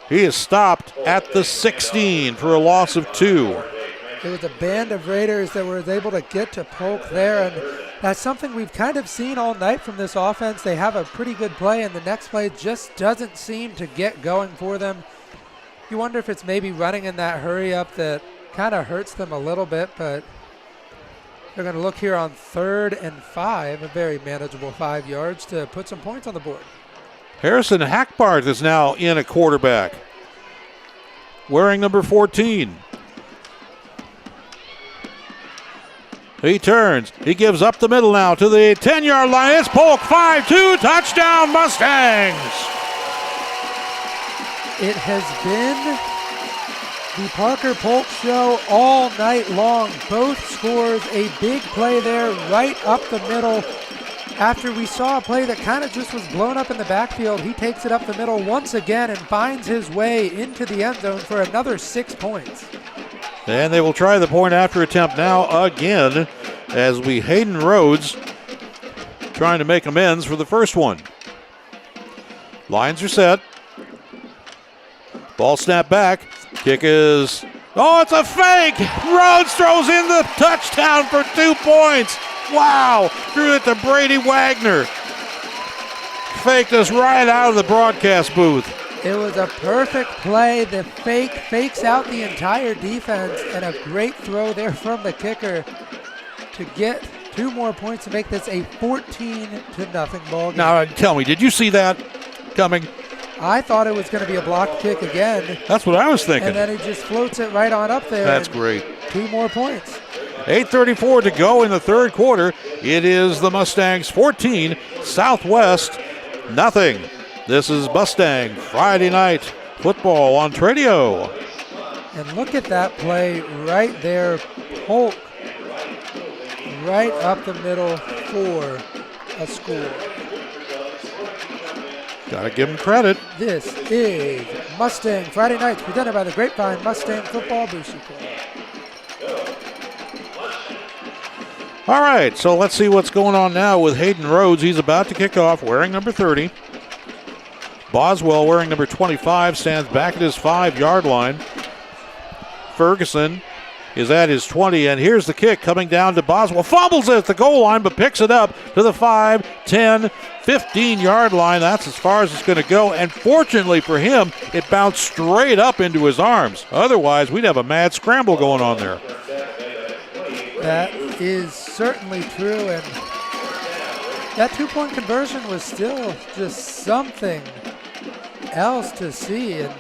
He is stopped at the 16 for a loss of 2. It was a band of Raiders that was able to get to Polk there, and that's something we've kind of seen all night from this offense. They have a pretty good play, and the next play just doesn't seem to get going for them. You wonder if it's maybe running in that hurry up that kind of hurts them a little bit, but they're going to look here on 3rd and 5, a very manageable 5 yards to put some points on the board. Harrison Hackbarth is now in a quarterback, wearing number 14. He turns. He gives up the middle now to the 10-yard line. It's Polk, 5-2, touchdown Mustangs. It has been The Parker Polk show all night long. Both scores a big play there right up the middle. After we saw a play that kind of just was blown up in the backfield, he takes it up the middle once again and finds his way into the end zone for another 6 points. And they will try the point after attempt now again as Hayden Rhodes trying to make amends for the first one. Lines are set. Ball snapped back. Kick is, it's a fake! Rhodes throws in the touchdown for 2 points. Wow! Threw it to Brady Wagner. Faked us right out of the broadcast booth. It was a perfect play. The fakes out the entire defense, and a great throw there from the kicker to get 2 more points to make this a 14-0 ball game. Now, tell me, did you see that coming? I thought it was going to be a blocked kick again. That's what I was thinking. And then he just floats it right on up there. That's great. 2 more points. 8:34 to go in the third quarter. It is the Mustangs 14, Southwest nothing. This is Mustang Friday Night Football on Tradio. And look at that play right there. Polk right up the middle for a score. Got to give him credit. This is Mustang Friday Nights, presented by the Grapevine Mustang Football Booster Club. All right, so let's see what's going on now with Hayden Rhodes. He's about to kick off wearing number 30. Boswell wearing number 25 stands back at his 5-yard line. Ferguson is at his 20, and here's the kick coming down to Boswell. Fumbles it at the goal line, but picks it up to the 5, 10, 15-yard line. That's as far as it's going to go, and fortunately for him, it bounced straight up into his arms. Otherwise, we'd have a mad scramble going on there. That is certainly true, and that 2-point conversion was still just something else to see. And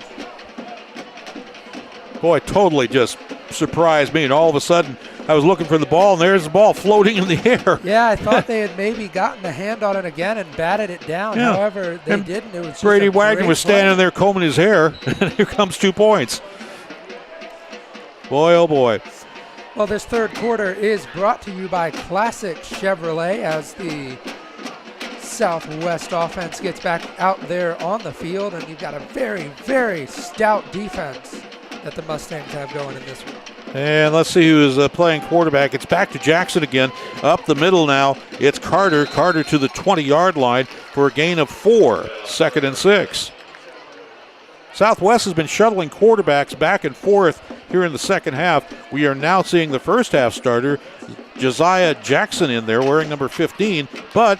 boy, totally just surprised me, and all of a sudden I was looking for the ball, and there's the ball floating in the air. Yeah, I thought they had maybe gotten a hand on it again and batted it down. Yeah. However, they didn't. It was just Brady a Wagner great was standing there combing his hair, and here comes 2 points. Boy, oh boy. Well, this third quarter is brought to you by Classic Chevrolet as the Southwest offense gets back out there on the field, and you've got a very, very stout defense that the Mustangs have going in this one. And let's see who is playing quarterback. It's back to Jackson again. Up the middle now. It's Carter. Carter to the 20-yard line for a gain of 4. 2nd and 6. Southwest has been shuttling quarterbacks back and forth here in the second half. We are now seeing the first half starter, Josiah Jackson, in there wearing number 15, but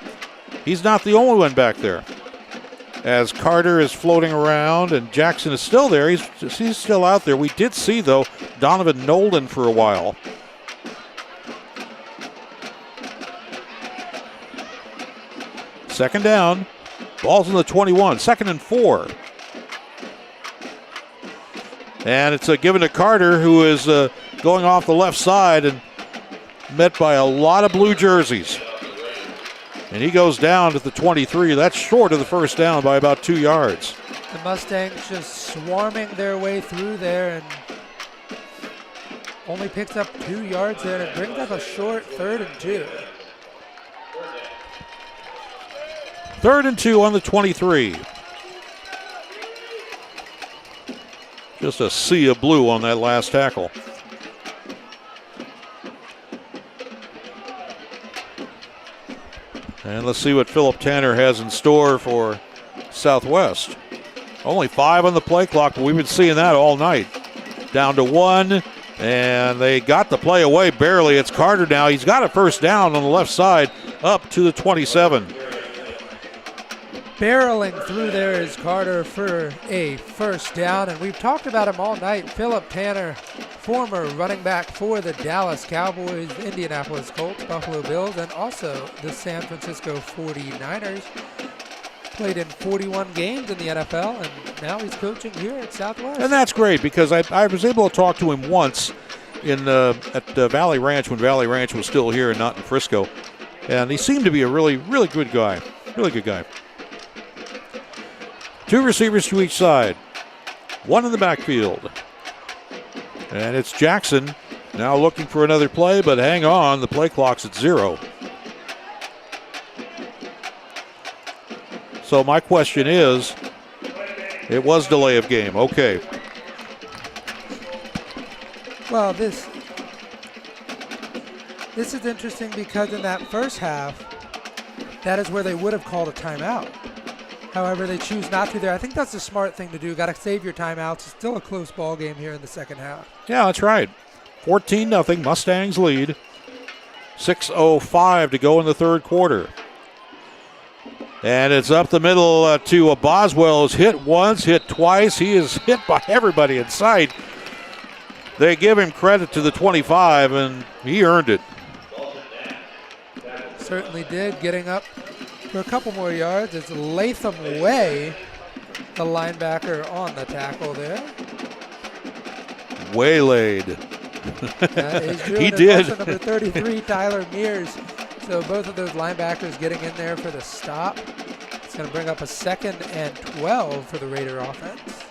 he's not the only one back there. As Carter is floating around and Jackson is still there, he's still out there. We did see, though, Donovan Nolan for a while. Second down, ball's in the 21, 2nd and 4. And it's given to Carter, who is going off the left side and met by a lot of blue jerseys. And he goes down to the 23. That's short of the first down by about 2 yards. The Mustangs just swarming their way through there and only picks up 2 yards there, and it brings up a short 3rd and 2. 3rd and 2 on the 23. Just a sea of blue on that last tackle. And let's see what Philip Tanner has in store for Southwest. Only 5 on the play clock, but we've been seeing that all night. Down to 1, and they got the play away barely. It's Carter now. He's got a first down on the left side up to the 27. Barreling through there is Carter for a first down, and we've talked about him all night. Philip Tanner, former running back for the Dallas Cowboys, Indianapolis Colts, Buffalo Bills, and also the San Francisco 49ers. Played in 41 games in the NFL, and now he's coaching here at Southwest. And that's great because I was able to talk to him once at Valley Ranch when Valley Ranch was still here and not in Frisco. And he seemed to be a really, really good guy. Really good guy. 2 receivers to each side. 1 in the backfield. And it's Jackson now looking for another play, but hang on, the play clock's at 0. So my question is, it was delay of game. Okay. Well, this is interesting because in that first half, that is where they would have called a timeout. However, they choose not to there. I think that's the smart thing to do. Got to save your timeouts. It's still a close ball game here in the second half. Yeah, that's right. 14-0, Mustangs lead. 6:05 to go in the third quarter. And it's up the middle to Boswell. Is hit once, hit twice. He is hit by everybody in sight. They give him credit to the 25, and he earned it. Certainly did, getting up for a couple more yards. It's Latham Way, the linebacker on the tackle there. Waylaid. He did. Number 33, Tyler Mears. So both of those linebackers getting in there for the stop. It's going to bring up a 2nd and 12 for the Raider offense.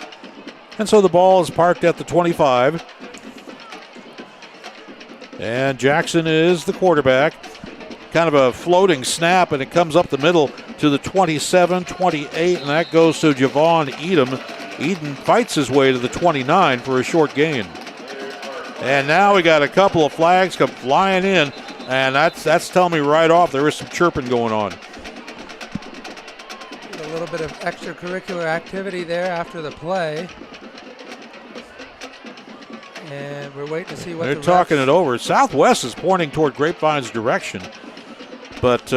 And so the ball is parked at the 25. And Jackson is the quarterback. Kind of a floating snap, and it comes up the middle to the 27, 28, and that goes to Javon Edom. Eden fights his way to the 29 for a short gain. And now we got a couple of flags come flying in, and that's telling me right off there is some chirping going on. A little bit of extracurricular activity there after the play. And we're waiting to see what they're talking it over. Southwest is pointing toward Grapevine's direction. But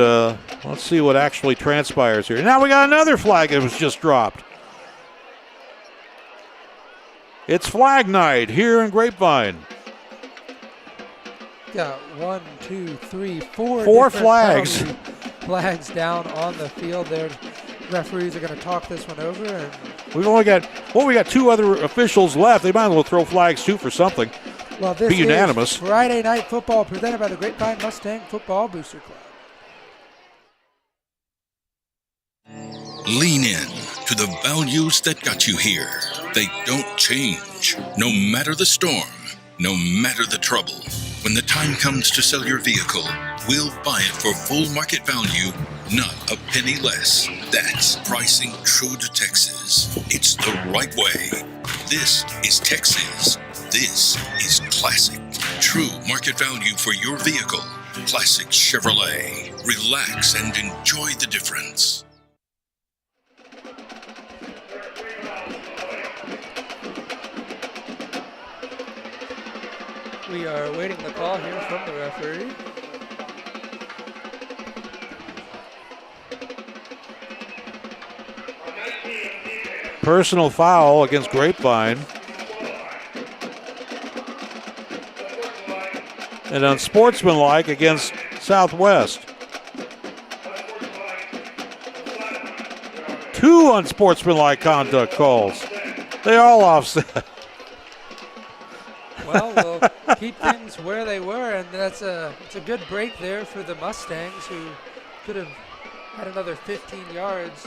let's see what actually transpires here. Now we got another flag that was just dropped. It's flag night here in Grapevine. Got 1, 2, 3, 4. Four flags. Flags down on the field there. Referees are going to talk this one over. And we've only got, we got 2 other officials left. They might as well throw flags too for something. Well, this be unanimous. Is Friday Night Football presented by the Grapevine Mustang Football Booster Club. Lean in to the values that got you here. They don't change, no matter the storm, no matter the trouble. When the time comes to sell your vehicle, we'll buy it for full market value, not a penny less. That's pricing true to Texas. It's the right way. This is Texas. This is classic. True market value for your vehicle. Classic Chevrolet. Relax and enjoy the difference. We are awaiting the call here from the referee. Personal foul against Grapevine. And unsportsmanlike against Southwest. 2 unsportsmanlike conduct calls. They all offset. Well, we'll keep things where they were, and it's a good break there for the Mustangs, who could have had another 15 yards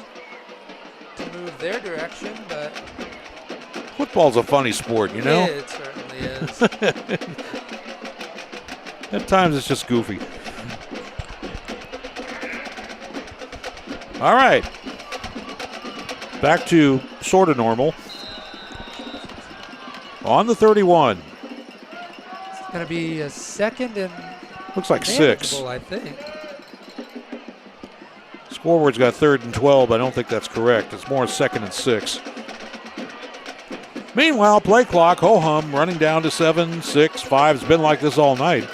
to move their direction, but football's a funny sport, you know? It certainly is. At times it's just goofy. All right. Back to sort of normal. On the 31. It's going to be a 2nd and looks like 6. I think. Scoreboard's got 3rd and 12. I don't think that's correct. It's more 2nd and 6. Meanwhile, play clock, ho-hum, running down to 7, 6, 5. It's been like this all night.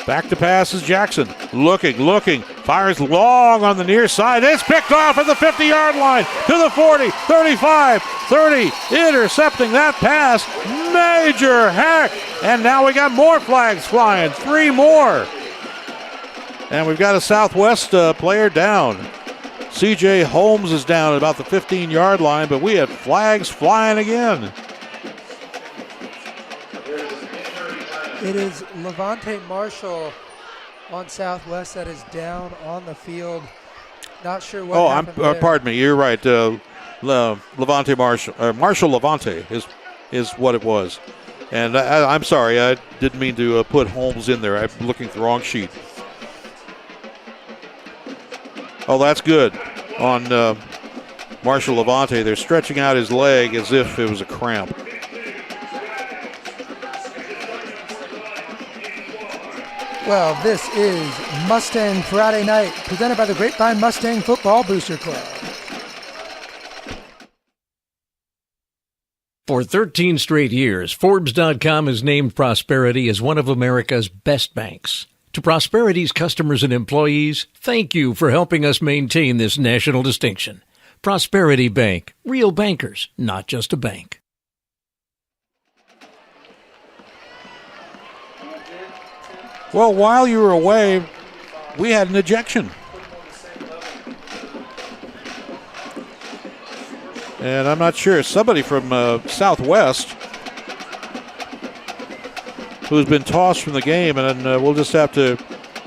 Back to pass is Jackson. Looking. Fires long on the near side. It's picked off at the 50-yard line to the 40, 35, 30. Intercepting that pass. Major hack. And now we got more flags flying. 3 more. And we've got a Southwest player down. C.J. Holmes is down at about the 15-yard line, but we have flags flying again. It is Levante Marshall on Southwest that is down on the field. Not sure what happened there. Pardon me. You're right. Marshall Levante is what it was. And I'm sorry, I didn't mean to put Holmes in there. I'm looking at the wrong sheet. Oh, that's good on Marshall Levante. They're stretching out his leg as if it was a cramp. Well, this is Mustang Friday Night, presented by the Grapevine Mustang Football Booster Club. For 13 straight years, Forbes.com has named Prosperity as one of America's best banks. To Prosperity's customers and employees, thank you for helping us maintain this national distinction. Prosperity Bank, real bankers, not just a bank. Well, while you were away, we had an ejection. And I'm not sure, somebody from Southwest who's been tossed from the game, and we'll just have to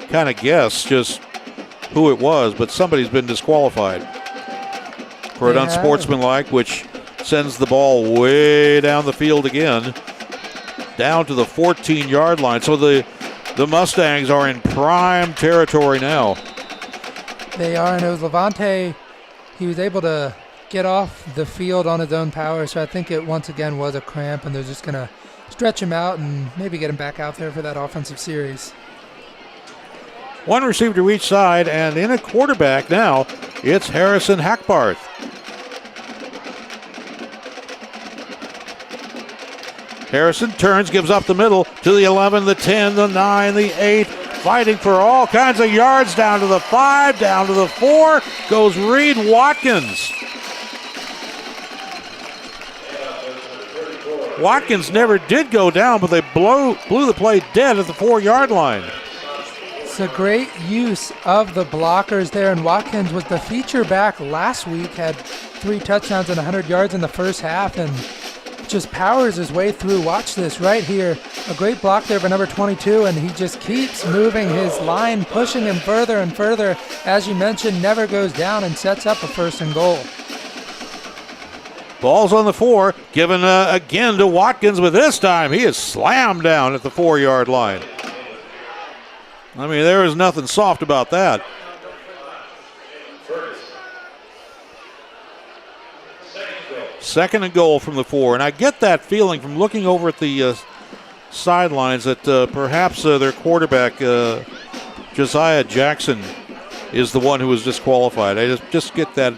kind of guess just who it was, but somebody's been disqualified for an unsportsmanlike, which sends the ball way down the field again, down to the 14-yard line. So the Mustangs are in prime territory now. They are, and it was Levante. He was able to get off the field on his own power, so I think it once again was a cramp, and they're just going to stretch him out and maybe get him back out there for that offensive series. One receiver to each side, and in a quarterback now, it's Harrison Hackbarth. Harrison turns, gives up the middle to the 11, the 10, the 9, the 8, fighting for all kinds of yards, down to the 5, down to the 4, goes Reed Watkins. Watkins never did go down, but they blew the play dead at the 4-yard line. It's a great use of the blockers there, and Watkins was the feature back last week, had 3 touchdowns and 100 yards in the first half, and just powers his way through. Watch this right here. A great block there by number 22, and he just keeps moving his line, pushing him further and further. As you mentioned, never goes down and sets up a 1st and goal. Ball's on the 4, given again to Watkins, but this time he is slammed down at the 4-yard line. I mean, there is nothing soft about that. Second and goal from the 4, and I get that feeling from looking over at the sidelines that perhaps their quarterback, Josiah Jackson, is the one who was disqualified. I just get that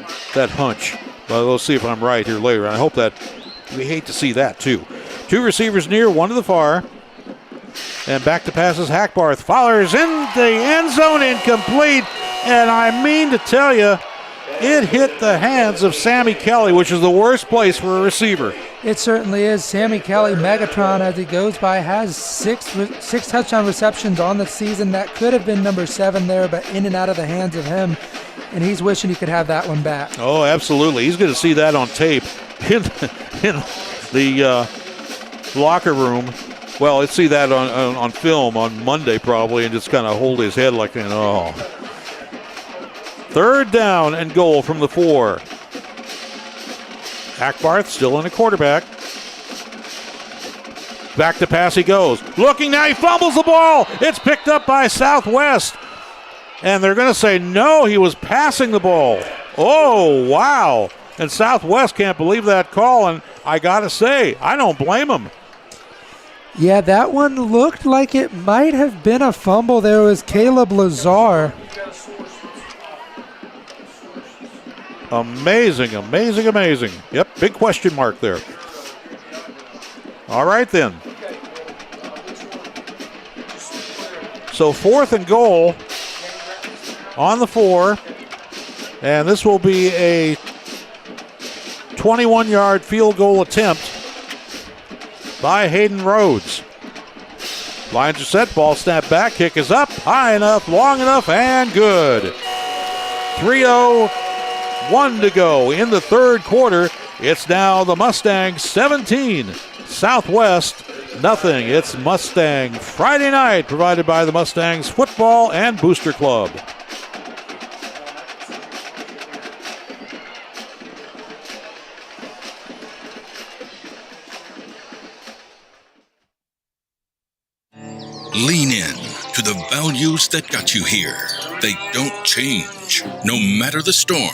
hunch. Well, we'll see if I'm right here later. I hope that we hate to see that too. 2 receivers near, 1 to the far. And back to passes Hackbarth. Fowler's in the end zone, incomplete. And I mean to tell you, it hit the hands of Sammy Kelly, which is the worst place for a receiver. It certainly is. Sammy Kelly, Megatron, as he goes by, has six touchdown receptions on the season. That could have been number 7 there, but in and out of the hands of him. And he's wishing he could have that one back. Oh, absolutely. He's going to see that on tape in the locker room. Well, let's see that on film on Monday probably, and just kind of hold his head like, oh. 3rd down and goal from the 4. Hackbarth still in a quarterback. Back to pass he goes. Looking now, he fumbles the ball. It's picked up by Southwest. And they're going to say, no, he was passing the ball. Oh, wow. And Southwest can't believe that call, and I got to say, I don't blame him. Yeah, that one looked like it might have been a fumble. There was Caleb Lazar. Amazing, amazing, amazing. Yep, big question mark there. All right, then. So 4th and goal on the 4. And this will be a 21-yard field goal attempt by Hayden Rhodes. Lines are set, ball snap back, kick is up, high enough, long enough, and good. 3:01 to go in the 3rd quarter. It's now the Mustangs 17, Southwest nothing. It's Mustang Friday Night, provided by the Mustangs Football and Booster Club. Lean in to the values that got you here. They don't change, no matter the storm,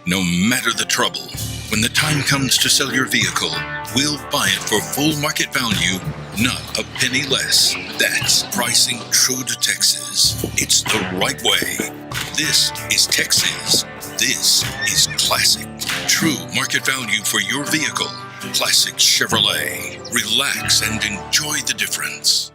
no matter the trouble. When the time comes to sell your vehicle, we'll buy it for full market value, not a penny less. That's pricing true to Texas. It's the right way. This is Texas. This is classic. True market value for your vehicle. Classic Chevrolet. Relax and enjoy the difference.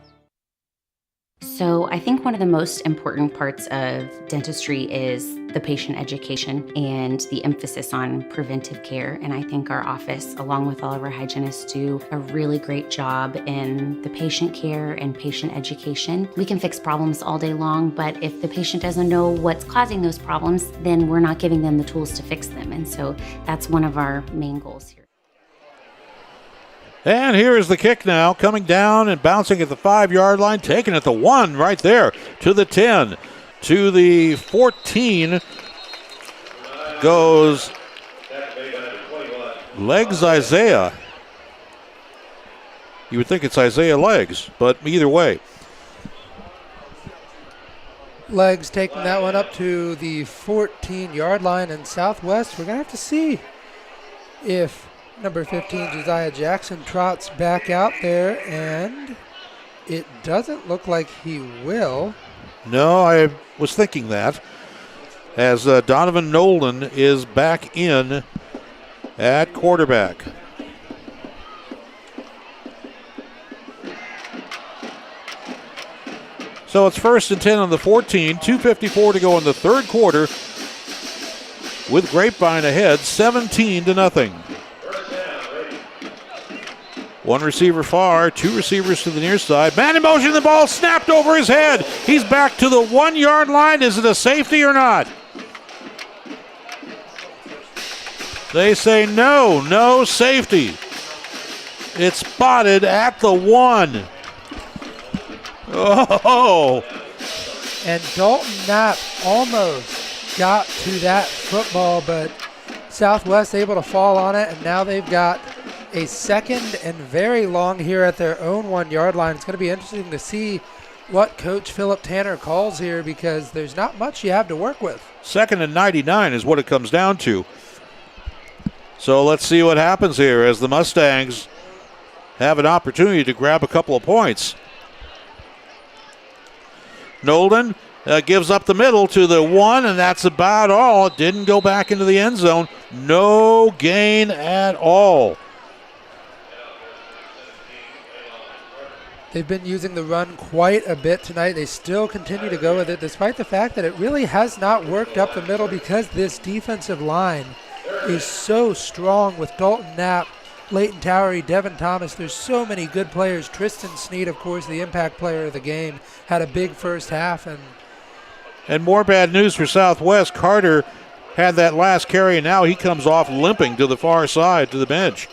So I think one of the most important parts of dentistry is the patient education and the emphasis on preventive care. And I think our office, along with all of our hygienists, do a really great job in the patient care and patient education. We can fix problems all day long, but if the patient doesn't know what's causing those problems, then we're not giving them the tools to fix them. And so that's one of our main goals here. And here is the kick now, coming down and bouncing at the 5-yard line, taking it to 1 right there, to the 10, to the 14, goes Legs Isaiah. You would think it's Isaiah Legs, but either way. Legs taking that one up to the 14-yard line in Southwest. We're going to have to see if number 15, Josiah Jackson, trots back out there, and it doesn't look like he will. No, I was thinking that, as Donovan Nolan is back in at quarterback. So it's 1st and 10 on the 14, 2:54 to go in the third quarter, with Grapevine ahead, 17-0. One receiver far, 2 receivers to the near side. Man in motion, the ball snapped over his head. He's back to the 1-yard line. Is it a safety or not? They say no safety. It's spotted at the 1. Oh! And Dalton Knapp almost got to that football, but Southwest able to fall on it, and now they've got a 2nd and very long here at their own 1-yard line. It's going to be interesting to see what Coach Philip Tanner calls here, because there's not much you have to work with. 2nd and 99 is what it comes down to. So let's see what happens here as the Mustangs have an opportunity to grab a couple of points. Nolan gives up the middle to the 1, and that's about all. It didn't go back into the end zone. No gain at all. They've been using the run quite a bit tonight. They still continue to go with it, despite the fact that it really has not worked up the middle, because this defensive line is so strong with Dalton Knapp, Leighton Towery, Devin Thomas. There's so many good players. Tristan Sneed, of course, the impact player of the game, had a big first half. And more bad news for Southwest. Carter had that last carry, and now he comes off limping to the far side to the bench.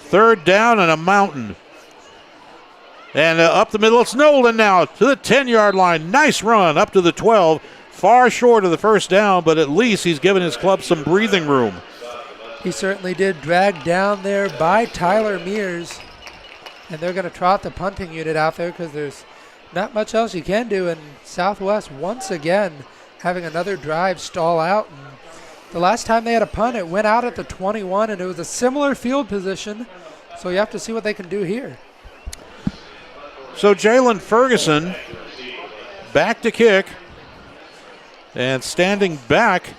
3rd down and a mountain. And up the middle, it's Nolan now to the 10-yard line. Nice run up to the 12. Far short of the first down, but at least he's given his club some breathing room. He certainly did, dragged down there by Tyler Mears. And they're going to trot the punting unit out there because there's not much else you can do. And Southwest once again having another drive stall out. And the last time they had a punt, it went out at the 21, and it was a similar field position. So you have to see what they can do here. So Jalen Ferguson back to kick, and standing back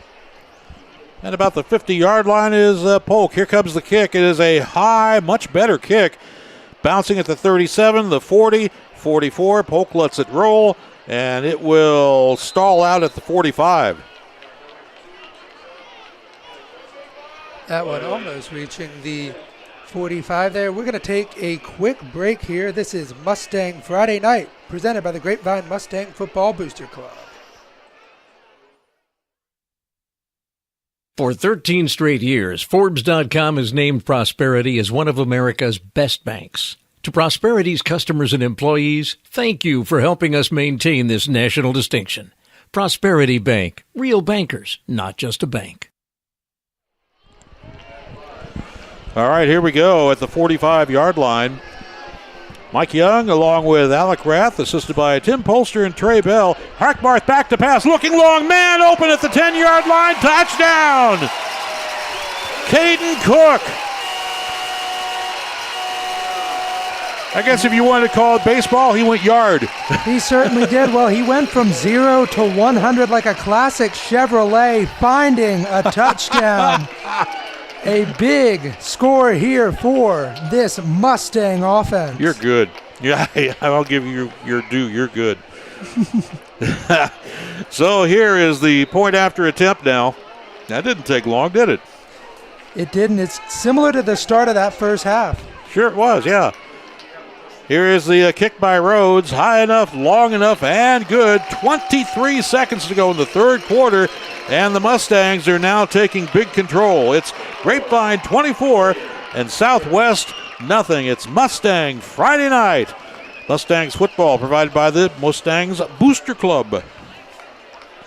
at about the 50-yard line is Polk. Here comes the kick. It is a high, much better kick, bouncing at the 37, the 40, 44. Polk lets it roll, and it will stall out at the 45. That one almost reaching the 45 there. We're going to take a quick break here. This is Mustang Friday Night, presented by the Grapevine Mustang Football Booster Club. For 13 straight years, Forbes.com has named Prosperity as one of America's best banks. To Prosperity's customers and employees, thank you for helping us maintain this national distinction. Prosperity Bank, real bankers, not just a bank. All right, here we go at the 45-yard line. Mike Young along with Alec Rath, assisted by Tim Polster and Trey Bell. Harkbarth back to pass, looking long, man open at the 10-yard line, touchdown! Caden Cook. I guess if you wanted to call it baseball, he went yard. He certainly did. Well, he went from 0 to 100 like a classic Chevrolet, finding a touchdown. A big score here for this Mustang offense. You're good. Yeah, I'll give you your due. You're good. So here is the point after attempt now. That didn't take long, did it? It didn't. It's similar to the start of that first half. Sure it was, yeah. Here is the kick by Rhodes. High enough, long enough, and good. 23 seconds to go in the third quarter, and the Mustangs are now taking big control. It's Grapevine 24 and Southwest nothing. It's Mustang Friday night. Mustangs football provided by the Mustangs Booster Club.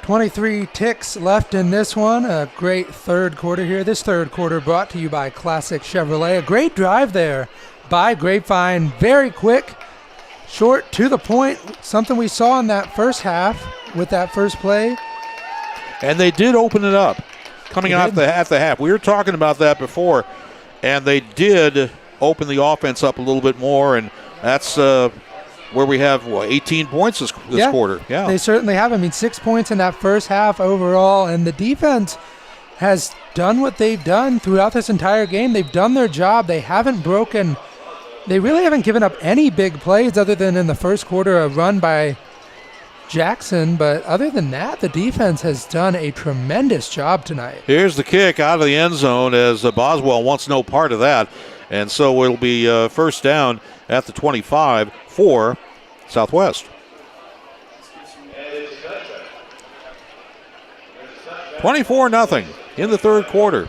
23 ticks left in this one. A great third quarter here. This third quarter brought to you by Classic Chevrolet. A great drive there by Grapevine. Very quick, short, to the point. Something we saw in that first half with that first play. And they did open it up coming out at the half. We were talking about that before, and they did open the offense up a little bit more, and that's where we have 18 points this quarter. Yeah, they certainly have. I mean, 6 points in that first half overall, and the defense has done what they've done throughout this entire game. They've done their job. They haven't broken. They really haven't given up any big plays other than in the first quarter a run by Jackson, but other than that, the defense has done a tremendous job tonight. Here's the kick out of the end zone as Boswell wants no part of that, and so it'll be first down at the 25 for Southwest. 24-0 in the third quarter.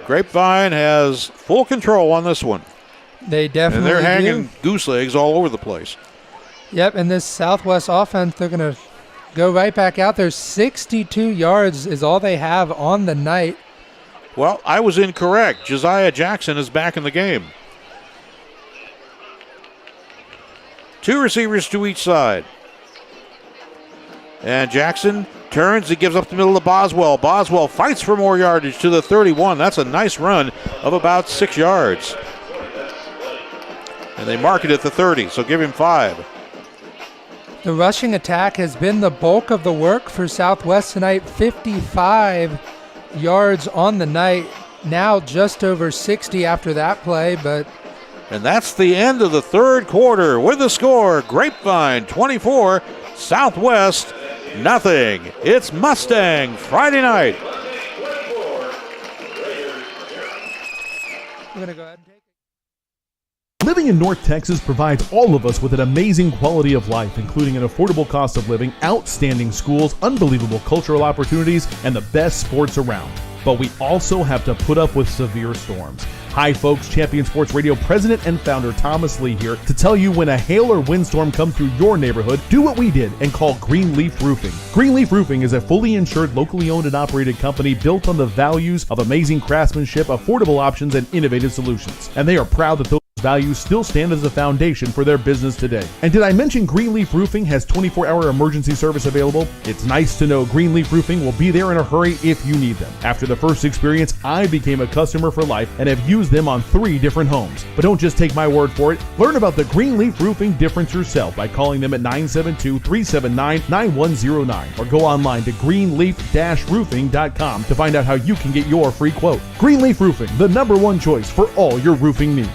Grapevine has full control on this one. They definitely And they're hanging goose eggs all over the place. Yep, and this Southwest offense, they're going to go right back out there. 62 yards is all they have on the night. Well, I was incorrect. Josiah Jackson is back in the game. 2 receivers to each side. And Jackson turns, he gives up the middle to Boswell. Boswell fights for more yardage to the 31. That's a nice run of about 6 yards. And they mark it at the 30, so give him 5. The rushing attack has been the bulk of the work for Southwest tonight. 55 yards on the night. Now just over 60 after that play, but... And that's the end of the third quarter with the score, Grapevine 24, Southwest nothing. It's Mustang Friday night. We're going to go ahead and take it. Living in North Texas provides all of us with an amazing quality of life, including an affordable cost of living, outstanding schools, unbelievable cultural opportunities, and the best sports around. But we also have to put up with severe storms. Hi folks, Champion Sports Radio President and Founder Thomas Lee here to tell you when a hail or windstorm comes through your neighborhood, do what we did and call Greenleaf Roofing. Greenleaf Roofing is a fully insured, locally owned and operated company built on the values of amazing craftsmanship, affordable options, and innovative solutions. And they are proud that those values still stand as a foundation for their business today. And did I mention Greenleaf Roofing has 24-hour emergency service available? It's nice to know Greenleaf Roofing will be there in a hurry if you need them. After the first experience, I became a customer for life and have used them on 3 different homes. But don't just take my word for it. Learn about the Greenleaf Roofing difference yourself by calling them at 972-379-9109 or go online to greenleaf-roofing.com to find out how you can get your free quote. Greenleaf Roofing, the #1 choice for all your roofing needs.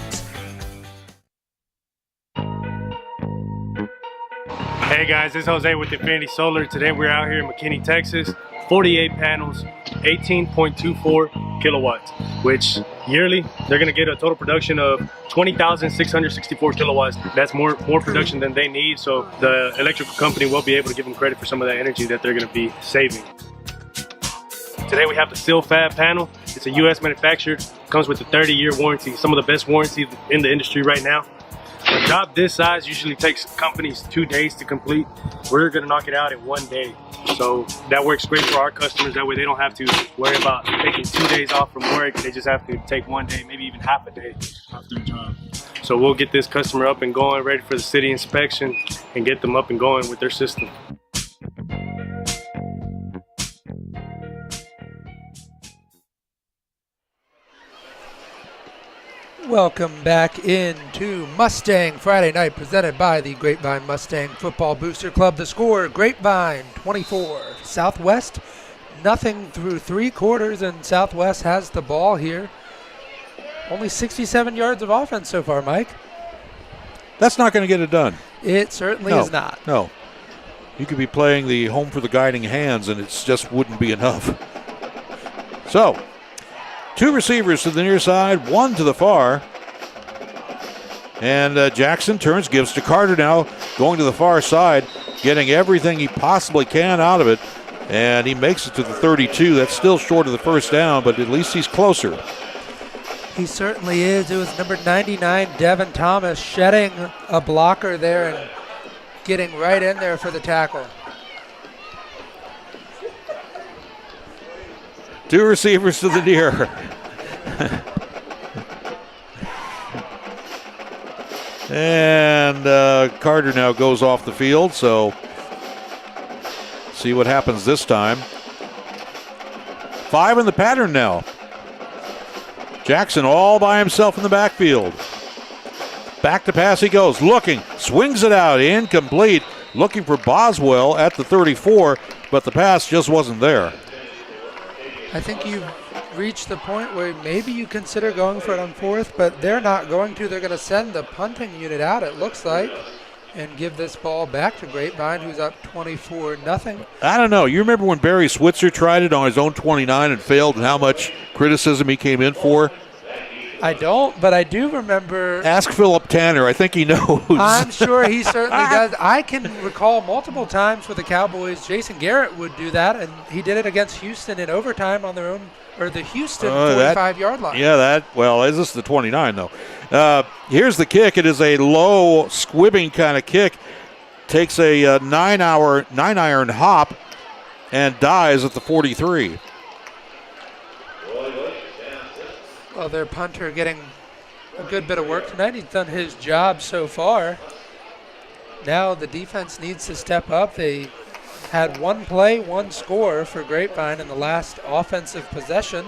Hey guys, this is Jose with Infinity Solar. Today we're out here in McKinney, Texas. 48 panels, 18.24 kilowatts, which yearly they're going to get a total production of 20,664 kilowatts. That's more production than they need, so the electrical company will be able to give them credit for some of that energy that they're going to be saving. Today we have the SealFab panel. It's a US manufactured, comes with a 30-year warranty, some of the best warranty in the industry right now. A job this size usually takes companies 2 days to complete. We're gonna knock it out in 1 day. So that works great for our customers. That way they don't have to worry about taking 2 days off from work. They just have to take 1 day, maybe even half a day off their job. So we'll get this customer up and going, ready for the city inspection, and get them up and going with their system. Welcome back into Mustang Friday Night, presented by the Grapevine Mustang Football Booster Club. The score, Grapevine 24, Southwest nothing through 3 quarters, and Southwest has the ball here. Only 67 yards of offense so far, Mike. That's not going to get it done. It certainly is not. No. You could be playing the home for the guiding hands, and it just wouldn't be enough. So, 2 receivers to the near side, 1 to the far. And Jackson turns, gives to Carter now, going to the far side, getting everything he possibly can out of it. And he makes it to the 32. That's still short of the first down, but at least he's closer. He certainly is. It was number 99, Devin Thomas, shedding a blocker there and getting right in there for the tackle. 2 receivers to the near. And Carter now goes off the field, so see what happens this time. 5 in the pattern now. Jackson all by himself in the backfield. Back to pass he goes, looking, swings it out, incomplete. Looking for Boswell at the 34, but the pass just wasn't there. I think you've reached the point where maybe you consider going for it on 4th, but they're not going to. They're going to send the punting unit out, it looks like, and give this ball back to Grapevine, who's up 24-0. I don't know. You remember when Barry Switzer tried it on his own 29 and failed, and how much criticism he came in for? I don't, but I do remember. Ask Philip Tanner. I think he knows. I'm sure he certainly does. I can recall multiple times with the Cowboys, Jason Garrett would do that, and he did it against Houston in overtime on their own, or the Houston 45-yard line. Yeah, is this the 29, though? Here's the kick. It is a low, squibbing kind of kick. Takes a 9-iron hop and dies at the 43. Well, their punter getting a good bit of work tonight. He's done his job so far. Now the defense needs to step up. They had 1 play, 1 score for Grapevine in the last offensive possession.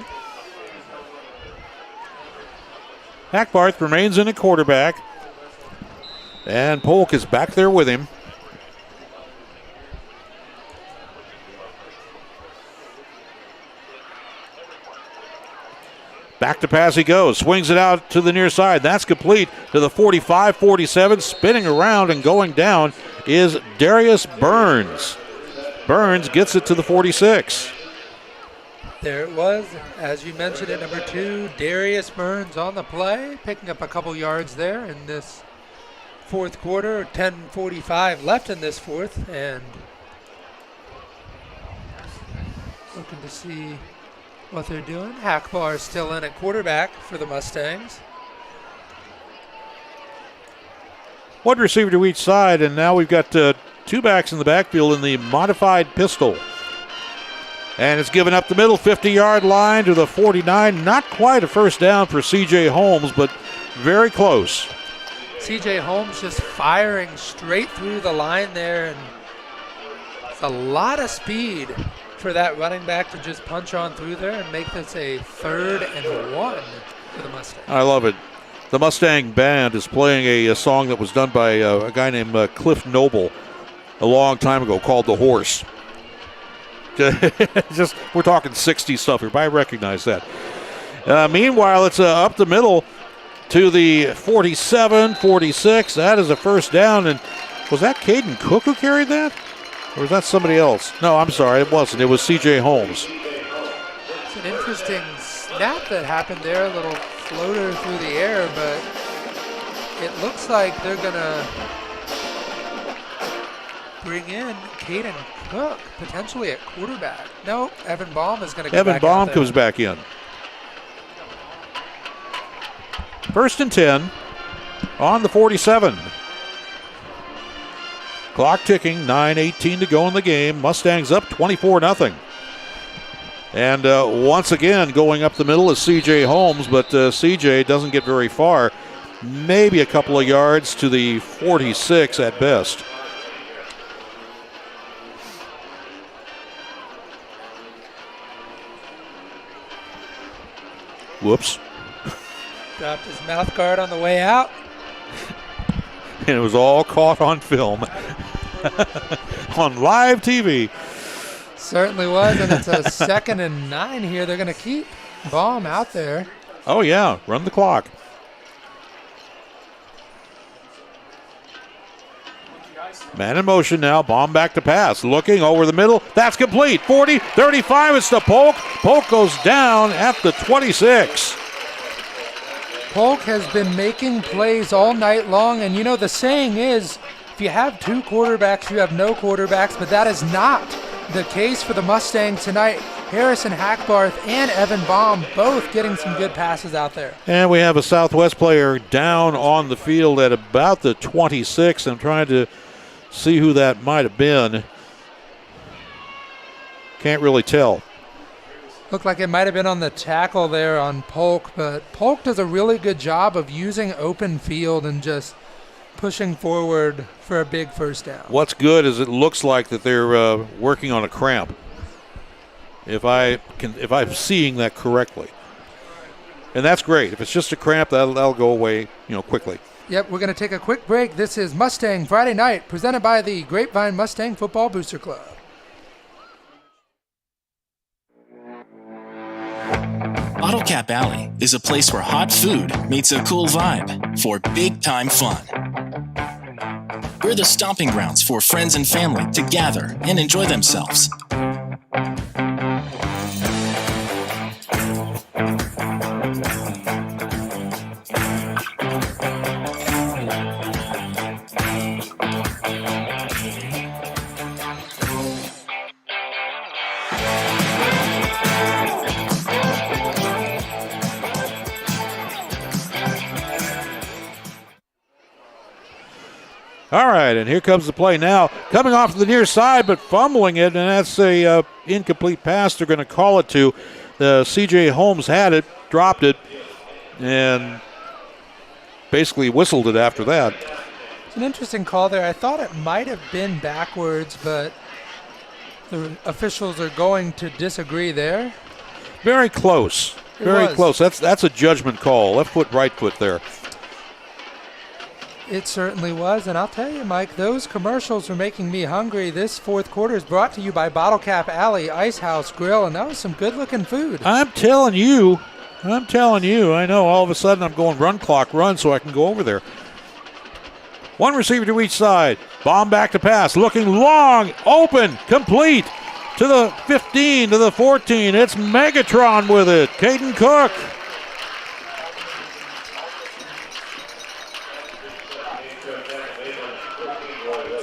Hackbarth remains in at quarterback. And Polk is back there with him. Back to pass he goes. Swings it out to the near side. That's complete to the 45-47. Spinning around and going down is Darius Burns. Burns gets it to the 46. There it was, as you mentioned at number 2, Darius Burns on the play, picking up a couple yards there in this 4th quarter. 10:45 left in this 4th, and looking to see what they're doing. Hackbar is still in at quarterback for the Mustangs. 1 receiver to each side, and now we've got 2 backs in the backfield in the modified pistol. And it's given up the middle, 50-yard line to the 49. Not quite a first down for C.J. Holmes, but very close. C.J. Holmes just firing straight through the line there, and it's a lot of speed for that running back to just punch on through there and make this a 3rd and 1 for the Mustangs. I love it. The Mustang Band is playing a song that was done by a guy named Cliff Noble a long time ago called The Horse. Just we're talking 60s stuff here, but I recognize that. Meanwhile, it's up the middle to the 47, 46. That is a first down. And was that Caden Cook who carried that? Or was that somebody else? No, I'm sorry, it wasn't. It was C.J. Holmes. It's an interesting snap that happened there, a little floater through the air, but it looks like they're going to bring in Caden Cook, potentially at quarterback. No, Evan Baum is going to go back. Evan Baum comes back in. 1st and 10 on the 47. Clock ticking, 9:18 to go in the game. Mustangs up 24-0. And once again, going up the middle is C.J. Holmes, but C.J. doesn't get very far. maybe a couple of yards to the 46 at best. Whoops. Dropped his mouth guard on the way out. And it was all caught on film on live TV. Certainly was, and it's a 2nd and 9 here. They're going to keep Baum out there. Oh, yeah, run the clock. Man in motion now, Baum back to pass, looking over the middle. That's complete. 40, 35, it's to Polk. Polk goes down at the 26. Polk has been making plays all night long, and you know the saying is, if you have 2 quarterbacks, you have no quarterbacks, but that is not the case for the Mustangs tonight. Harrison Hackbarth and Evan Baum both getting some good passes out there. And we have a Southwest player down on the field at about the 26. I'm trying to see who that might have been. Can't really tell. Looked like it might have been on the tackle there on Polk, but Polk does a really good job of using open field and just pushing forward for a big first down. What's good is it looks like that they're working on a cramp. If I'm seeing that correctly. And that's great. If it's just a cramp, that'll go away, quickly. Yep, we're going to take a quick break. This is Mustang Friday Night, presented by the Grapevine Mustang Football Booster Club. Bottle Cap Alley is a place where hot food meets a cool vibe for big-time fun. We're the stomping grounds for friends and family to gather and enjoy themselves. All right, and here comes the play now. Coming off the near side, but fumbling it, and that's a incomplete pass they're going to call it to. C.J. Holmes had it, dropped it, and basically whistled it after that. It's an interesting call there. I thought it might have been backwards, but the officials are going to disagree there. Very close. Very close. That's a judgment call. Left foot, right foot there. It certainly was, and I'll tell you, Mike, those commercials are making me hungry. This fourth quarter is brought to you by Bottle Cap Alley, Ice House Grill, and that was some good-looking food. I'm telling you. I know all of a sudden I'm going run clock run so I can go over there. One receiver to each side. Baum back to pass, looking long, open, complete to the 15, to the 14. It's Megatron with it. Caden Cook.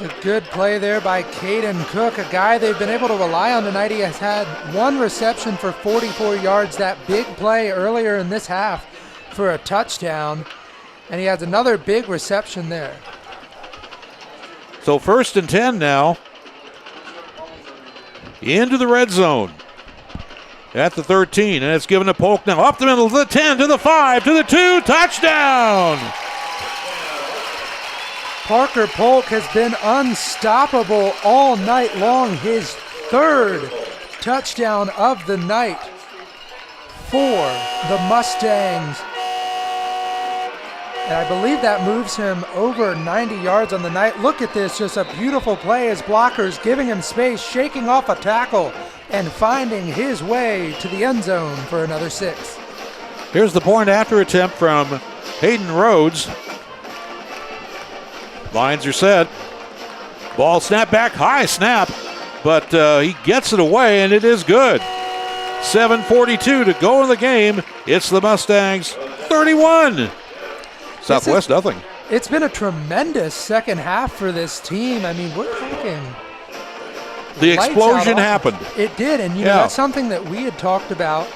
A good play there by Caden Cook, a guy they've been able to rely on tonight. He has had one reception for 44 yards, that big play earlier in this half for a touchdown, and he has another big reception there. So 1st and 10 now. Into the red zone. At the 13, and it's given to Polk now. Up the middle to the 10, to the 5, to the 2, touchdown! Parker Polk has been unstoppable all night long. His 3rd touchdown of the night for the Mustangs. And I believe that moves him over 90 yards on the night. Look at this, just a beautiful play. His blockers giving him space, shaking off a tackle, and finding his way to the end zone for another 6. Here's the point after attempt from Hayden Rhodes. Lines are set. Ball snap back, high snap, but he gets it away, and it is good. 7:42 to go in the game. It's the Mustangs 31. Southwest nothing. It's been a tremendous second half for this team. I mean, we're talking. The explosion happened. It did, and you know, that's something that we had talked about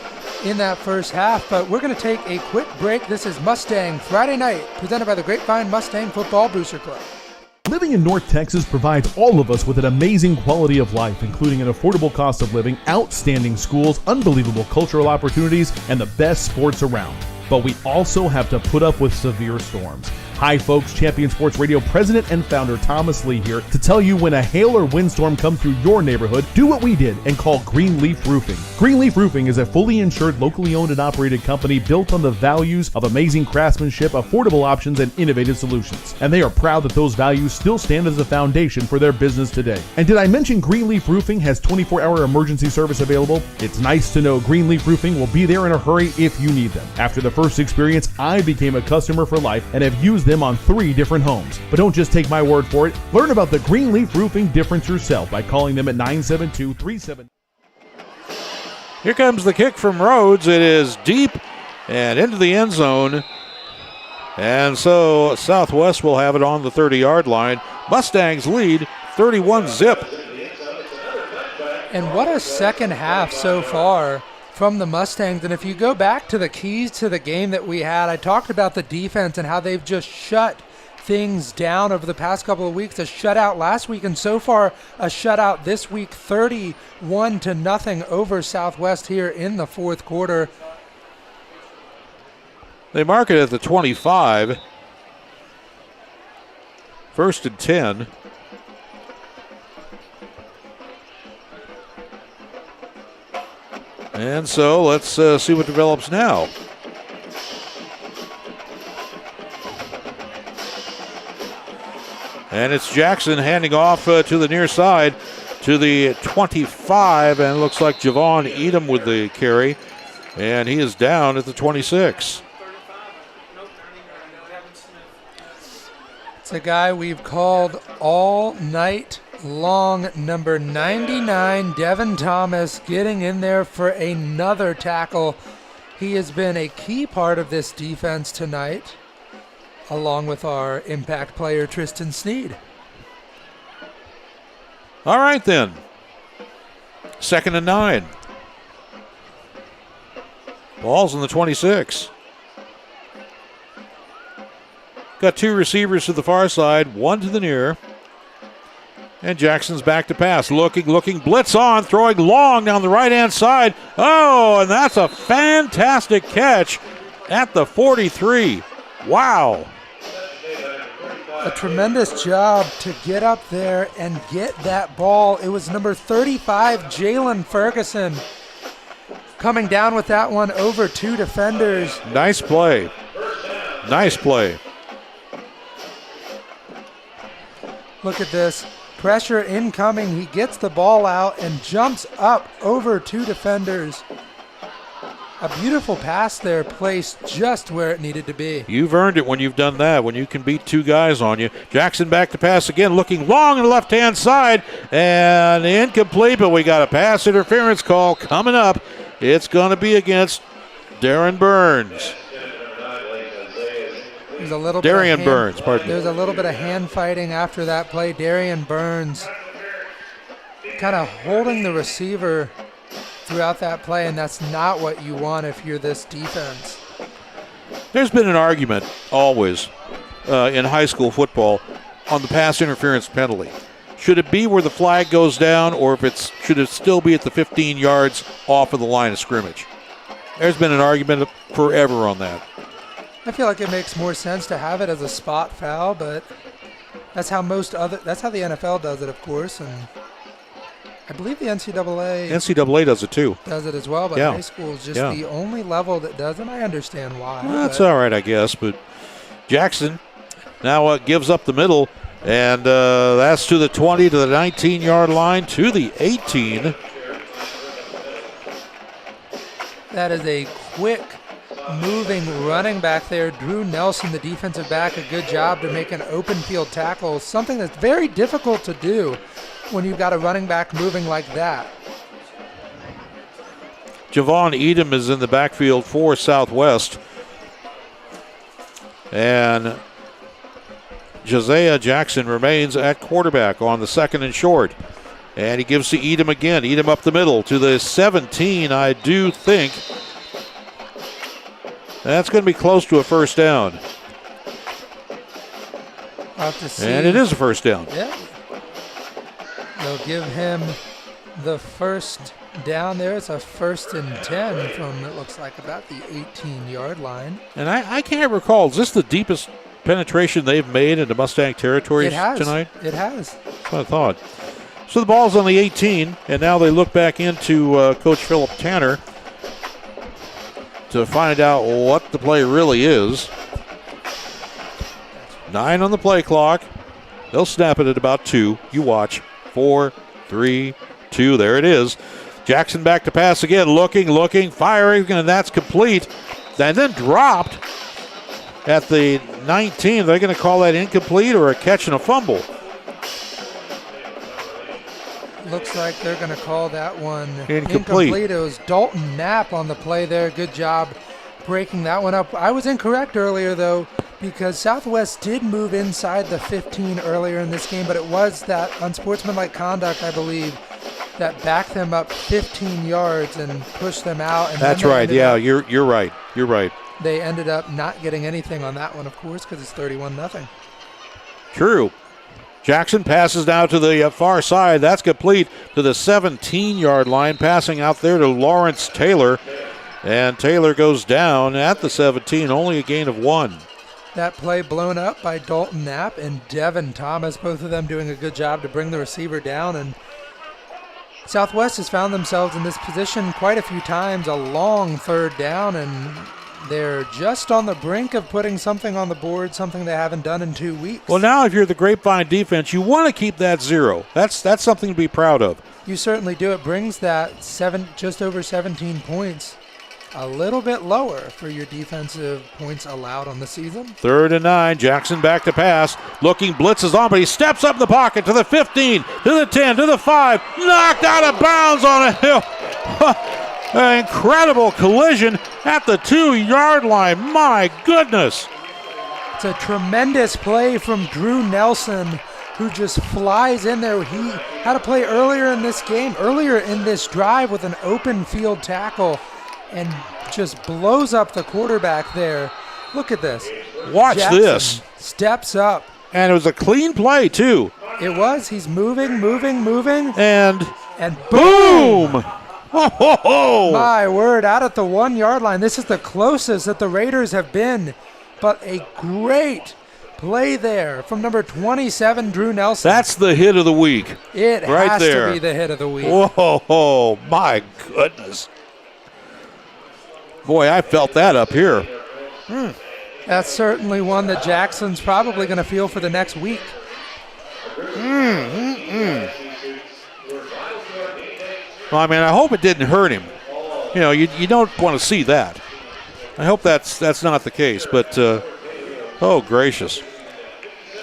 in that first half, but we're going to take a quick break. This is Mustang Friday Night, presented by the Grapevine Mustang Football Booster Club. Living in North Texas provides all of us with an amazing quality of life, including an affordable cost of living, outstanding schools, unbelievable cultural opportunities, and the best sports around. but we also have to put up with severe storms. Hi folks, Champion Sports Radio President and Founder Thomas Lee here to tell you when a hail or windstorm comes through your neighborhood, do what we did and call Greenleaf Roofing. Greenleaf Roofing is a fully insured, locally owned and operated company built on the values of amazing craftsmanship, affordable options, and innovative solutions. And they are proud that those values still stand as a foundation for their business today. And did I mention Greenleaf Roofing has 24-hour emergency service available? It's nice to know Greenleaf Roofing will be there in a hurry if you need them. After the first experience, I became a customer for life and have used them on 3 different homes. But don't just take my word for it. Learn about the Greenleaf Roofing difference yourself by calling them at 972-37. Here comes the kick from Rhodes. It is deep and into the end zone. And so Southwest will have it on the 30-yard line. Mustangs lead 31-zip. And what a second half so far from the Mustangs. And if you go back to the keys to the game that we had, I talked about the defense and how they've just shut things down over the past couple of weeks. A shutout last week, and so far a shutout this week, 31-0 over Southwest here in the fourth quarter. They mark it at the 25. First and 10. And so let's see what develops now. And it's Jackson handing off to the near side to the 25, and it looks like Javon Edom with the carry, and he is down at the 26. It's a guy we've called all night long, number 99, Devin Thomas, getting in there for another tackle. He has been a key part of this defense tonight, along with our impact player, Tristan Sneed. All right, then. 2nd and 9. Ball's in the 26. Got 2 receivers to the far side, 1 to the near. And Jackson's back to pass. Looking, blitz on, throwing long down the right-hand side. Oh, and that's a fantastic catch at the 43. Wow. A tremendous job to get up there and get that ball. It was number 35, Jalen Ferguson, coming down with that one over 2 defenders. Nice play. Nice play. Look at this. Pressure incoming. He gets the ball out and jumps up over 2 defenders. A beautiful pass there, placed just where it needed to be. You've earned it when you've done that, when you can beat 2 guys on you. Jackson back to pass again, looking long on the left-hand side, and incomplete, but we got a pass interference call coming up. It's going to be against Darren Burns. There's a little Darian Burns, pardon me. There's a little bit of hand fighting after that play. Darian Burns kind of holding the receiver throughout that play, and that's not what you want if you're this defense. There's been an argument always in high school football on the pass interference penalty. Should it be where the flag goes down, or should it still be at the 15 yards off of the line of scrimmage? There's been an argument forever on that. I feel like it makes more sense to have it as a spot foul, but that's how the NFL does it, of course, and I believe the NCAA does it too. Does it as well, but yeah. High school is just the only level that does it. I understand why. Well, that's all right, I guess, but Jackson now gives up the middle, and that's to the 20, to the 19-yard line, to the 18. That is a quick moving running back there. Drew Nelson, the defensive back, a good job to make an open field tackle, something that's very difficult to do when you've got a running back moving like that. Javon Edom is in the backfield for Southwest. And Josiah Jackson remains at quarterback on the 2nd and short. And he gives to Edom again. Edom up the middle to the 17, I do think. That's going to be close to a first down. I'll have to see. And it is a first down. Yeah. They'll give him the first down there. It's a 1st and 10 from, it looks like, about the 18-yard line. And I can't recall, is this the deepest penetration they've made into Mustang territory tonight? It has. That's what I thought. So the ball's on the 18, and now they look back into Coach Philip Tanner to find out what the play really is. 9 on the play clock. They'll snap it at about 2. You watch. 4, 3, 2. There it is. Jackson back to pass again. Looking, firing, and that's complete. And then dropped at the 19. They're going to call that incomplete or a catch and a fumble. Looks like they're going to call that one incomplete. It was Dalton Knapp on the play there. Good job breaking that one up. I was incorrect earlier, though, because Southwest did move inside the 15 earlier in this game, but it was that unsportsmanlike conduct, I believe, that backed them up 15 yards and pushed them out. And that's right. Yeah, you're right. You're right. They ended up not getting anything on that one, of course, because it's 31-0. True. Jackson passes now to the far side. That's complete to the 17-yard line, passing out there to Lawrence Taylor. And Taylor goes down at the 17, only a gain of 1. That play blown up by Dalton Knapp and Devin Thomas, both of them doing a good job to bring the receiver down. And Southwest has found themselves in this position quite a few times, a long 3rd down, and they're just on the brink of putting something on the board, something they haven't done in 2 weeks. Well, now if you're the Grapevine defense, you want to keep that 0. That's something to be proud of. You certainly do. It brings that just over 17 points a little bit lower for your defensive points allowed on the season. 3rd and 9. Jackson back to pass. Looking, blitzes on, but he steps up in the pocket to the 15, to the 10, to the 5. Knocked out of bounds on a hill. An incredible collision at the 2-yard line. My goodness. It's a tremendous play from Drew Nelson, who just flies in there. He had a play earlier in this game, earlier in this drive with an open field tackle, and just blows up the quarterback there. Look at this. Watch Jackson this. Steps up. And it was a clean play, too. It was. He's moving. And boom! Ho, ho, ho. My word, out at the 1-yard line. This is the closest that the Raiders have been. But a great play there from number 27, Drew Nelson. That's the hit of the week. It right has there. to be the hit of the week. Whoa, my goodness. Boy, I felt that up here. That's certainly one that Jackson's probably going to feel for the next week. Well, I mean, I hope it didn't hurt him. You know, you don't want to see that. I hope that's not the case, but oh, gracious.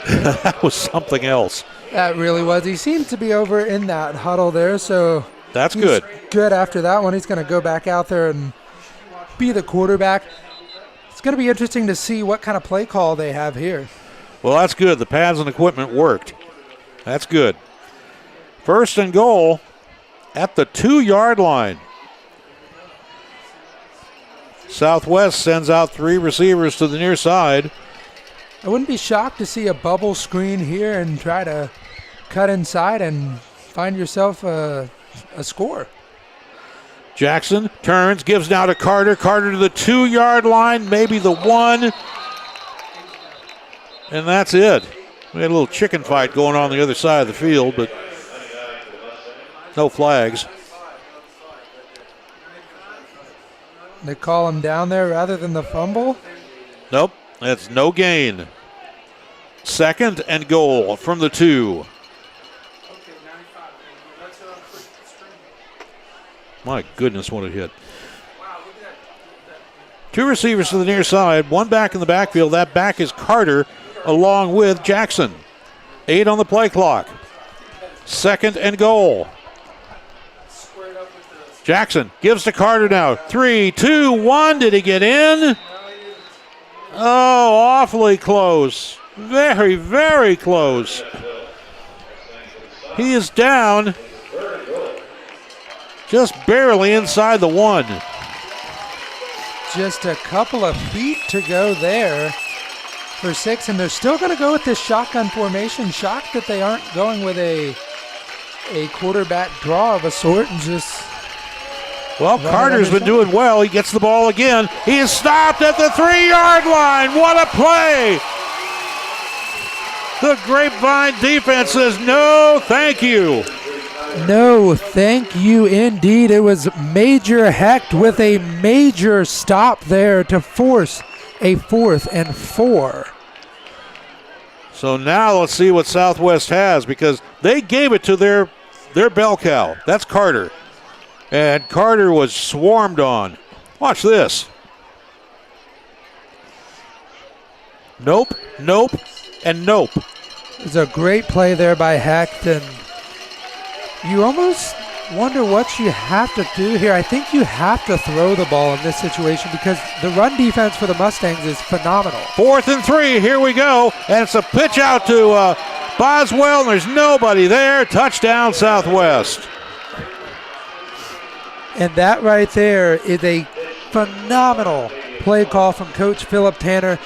That was something else. That really was. He seemed to be over in that huddle there, so that's good. Good after that one. He's going to go back out there and be the quarterback. It's going to be interesting to see what kind of play call they have here. Well, that's good. The pads and equipment worked. That's good. 1st and goal at the 2-yard line. Southwest sends out 3 receivers to the near side. I wouldn't be shocked to see a bubble screen here and try to cut inside and find yourself a score. Jackson turns, gives now to Carter. Carter to the 2-yard line, maybe the 1. And that's it. We had a little chicken fight going on the other side of the field, but no flags. They call him down there rather than the fumble? Nope, that's no gain. 2nd and goal from the 2. My goodness, what a hit. 2 receivers to the near side, 1 back in the backfield. That back is Carter along with Jackson. 8 on the play clock. 2nd and goal. Jackson gives to Carter now. 3, 2, 1. Did he get in? Oh, awfully close. Very, very close. He is down just barely inside the 1. Just a couple of feet to go there for 6, and they're still going to go with this shotgun formation. Shocked that they aren't going with a quarterback draw of a sort and just Well, Carter's been doing well. He gets the ball again. He is stopped at the 3-yard line. What a play! The Grapevine defense says no, thank you. No, thank you indeed. It was Major Hecht with a major stop there to force a 4th and 4. So now let's see what Southwest has, because they gave it to their bell cow. That's Carter. And Carter was swarmed on. Watch this. Nope, nope, and nope. It's a great play there by Hecht, and you almost wonder what you have to do here. I think you have to throw the ball in this situation because the run defense for the Mustangs is phenomenal. 4th and 3, here we go. And it's a pitch out to Boswell, and there's nobody there. Touchdown, Southwest. And that right there is a phenomenal play call from Coach Philip Tanner.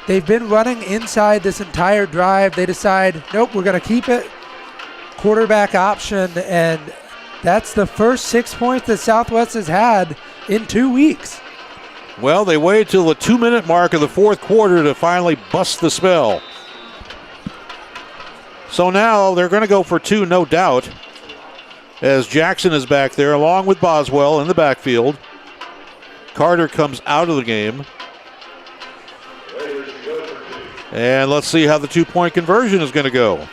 They've been running inside this entire drive. They decide, nope, we're going to keep it. Quarterback option, and that's the first 6 points that Southwest has had in 2 weeks. Well, they waited till the 2-minute mark of the 4th quarter to finally bust the spell. So now they're going to go for 2, no doubt, as Jackson is back there along with Boswell in the backfield. Carter comes out of the game. And let's see how the 2-point conversion is going to go.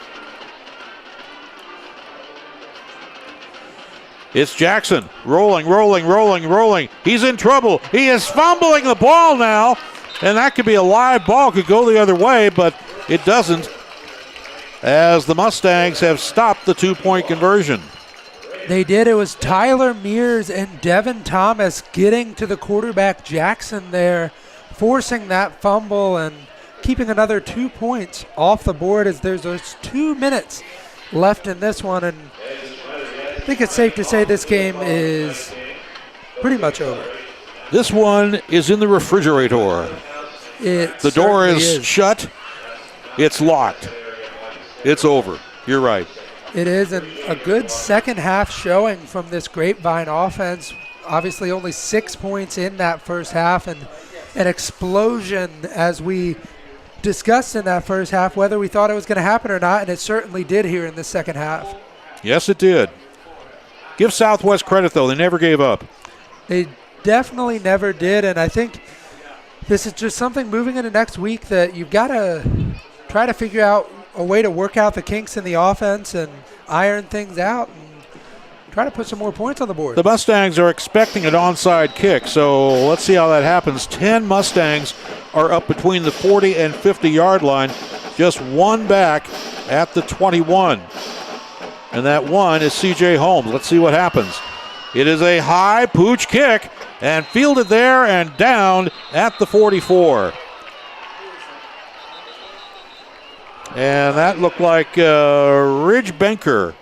It's Jackson, rolling. He's in trouble. He is fumbling the ball now, and that could be a live ball, could go the other way, but it doesn't, as the Mustangs have stopped the 2-point conversion. They did. It was Tyler Mears and Devin Thomas getting to the quarterback Jackson there, forcing that fumble and keeping another 2 points off the board as there's 2 minutes left in this one, and I think it's safe to say this game is pretty much over. This one is in the refrigerator. The door is shut. It's locked. It's over. You're right. It is, and a good second half showing from this Grapevine offense. Obviously only 6 points in that first half, and an explosion as we discussed in that first half, whether we thought it was going to happen or not, and it certainly did here in the second half. Yes, it did. Give Southwest credit, though. They never gave up. They definitely never did, and I think this is just something moving into next week that you've got to try to figure out a way to work out the kinks in the offense and iron things out and try to put some more points on the board. The Mustangs are expecting an onside kick, so let's see how that happens. 10 Mustangs are up between the 40 and 50-yard line, just one back at the 21. And that one is C.J. Holmes. Let's see what happens. It is a high pooch kick and fielded there and down at the 44. And that looked like Ridge Benker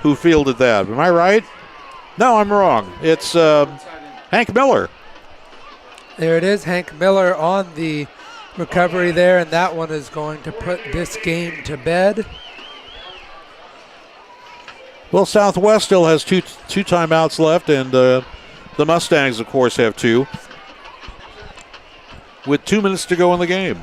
who fielded that. Am I right? No, I'm wrong. It's Hank Miller. There it is, Hank Miller on the recovery there, and that one is going to put this game to bed. Well, Southwest still has two timeouts left, and the Mustangs, of course, have 2, with 2 minutes to go in the game.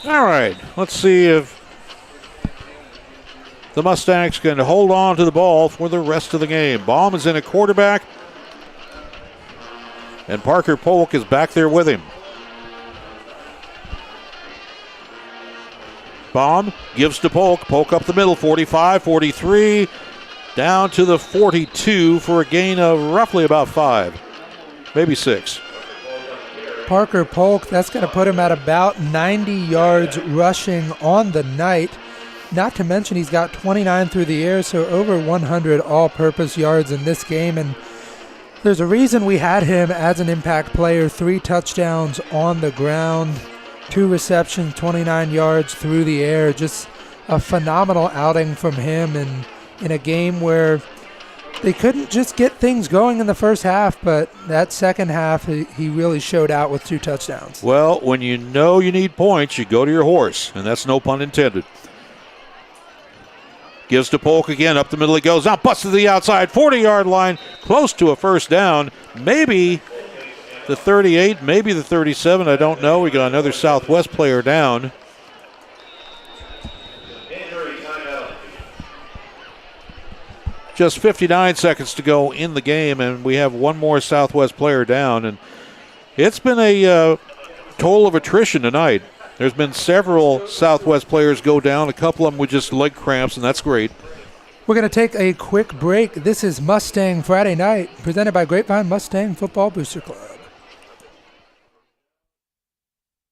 All right, let's see if the Mustangs can hold on to the ball for the rest of the game. Baum is in at quarterback, and Parker Polk is back there with him. Baum gives to Polk. Polk up the middle, 45, 43, down to the 42 for a gain of roughly about 5, maybe 6. Parker Polk, that's going to put him at about 90 yards rushing on the night. Not to mention he's got 29 through the air, so over 100 all-purpose yards in this game. And there's a reason we had him as an impact player. 3 touchdowns on the ground, 2 receptions, 29 yards through the air. Just a phenomenal outing from him. And in a game where they couldn't just get things going in the first half, but that second half, he really showed out with 2 touchdowns. Well, when you know you need points, you go to your horse, and that's no pun intended. Gives to Polk again, up the middle he goes, now busts to the outside, 40-yard line, close to a first down, maybe the 38, maybe the 37, I don't know. We got another Southwest player down. Just 59 seconds to go in the game, and we have one more Southwest player down. And it's been a toll of attrition tonight. There's been several Southwest players go down, a couple of them with just leg cramps, and that's great. We're going to take a quick break. This is Mustang Friday Night, presented by Grapevine Mustang Football Booster Club.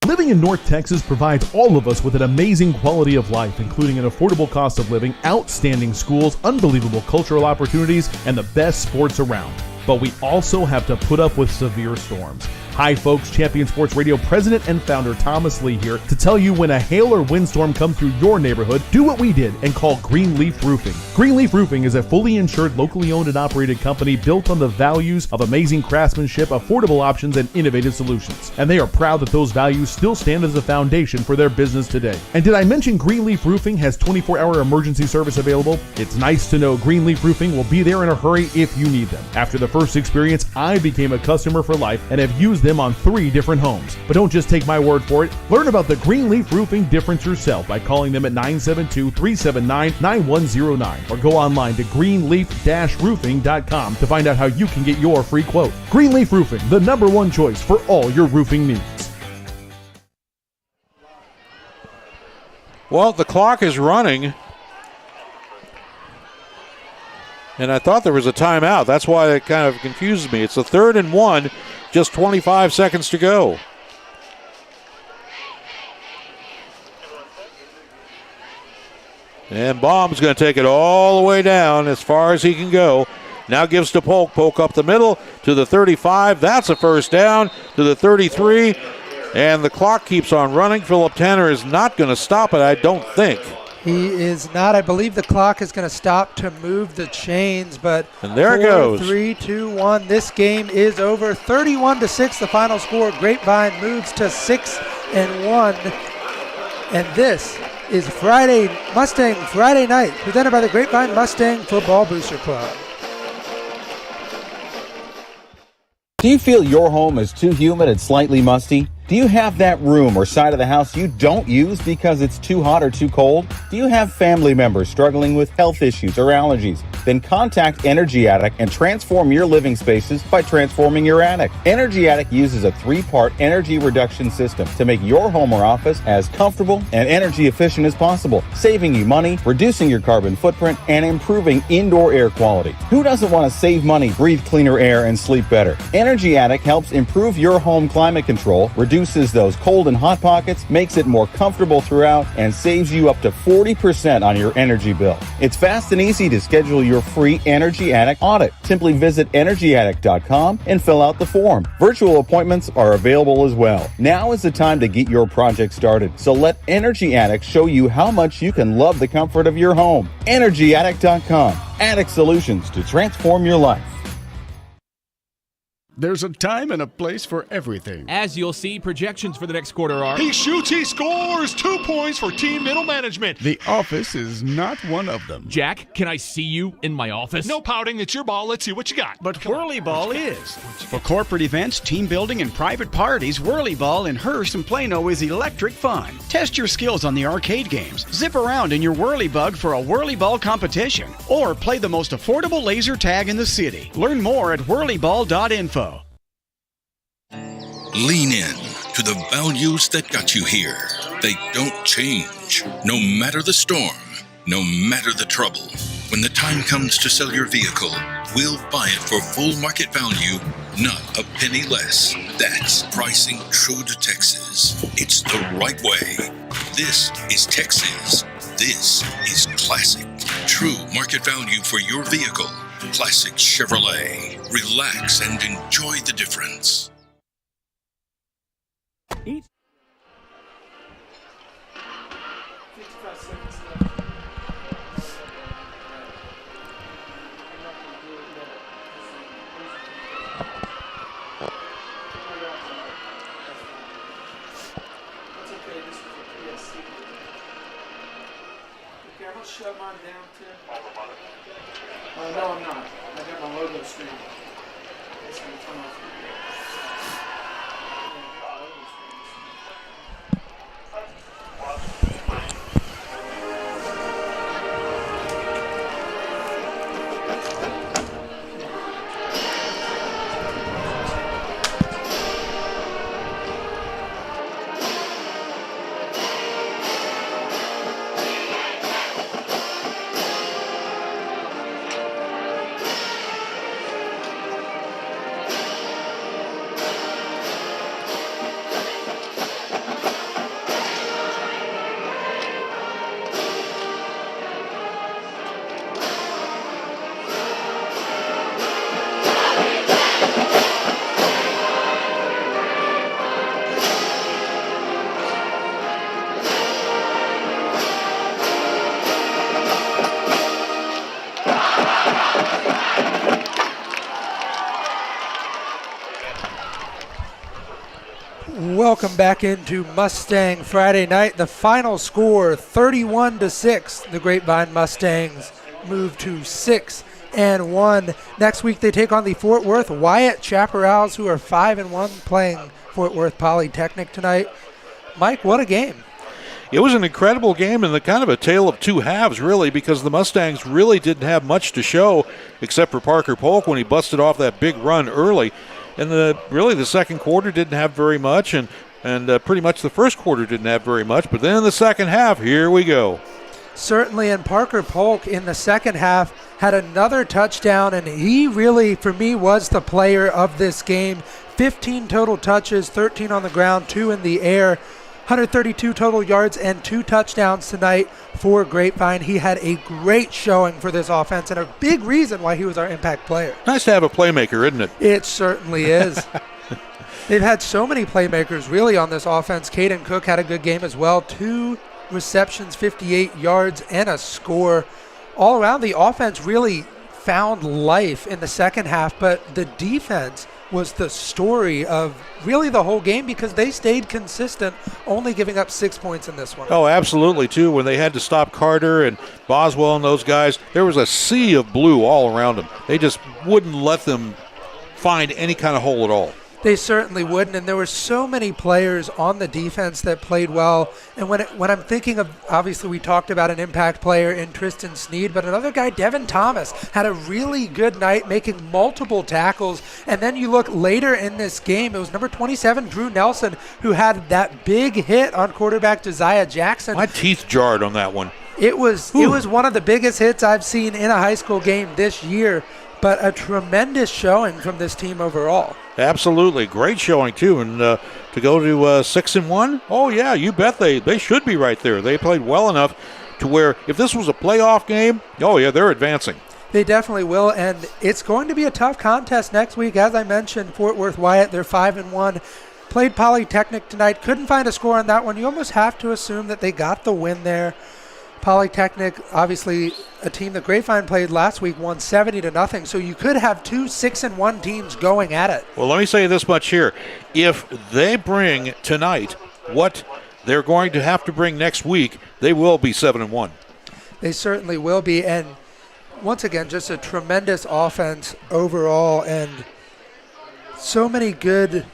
Living in North Texas provides all of us with an amazing quality of life, including an affordable cost of living, outstanding schools, unbelievable cultural opportunities, and the best sports around. But we also have to put up with severe storms. Hi folks, Champion Sports Radio President and Founder Thomas Lee here to tell you when a hail or windstorm comes through your neighborhood, do what we did and call Greenleaf Roofing. Greenleaf Roofing is a fully insured, locally owned and operated company built on the values of amazing craftsmanship, affordable options, and innovative solutions. And they are proud that those values still stand as a foundation for their business today. And did I mention Greenleaf Roofing has 24-hour emergency service available? It's nice to know Greenleaf Roofing will be there in a hurry if you need them. After the first experience, I became a customer for life and have used them on 3 different homes. But don't just take my word for it. Learn about the Greenleaf Roofing difference yourself by calling them at 972-379-9109 or go online to greenleaf-roofing.com to find out how you can get your free quote. Greenleaf Roofing, the #1 choice for all your roofing needs. Well, the clock is running, and I thought there was a timeout. That's why it kind of confuses me. It's a 3rd and 1, just 25 seconds to go. And Baum's going to take it all the way down as far as he can go. Now gives to Polk. Polk up the middle to the 35. That's a first down to the 33. And the clock keeps on running. Philip Tanner is not going to stop it, I don't think. He is not. I believe the clock is going to stop to move the chains, but and there it goes. 3, 2, 1. This game is over. 31-6, the final score. Grapevine moves to 6-1. And this is Mustang Friday Night, presented by the Grapevine Mustang Football Booster Club. Do you feel your home is too humid and slightly musty? Do you have that room or side of the house you don't use because it's too hot or too cold? Do you have family members struggling with health issues or allergies? Then contact Energy Attic and transform your living spaces by transforming your attic. Energy Attic uses a 3-part energy reduction system to make your home or office as comfortable and energy efficient as possible, saving you money, reducing your carbon footprint, and improving indoor air quality. Who doesn't want to save money, breathe cleaner air, and sleep better? Energy Attic helps improve your home climate control, reduces those cold and hot pockets, makes it more comfortable throughout, and saves you up to 40% on your energy bill. It's fast and easy to schedule your free Energy Attic audit. Simply visit energyattic.com and fill out the form. Virtual appointments are available as well. Now is the time to get your project started, so let Energy Attic show you how much you can love the comfort of your home. energyattic.com. Attic solutions to transform your life. There's a time and a place for everything. As you'll see, projections for the next quarter are... He shoots, he scores! 2 points for team middle management. The office is not one of them. Jack, can I see you in my office? No pouting, it's your ball. Let's see what you got. But Whirly Ball is. For corporate events, team building, and private parties, Whirly Ball in Hearst and Plano is electric fun. Test your skills on the arcade games. Zip around in your Whirly Bug for a Whirly Ball competition. Or play the most affordable laser tag in the city. Learn more at whirlyball.info. Lean in to the values that got you here. They don't change, no matter the storm, no matter the trouble. When the time comes to sell your vehicle, we'll buy it for full market value, not a penny less. That's pricing true to Texas. It's the right way. This is Texas. This is classic. True market value for your vehicle. Classic Chevrolet. Relax and enjoy the difference. don't shut mine down, Tim. No, I'm not. I got my logo screen. It's going to turn off. Welcome back into Mustang Friday night. The final score, 31-6. The Grapevine Mustangs move to 6-1. Next week they take on the Fort Worth Wyatt Chaparrals, who are 5-1, playing Fort Worth Polytechnic tonight. Mike, what a game. It was an incredible game and the kind of a tale of two halves, really, because the Mustangs really didn't have much to show except for Parker Polk when he busted off that big run early. And the second quarter didn't have very much, and pretty much the first quarter didn't have very much. But then in the second half, here we go. Certainly, and Parker Polk in the second half had another touchdown, and he really, for me, was the player of this game. 15 total touches, 13 on the ground, 2 in the air. 132 total yards and 2 touchdowns tonight for Grapevine. He had a great showing for this offense and a big reason why he was our impact player. Nice to have a playmaker, isn't it? It certainly is. They've had so many playmakers really on this offense. Caden Cook had a good game as well. 2 receptions, 58 yards, and a score. All around, the offense really found life in the second half, but the defense was the story of really the whole game because they stayed consistent, only giving up 6 points in this one. Oh, absolutely, too. When they had to stop Carter and Boswell and those guys, there was a sea of blue all around them. They just wouldn't let them find any kind of hole at all. They certainly wouldn't, and there were so many players on the defense that played well. And when I'm thinking of, obviously we talked about an impact player in Tristan Sneed, but another guy, Devin Thomas, had a really good night making multiple tackles. And then you look later in this game, it was number 27, Drew Nelson, who had that big hit on quarterback Josiah Jackson. My teeth jarred on that one. It was one of the biggest hits I've seen in a high school game this year, but a tremendous showing from this team overall. Absolutely. Great showing, too. And to go to 6-1, oh, yeah, you bet they should be right there. They played well enough to where if this was a playoff game, oh, yeah, they're advancing. They definitely will, and it's going to be a tough contest next week. As I mentioned, Fort Worth Wyatt, they're 5-1. Played Polytechnic tonight. Couldn't find a score on that one. You almost have to assume that they got the win there. Polytechnic, obviously a team that Grapevine played last week, won 70-0. So you could have 2 6-1 teams going at it. Well, let me say this much here. If they bring tonight what they're going to have to bring next week, they will be 7-1. They certainly will be. And once again, just a tremendous offense overall, and so many good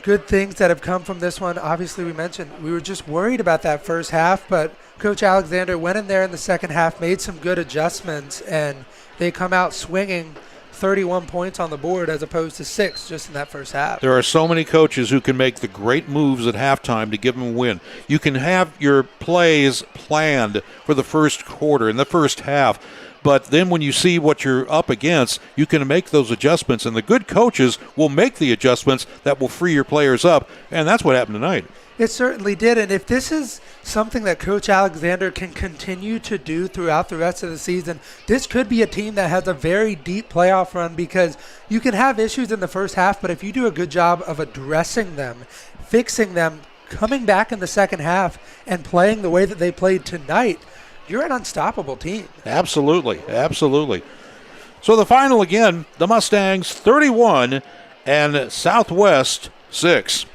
things that have come from this one. Obviously, we mentioned we were just worried about that first half, but Coach Alexander went in there in the second half, made some good adjustments, and they come out swinging 31 points on the board as opposed to 6 just in that first half. There are so many coaches who can make the great moves at halftime to give them a win. You can have your plays planned for the first quarter and the first half, but then when you see what you're up against, you can make those adjustments, and the good coaches will make the adjustments that will free your players up, and that's what happened tonight. It certainly did, and if this is something that Coach Alexander can continue to do throughout the rest of the season, this could be a team that has a very deep playoff run, because you can have issues in the first half, but if you do a good job of addressing them, fixing them, coming back in the second half, and playing the way that they played tonight, you're an unstoppable team. Absolutely, absolutely. So the final again, the Mustangs 31 and Southwest 6.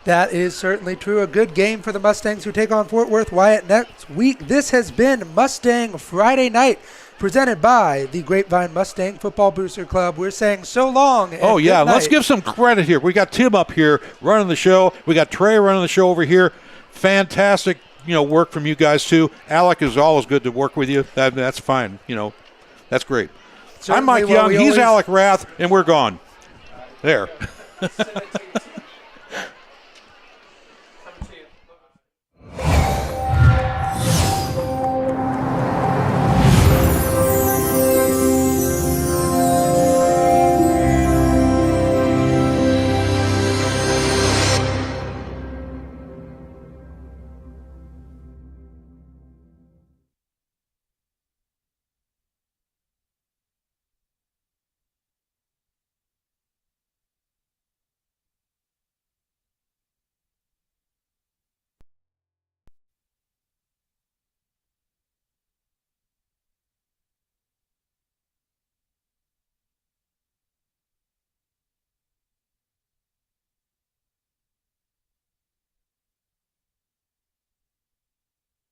That is certainly true. A good game for the Mustangs, who take on Fort Worth Wyatt next week. This has been Mustang Friday Night, presented by the Grapevine Mustang Football Booster Club. We're saying so long. And oh, yeah. good night. Let's give some credit here. We got Tim up here running the show. We got Trey running the show over here. Fantastic, work from you guys, too. Alec, is always good to work with you. That's fine. That's great. Certainly, I'm Mike Young. He's Alec Rath, and we're gone. There.